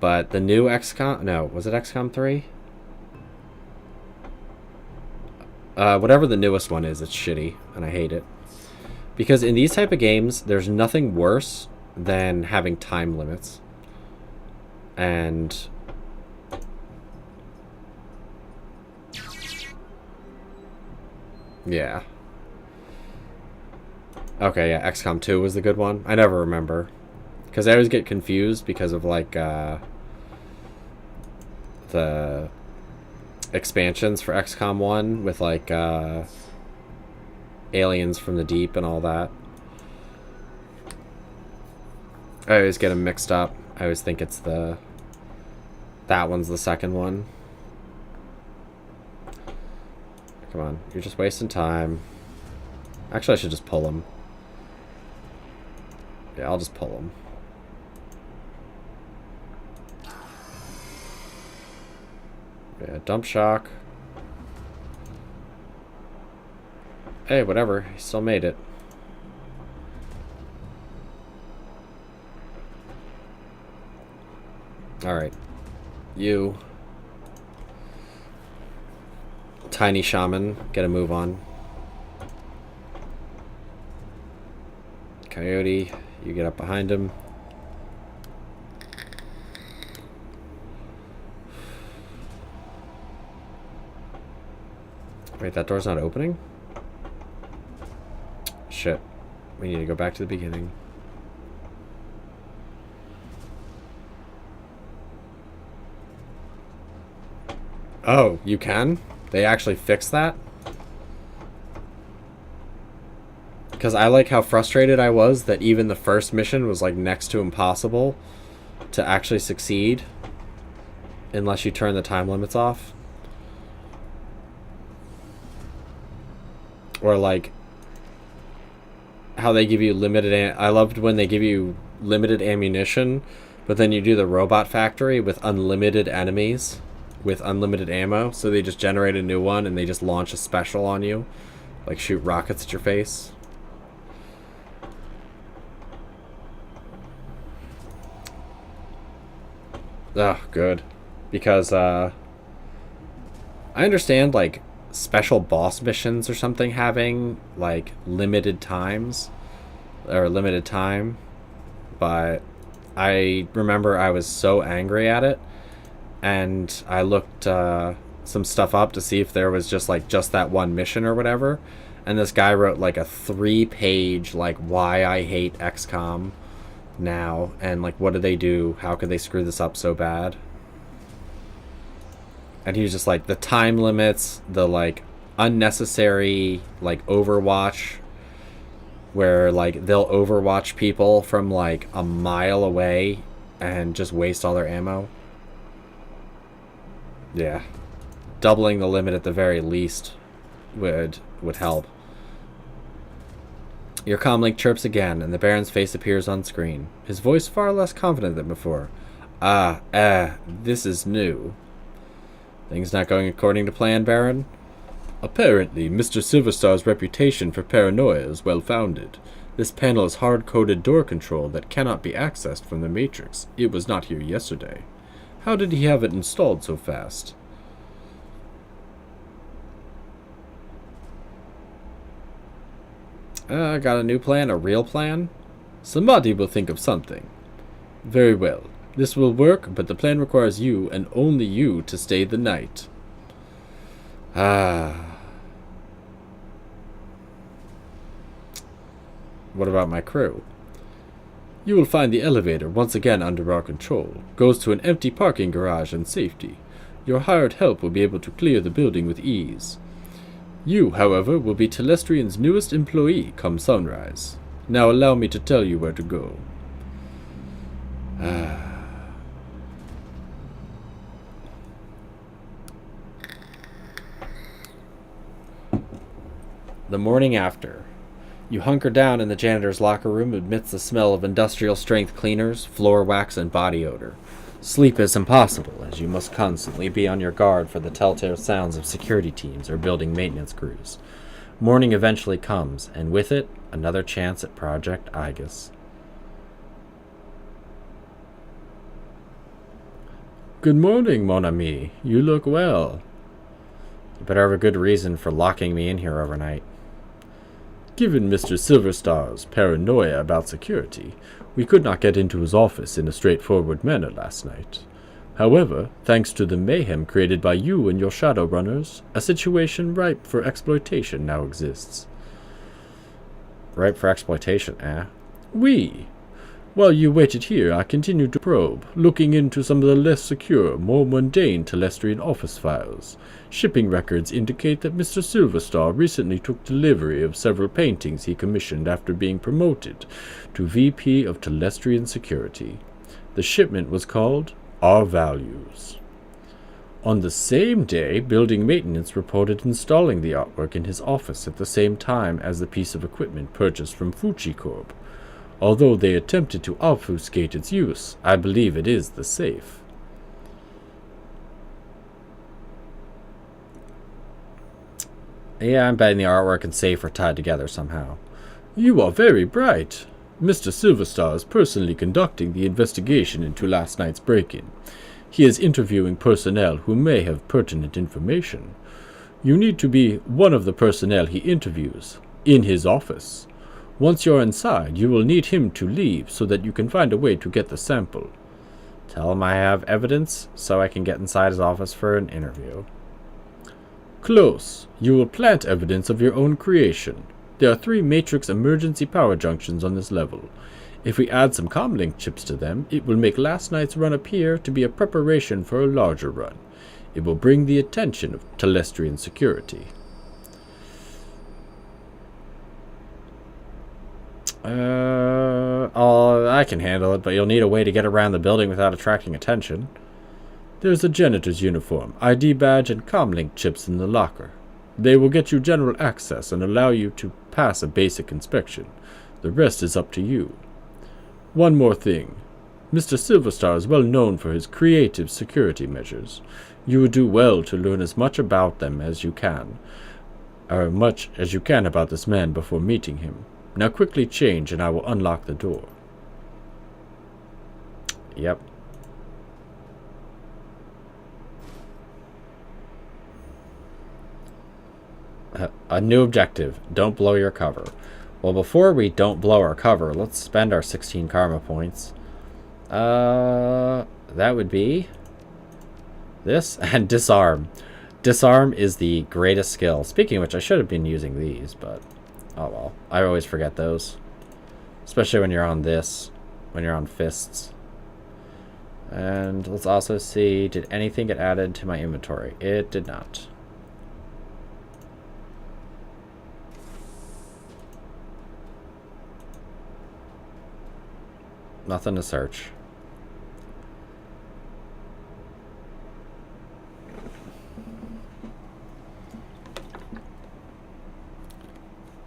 But the new XCOM... No, was it XCOM 3? Whatever the newest one is, it's shitty, and I hate it. Because in these type of games, there's nothing worse than having time limits. And... yeah. Okay, yeah, XCOM 2 was the good one. I never remember. Because I always get confused because of, like, the expansions for XCOM 1 with, like, aliens from the deep and all that. I always get them mixed up. I always think it's that one's the second one. Come on, you're just wasting time. Actually, I should just pull him. Yeah, I'll just pull him. Yeah, dump shock. Hey, whatever. He still made it. Alright. You. Tiny shaman. Get a move on. Coyote. You get up behind him. Wait, that door's not opening? Shit. We need to go back to the beginning. Oh, you can? They actually fixed that? Because I like how frustrated I was that even the first mission was like next to impossible to actually succeed unless you turn the time limits off. Or like how they give you I loved when they give you limited ammunition, but then you do the robot factory with unlimited enemies with unlimited ammo, so they just generate a new one and they just launch a special on you, like shoot rockets at your face. Oh, good. Because I understand like special boss missions or something having like limited times or limited time, but I remember I was so angry at it, and I looked some stuff up to see if there was just that one mission or whatever, and this guy wrote like a 3-page like why I hate XCOM now, and like what do they do, how could they screw this up so bad. And he was just like, the time limits, the like unnecessary like Overwatch, where like they'll Overwatch people from like a mile away and just waste all their ammo. Yeah, doubling the limit at the very least would help. Your comlink chirps again, and the Baron's face appears on screen, his voice far less confident than before. This is new. Things not going according to plan, Baron? Apparently, Mr. Silverstar's reputation for paranoia is well-founded. This panel is hard-coded door control that cannot be accessed from the Matrix. It was not here yesterday. How did he have it installed so fast? I got a new plan, a real plan? Somebody will think of something. Very well. This will work, but the plan requires you, and only you, to stay the night. What about my crew? You will find the elevator once again under our control. Goes to an empty parking garage and safety. Your hired help will be able to clear the building with ease. You, however, will be Telestrian's newest employee come sunrise. Now allow me to tell you where to go. The morning after. You hunker down in the janitor's locker room amidst the smell of industrial-strength cleaners, floor wax, and body odor. Sleep is impossible, as you must constantly be on your guard for the telltale sounds of security teams or building maintenance crews. Morning eventually comes, and with it, another chance at Project Igus. Good morning, mon ami. You look well. You better have a good reason for locking me in here overnight. Given Mr. Silverstar's paranoia about security, we could not get into his office in a straightforward manner last night. However, thanks to the mayhem created by you and your Shadowrunners, a situation ripe for exploitation now exists. Ripe for exploitation, eh? Oui. While you waited here, I continued to probe, looking into some of the less secure, more mundane Telestrian office files. Shipping records indicate that Mr. Silverstar recently took delivery of several paintings he commissioned after being promoted to VP of Telestrian Security. The shipment was called Our Values. On the same day, building maintenance reported installing the artwork in his office at the same time as the piece of equipment purchased from Fuji Corp. Although they attempted to obfuscate its use, I believe it is the safe. Yeah, I'm betting the artwork and safe are tied together somehow. You are very bright. Mr. Silverstar is personally conducting the investigation into last night's break-in. He is interviewing personnel who may have pertinent information. You need to be one of the personnel he interviews, in his office. Once you're inside, you will need him to leave so that you can find a way to get the sample. Tell him I have evidence so I can get inside his office for an interview. Close. You will plant evidence of your own creation. There are 3 Matrix emergency power junctions on this level. If we add some comlink chips to them, it will make last night's run appear to be a preparation for a larger run. It will bring the attention of Telestrian security. I can handle it, but you'll need a way to get around the building without attracting attention. There's a janitor's uniform, ID badge, and comlink chips in the locker. They will get you general access and allow you to pass a basic inspection. The rest is up to you. One more thing. Mr. Silverstar is well known for his creative security measures. You would do well to learn as much about them as you can, or much as you can about this man before meeting him. Now quickly change and I will unlock the door. Yep. A new objective. Don't blow your cover. Well, before we don't blow our cover, let's spend our 16 karma points. That would be this and disarm. Disarm is the greatest skill. Speaking of which, I should have been using these, but oh well. I always forget those. Especially when you're on this, when you're on fists. And let's also see, did anything get added to my inventory? It did not. Nothing to search.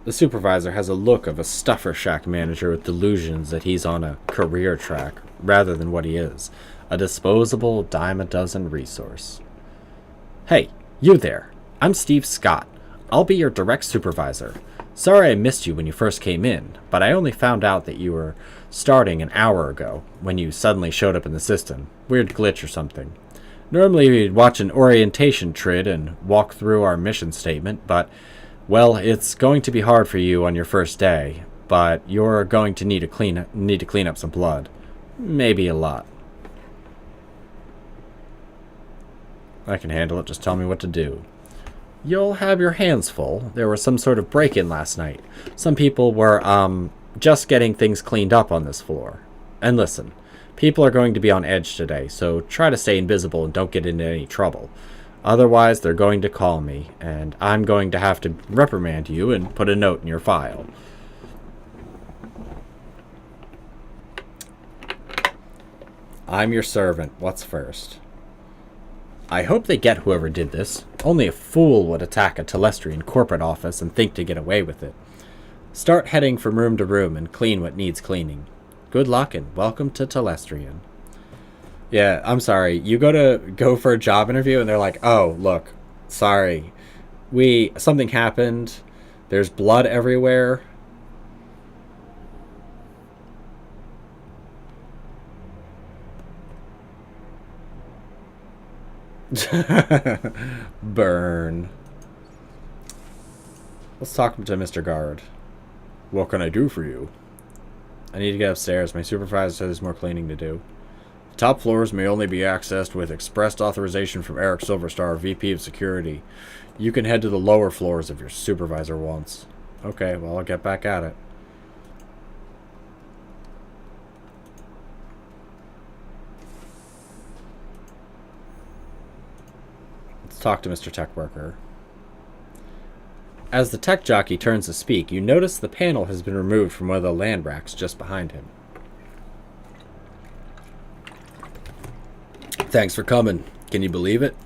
The supervisor has a look of a stuffer shack manager with delusions that he's on a career track rather than what he is, a disposable dime-a-dozen resource. Hey, you there. I'm Steve Scott. I'll be your direct supervisor. Sorry I missed you when you first came in, but I only found out that you were starting an hour ago when you suddenly showed up in the system. Weird glitch or something. Normally we'd watch an orientation trid and walk through our mission statement, but, well, it's going to be hard for you on your first day, but you're going to need to clean up some blood. Maybe a lot. I can handle it, just tell me what to do. You'll have your hands full. There was some sort of break-in last night. Some people were, just getting things cleaned up on this floor. And listen, people are going to be on edge today, so try to stay invisible and don't get into any trouble. Otherwise, they're going to call me, and I'm going to have to reprimand you and put a note in your file. I'm your servant. What's first? I hope they get whoever did this. Only a fool would attack a Telestrian corporate office and think to get away with it. Start heading from room to room and clean what needs cleaning. Good luck and welcome to Telestrian. Yeah, I'm sorry. You go for a job interview and they're like, oh, look, sorry. Something happened. There's blood everywhere. Burn. Let's talk to Mr. Guard. What can I do for you? I need to get upstairs. My supervisor said there's more cleaning to do. Top floors may only be accessed with express authorization from Eric Silverstar, VP of Security. You can head to the lower floors if your supervisor wants. Okay, well, I'll get back at it. Let's talk to Mr. Tech Worker. As the tech jockey turns to speak, you notice the panel has been removed from one of the land racks just behind him. Thanks for coming. Can you believe it?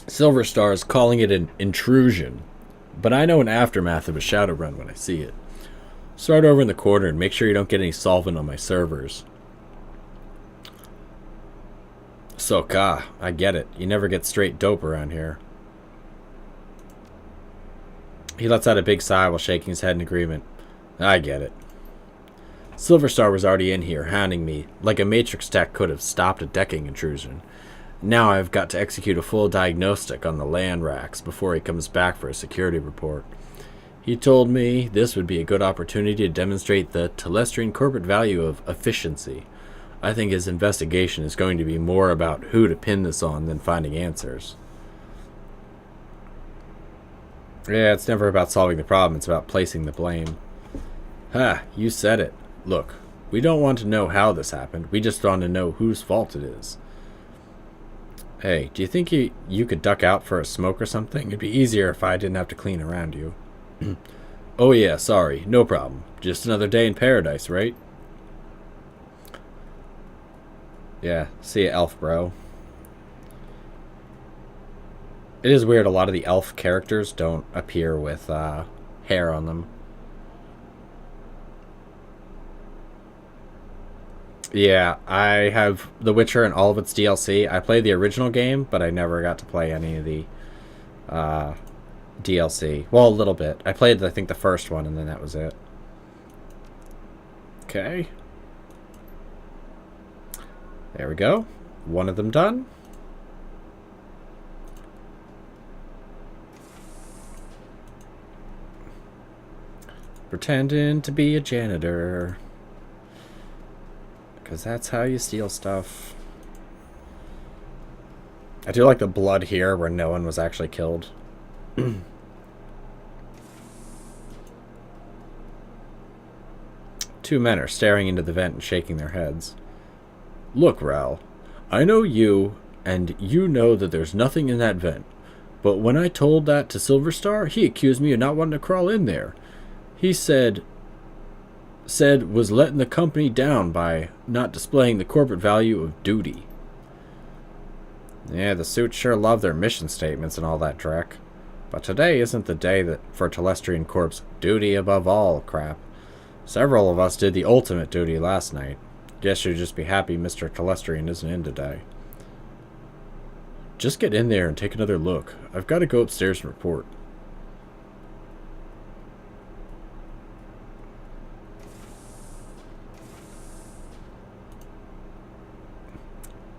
Silverstar is calling it an intrusion, but I know an aftermath of a Shadowrun when I see it. Start over in the corner and make sure you don't get any solvent on my servers. So, I get it. You never get straight dope around here. He lets out a big sigh while shaking his head in agreement. I get it. Silverstar was already in here, hounding me, like a Matrix tech could have stopped a decking intrusion. Now I've got to execute a full diagnostic on the land racks before he comes back for a security report. He told me this would be a good opportunity to demonstrate the Telestrian corporate value of efficiency. I think his investigation is going to be more about who to pin this on than finding answers. Yeah, it's never about solving the problem, it's about placing the blame. Ha, you said it. Look, we don't want to know how this happened, we just want to know whose fault it is. Hey, do you think you could duck out for a smoke or something? It'd be easier if I didn't have to clean around you. Oh yeah, sorry, no problem. Just another day in paradise, right? Yeah, see ya, elf bro. It is weird, a lot of the elf characters don't appear with hair on them. Yeah, I have The Witcher and all of its DLC. I played the original game, but I never got to play any of the DLC. Well, a little bit. I played, I think, the first one, and then that was it. Okay. There we go. One of them done. Pretending to be a janitor. Because that's how you steal stuff. I do like the blood here where no one was actually killed. Two men are staring into the vent and shaking their heads. Look, Ral, I know you, and you know that there's nothing in that vent. But when I told that to Silverstar, he accused me of not wanting to crawl in there. He said was letting the company down by not displaying the corporate value of duty. Yeah, the suits sure love their mission statements and all that dreck. But today isn't the day for Telestrian Corp's duty above all crap. Several of us did the ultimate duty last night. Guess you'd just be happy Mr. Telestrian isn't in today. Just get in there and take another look. I've got to go upstairs and report.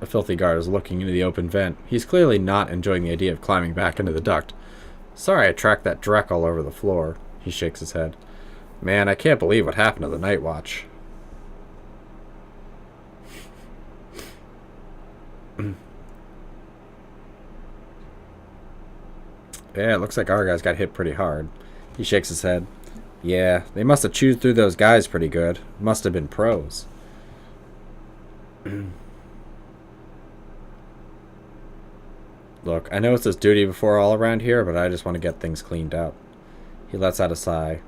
A filthy guard is looking into the open vent. He's clearly not enjoying the idea of climbing back into the duct. Sorry I tracked that dreck all over the floor. He shakes his head. Man, I can't believe what happened to the Night Watch. Yeah, it looks like our guys got hit pretty hard. He shakes his head. Yeah, they must have chewed through those guys pretty good. Must have been pros. Look, I know it says duty before all around here, but I just want to get things cleaned up. He lets out a sigh.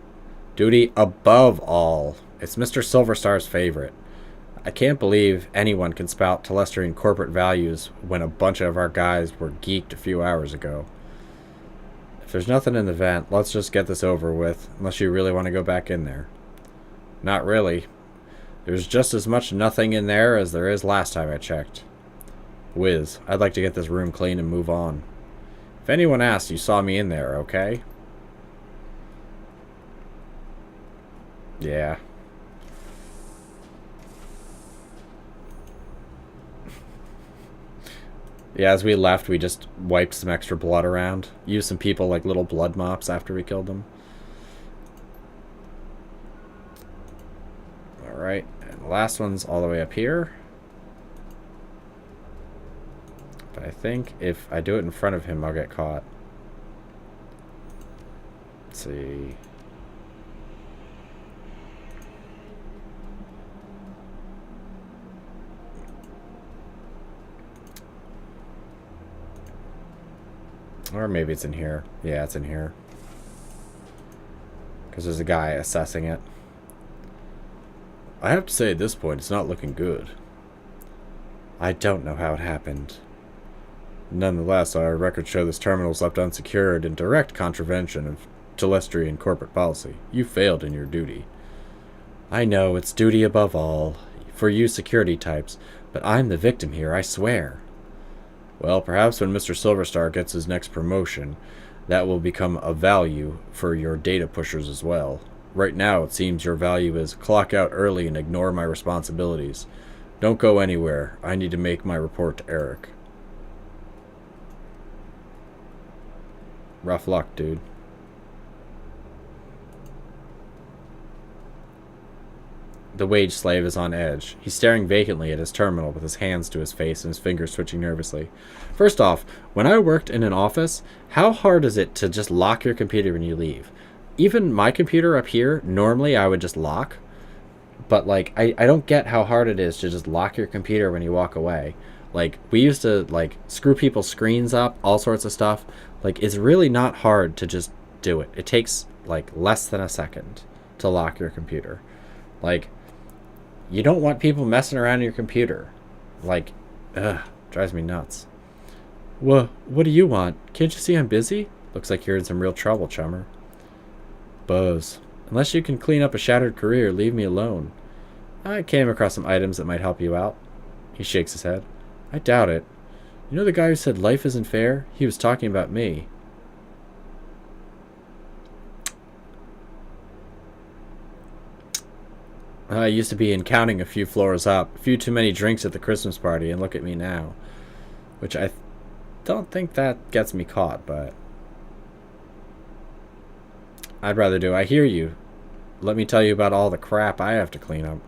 Duty above all. It's Mr. Silverstar's favorite. I can't believe anyone can spout Telestrian corporate values when a bunch of our guys were geeked a few hours ago. If there's nothing in the vent, let's just get this over with, unless you really want to go back in there. Not really. There's just as much nothing in there as there is last time I checked. Whiz, I'd like to get this room clean and move on. If anyone asks, you saw me in there, okay? Yeah. Yeah, as we left, we just wiped some extra blood around. Used some people like little blood mops after we killed them. Alright, and the last one's all the way up here. But I think if I do it in front of him, I'll get caught. Let's see. Or maybe it's in here. Yeah, it's in here. Because there's a guy assessing it. I have to say, at this point, it's not looking good. I don't know how it happened. Nonetheless, our records show this terminal is left unsecured in direct contravention of Telestrian corporate policy. You failed in your duty. I know, it's duty above all, for you security types, but I'm the victim here, I swear. Well, perhaps when Mr. Silverstar gets his next promotion, that will become a value for your data pushers as well. Right now, it seems your value is clock out early and ignore my responsibilities. Don't go anywhere. I need to make my report to Eric. Rough luck, dude. The wage slave is on edge. He's staring vacantly at his terminal with his hands to his face and his fingers switching nervously. First off, when I worked in an office, how hard is it to just lock your computer when you leave? Even my computer up here, normally I would just lock. But, like, I don't get how hard it is to just lock your computer when you walk away. Like, we used to, like, screw people's screens up, all sorts of stuff. Like, it's really not hard to just do it. It takes, like, less than a second to lock your computer. Like, you don't want people messing around your computer. Like, ugh, drives me nuts. What do you want? Can't you see I'm busy? Looks like you're in some real trouble, chummer. Buzz. Unless you can clean up a shattered career, leave me alone. I came across some items that might help you out. He shakes his head. I doubt it. You know the guy who said life isn't fair? He was talking about me. I used to be in counting a few floors up. A few too many drinks at the Christmas party, and look at me now. Which I don't think that gets me caught, but I'd rather do. I hear you. Let me tell you about all the crap I have to clean up.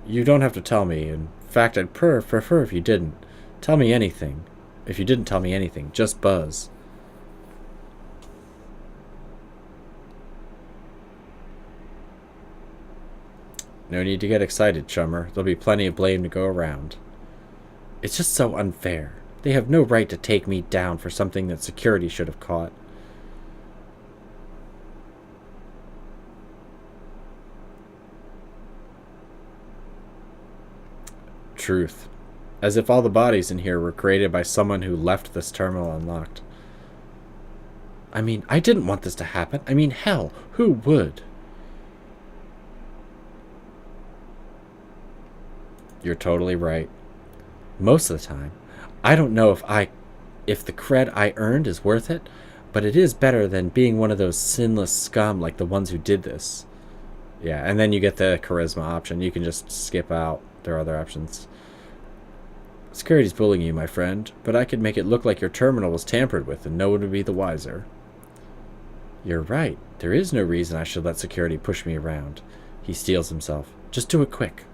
You don't have to tell me. In fact, I'd prefer if you didn't. Tell me anything. If you didn't tell me anything, just buzz. No need to get excited, chummer. There'll be plenty of blame to go around. It's just so unfair. They have no right to take me down for something that security should have caught. Truth. As if all the bodies in here were created by someone who left this terminal unlocked. I mean, I didn't want this to happen. I mean, hell, who would? You're totally right. Most of the time. I don't know if the cred I earned is worth it, but it is better than being one of those sinless scum like the ones who did this. Yeah, and then you get the charisma option. You can just skip out. There are other options. Security's bullying you, my friend, but I could make it look like your terminal was tampered with and no one would be the wiser. You're right. There is no reason I should let security push me around. He steels himself. Just do it quick.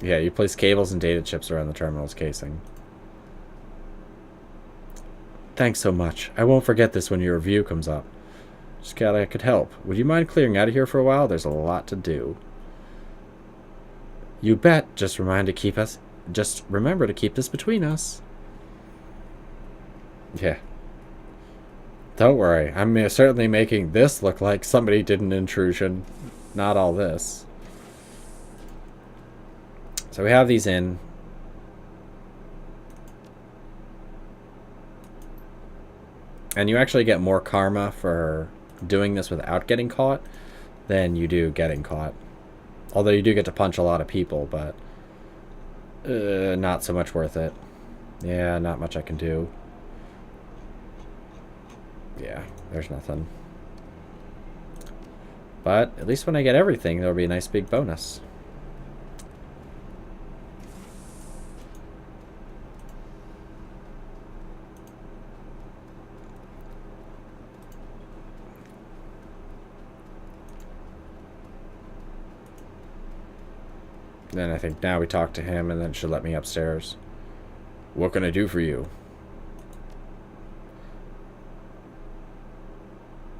Yeah, you place cables and data chips around the terminal's casing. Thanks so much. I won't forget this when your review comes up. Just glad I could help. Would you mind clearing out of here for a while? There's a lot to do. You bet. Just remember to keep this between us. Yeah. Don't worry. I'm certainly making this look like somebody did an intrusion. Not all this. So we have these in. And you actually get more karma for doing this without getting caught than you do getting caught. Although you do get to punch a lot of people, but not so much worth it. Yeah, not much I can do. Yeah, there's nothing. But at least when I get everything, there'll be a nice big bonus. Then I think now we talk to him and then it should let me upstairs. What can I do for you?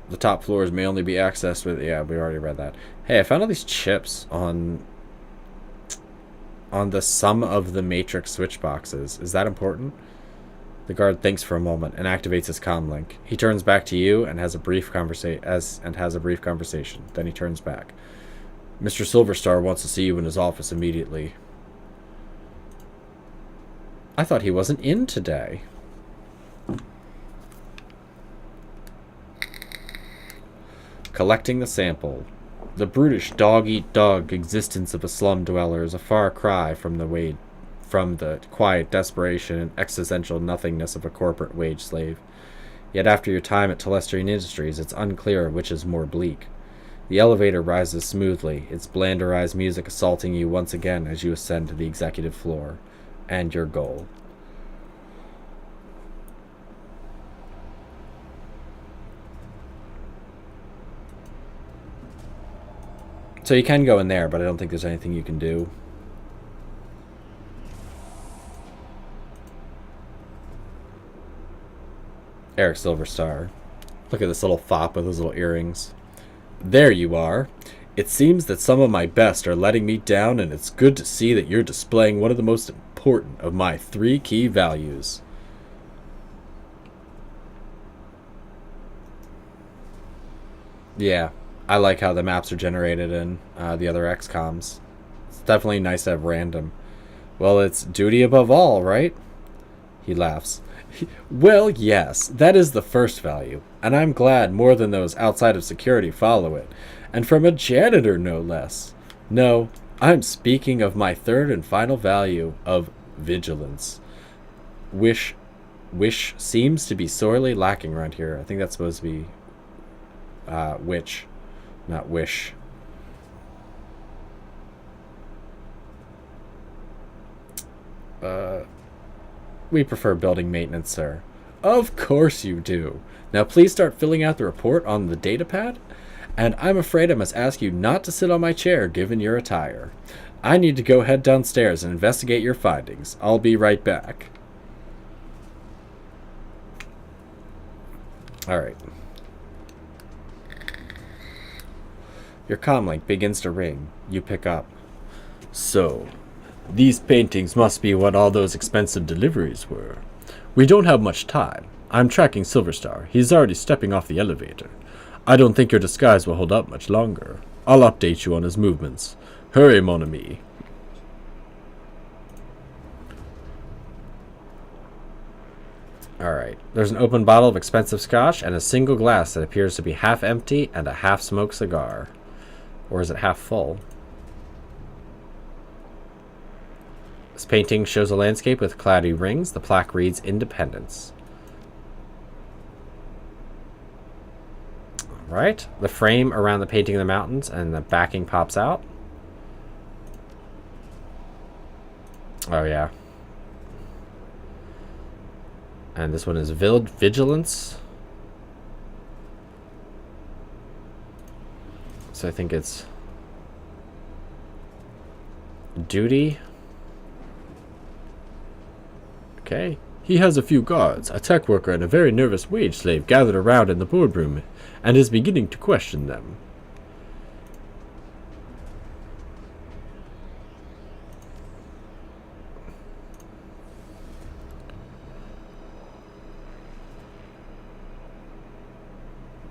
The top floors may only be accessed with... Yeah, we already read that. Hey, I found all these chips on the sum of the matrix switch boxes. Is that important? The guard thinks for a moment and activates his comm link. He turns back to you and has a brief conversation. Then he turns back. Mr. Silverstar wants to see you in his office immediately. I thought he wasn't in today. Collecting the sample. The brutish dog-eat-dog existence of a slum dweller is a far cry from the quiet desperation and existential nothingness of a corporate wage slave. Yet after your time at Telestrian Industries, it's unclear which is more bleak. The elevator rises smoothly, its blanderized music assaulting you once again as you ascend to the executive floor. And your goal. So you can go in there, but I don't think there's anything you can do. Eric Silverstar. Look at this little fop with his little earrings. There you are. It seems that some of my best are letting me down, and it's good to see that you're displaying one of the most important of my 3 key values. Yeah. I like how the maps are generated in the other XComs. It's definitely nice to have random. Well, it's duty above all, right? He laughs. Well, yes, that is the first value, and I'm glad more than those outside of security follow it, and from a janitor no less. No, I'm speaking of my third and final value of vigilance. Which seems to be sorely lacking around here. I think that's supposed to be which, not wish. We prefer building maintenance, sir. Of course you do. Now please start filling out the report on the data pad. And I'm afraid I must ask you not to sit on my chair given your attire. I need to go head downstairs and investigate your findings. I'll be right back. Alright. Your comlink begins to ring. You pick up. So, these paintings must be what all those expensive deliveries were. We don't have much time. I'm tracking Silverstar. He's already stepping off the elevator. I don't think your disguise will hold up much longer. I'll update you on his movements. Hurry, mon ami. Alright. There's an open bottle of expensive scotch and a single glass that appears to be half empty and a half-smoked cigar. Or is it half full? This painting shows a landscape with cloudy rings. The plaque reads Independence. Alright. The frame around the painting of the mountains and the backing pops out. Oh, yeah. And this one is Vigilance. So I think it's Duty. Okay. He has a few guards, a tech worker and a very nervous wage slave gathered around in the boardroom, and is beginning to question them.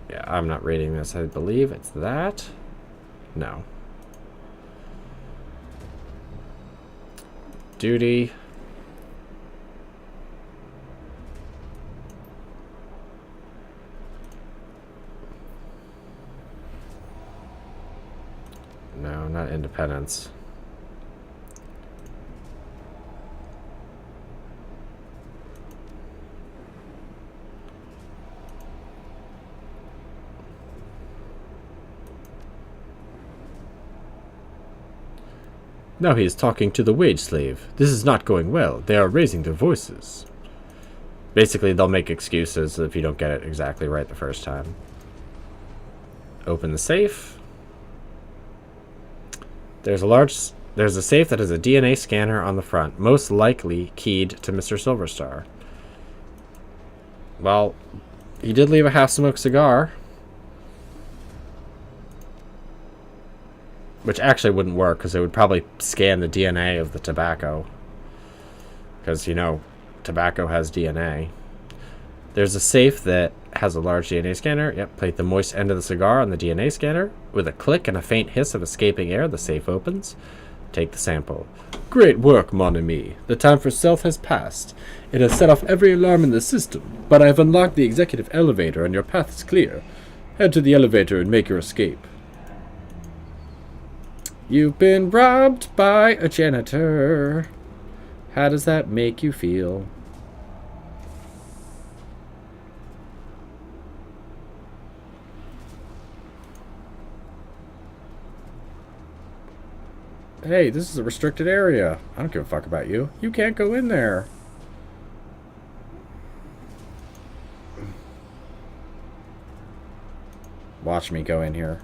Yeah, I'm not reading this. I believe it's that. No. Duty. No, not Independence. Now he is talking to the wage slave. This is not going well. They are raising their voices. Basically, they'll make excuses if you don't get it exactly right the first time. Open the safe. There's a safe that has a DNA scanner on the front, most likely keyed to Mr. Silverstar. Well, he did leave a half-smoked cigar. Which actually wouldn't work, because it would probably scan the DNA of the tobacco. Because, you know, tobacco has DNA. There's a safe that has a large DNA scanner. Yep, place the moist end of the cigar on the DNA scanner. With a click and a faint hiss of escaping air, the safe opens. Take the sample. Great work, mon ami. The time for stealth has passed. It has set off every alarm in the system, but I have unlocked the executive elevator and your path is clear. Head to the elevator and make your escape. You've been robbed by a janitor. How does that make you feel? Hey, this is a restricted area. I don't give a fuck about you. You can't go in there. Watch me go in here.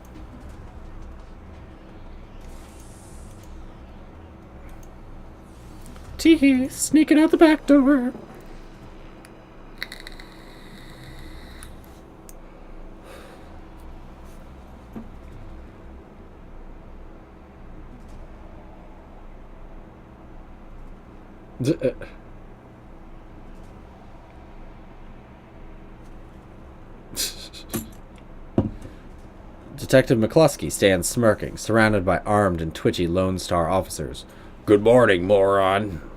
Tee-hee, sneaking out the back door. Detective McCluskey stands smirking, surrounded by armed and twitchy Lone Star officers. Good morning, moron.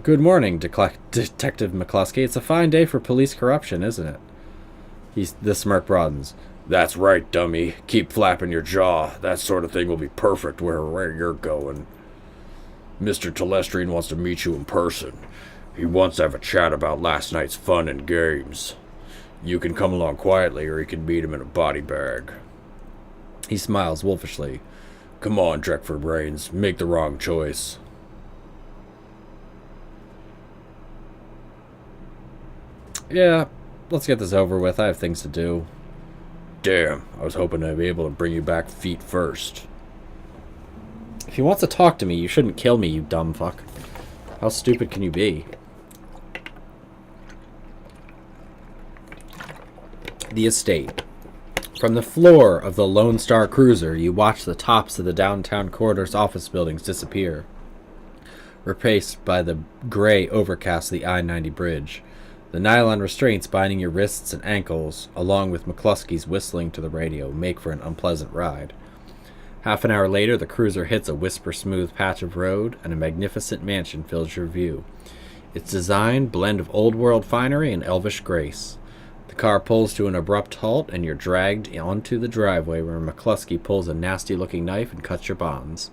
Good morning, Detective McCluskey. It's a fine day for police corruption, isn't it? The smirk broadens. That's right, dummy. Keep flapping your jaw. That sort of thing will be perfect where you're going. Mr. Telestrian wants to meet you in person. He wants to have a chat about last night's fun and games. You can come along quietly, or you can meet him in a body bag. He smiles wolfishly. Come on, Drekford Brains. Make the wrong choice. Yeah, let's get this over with. I have things to do. Damn, I was hoping to be able to bring you back feet first. If he wants to talk to me, you shouldn't kill me, you dumb fuck. How stupid can you be? The estate. From the floor of the Lone Star cruiser, you watch the tops of the downtown corridor's office buildings disappear, replaced by the gray overcast of the I-90 bridge. The nylon restraints binding your wrists and ankles, along with McCluskey's whistling to the radio, make for an unpleasant ride. Half an hour later, the cruiser hits a whisper-smooth patch of road, and a magnificent mansion fills your view. Its design, blend of old-world finery and elvish grace. The car pulls to an abrupt halt, and you're dragged onto the driveway where McCluskey pulls a nasty-looking knife and cuts your bonds.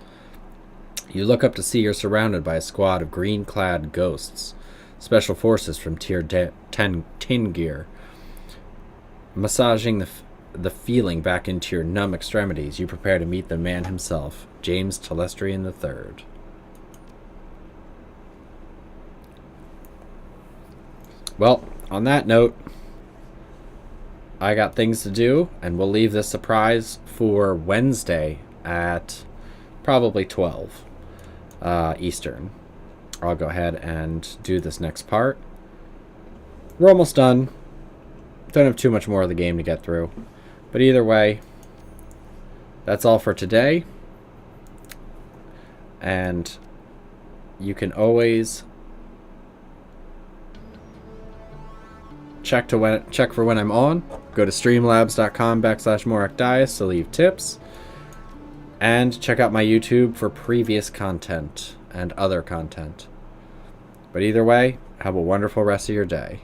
You look up to see you're surrounded by a squad of green-clad ghosts. Special forces from Tier 10 gear. Massaging the feeling back into your numb extremities, you prepare to meet the man himself, James Telestrian III. Well, on that note, I got things to do, and we'll leave this surprise for Wednesday at probably 12 Eastern. I'll go ahead and do this next part. We're almost done. Don't have too much more of the game to get through. But either way, that's all for today. And you can always check for when I'm on. Go to streamlabs.com/MorakDias to leave tips. And check out my YouTube for previous content and other content. But either way, have a wonderful rest of your day.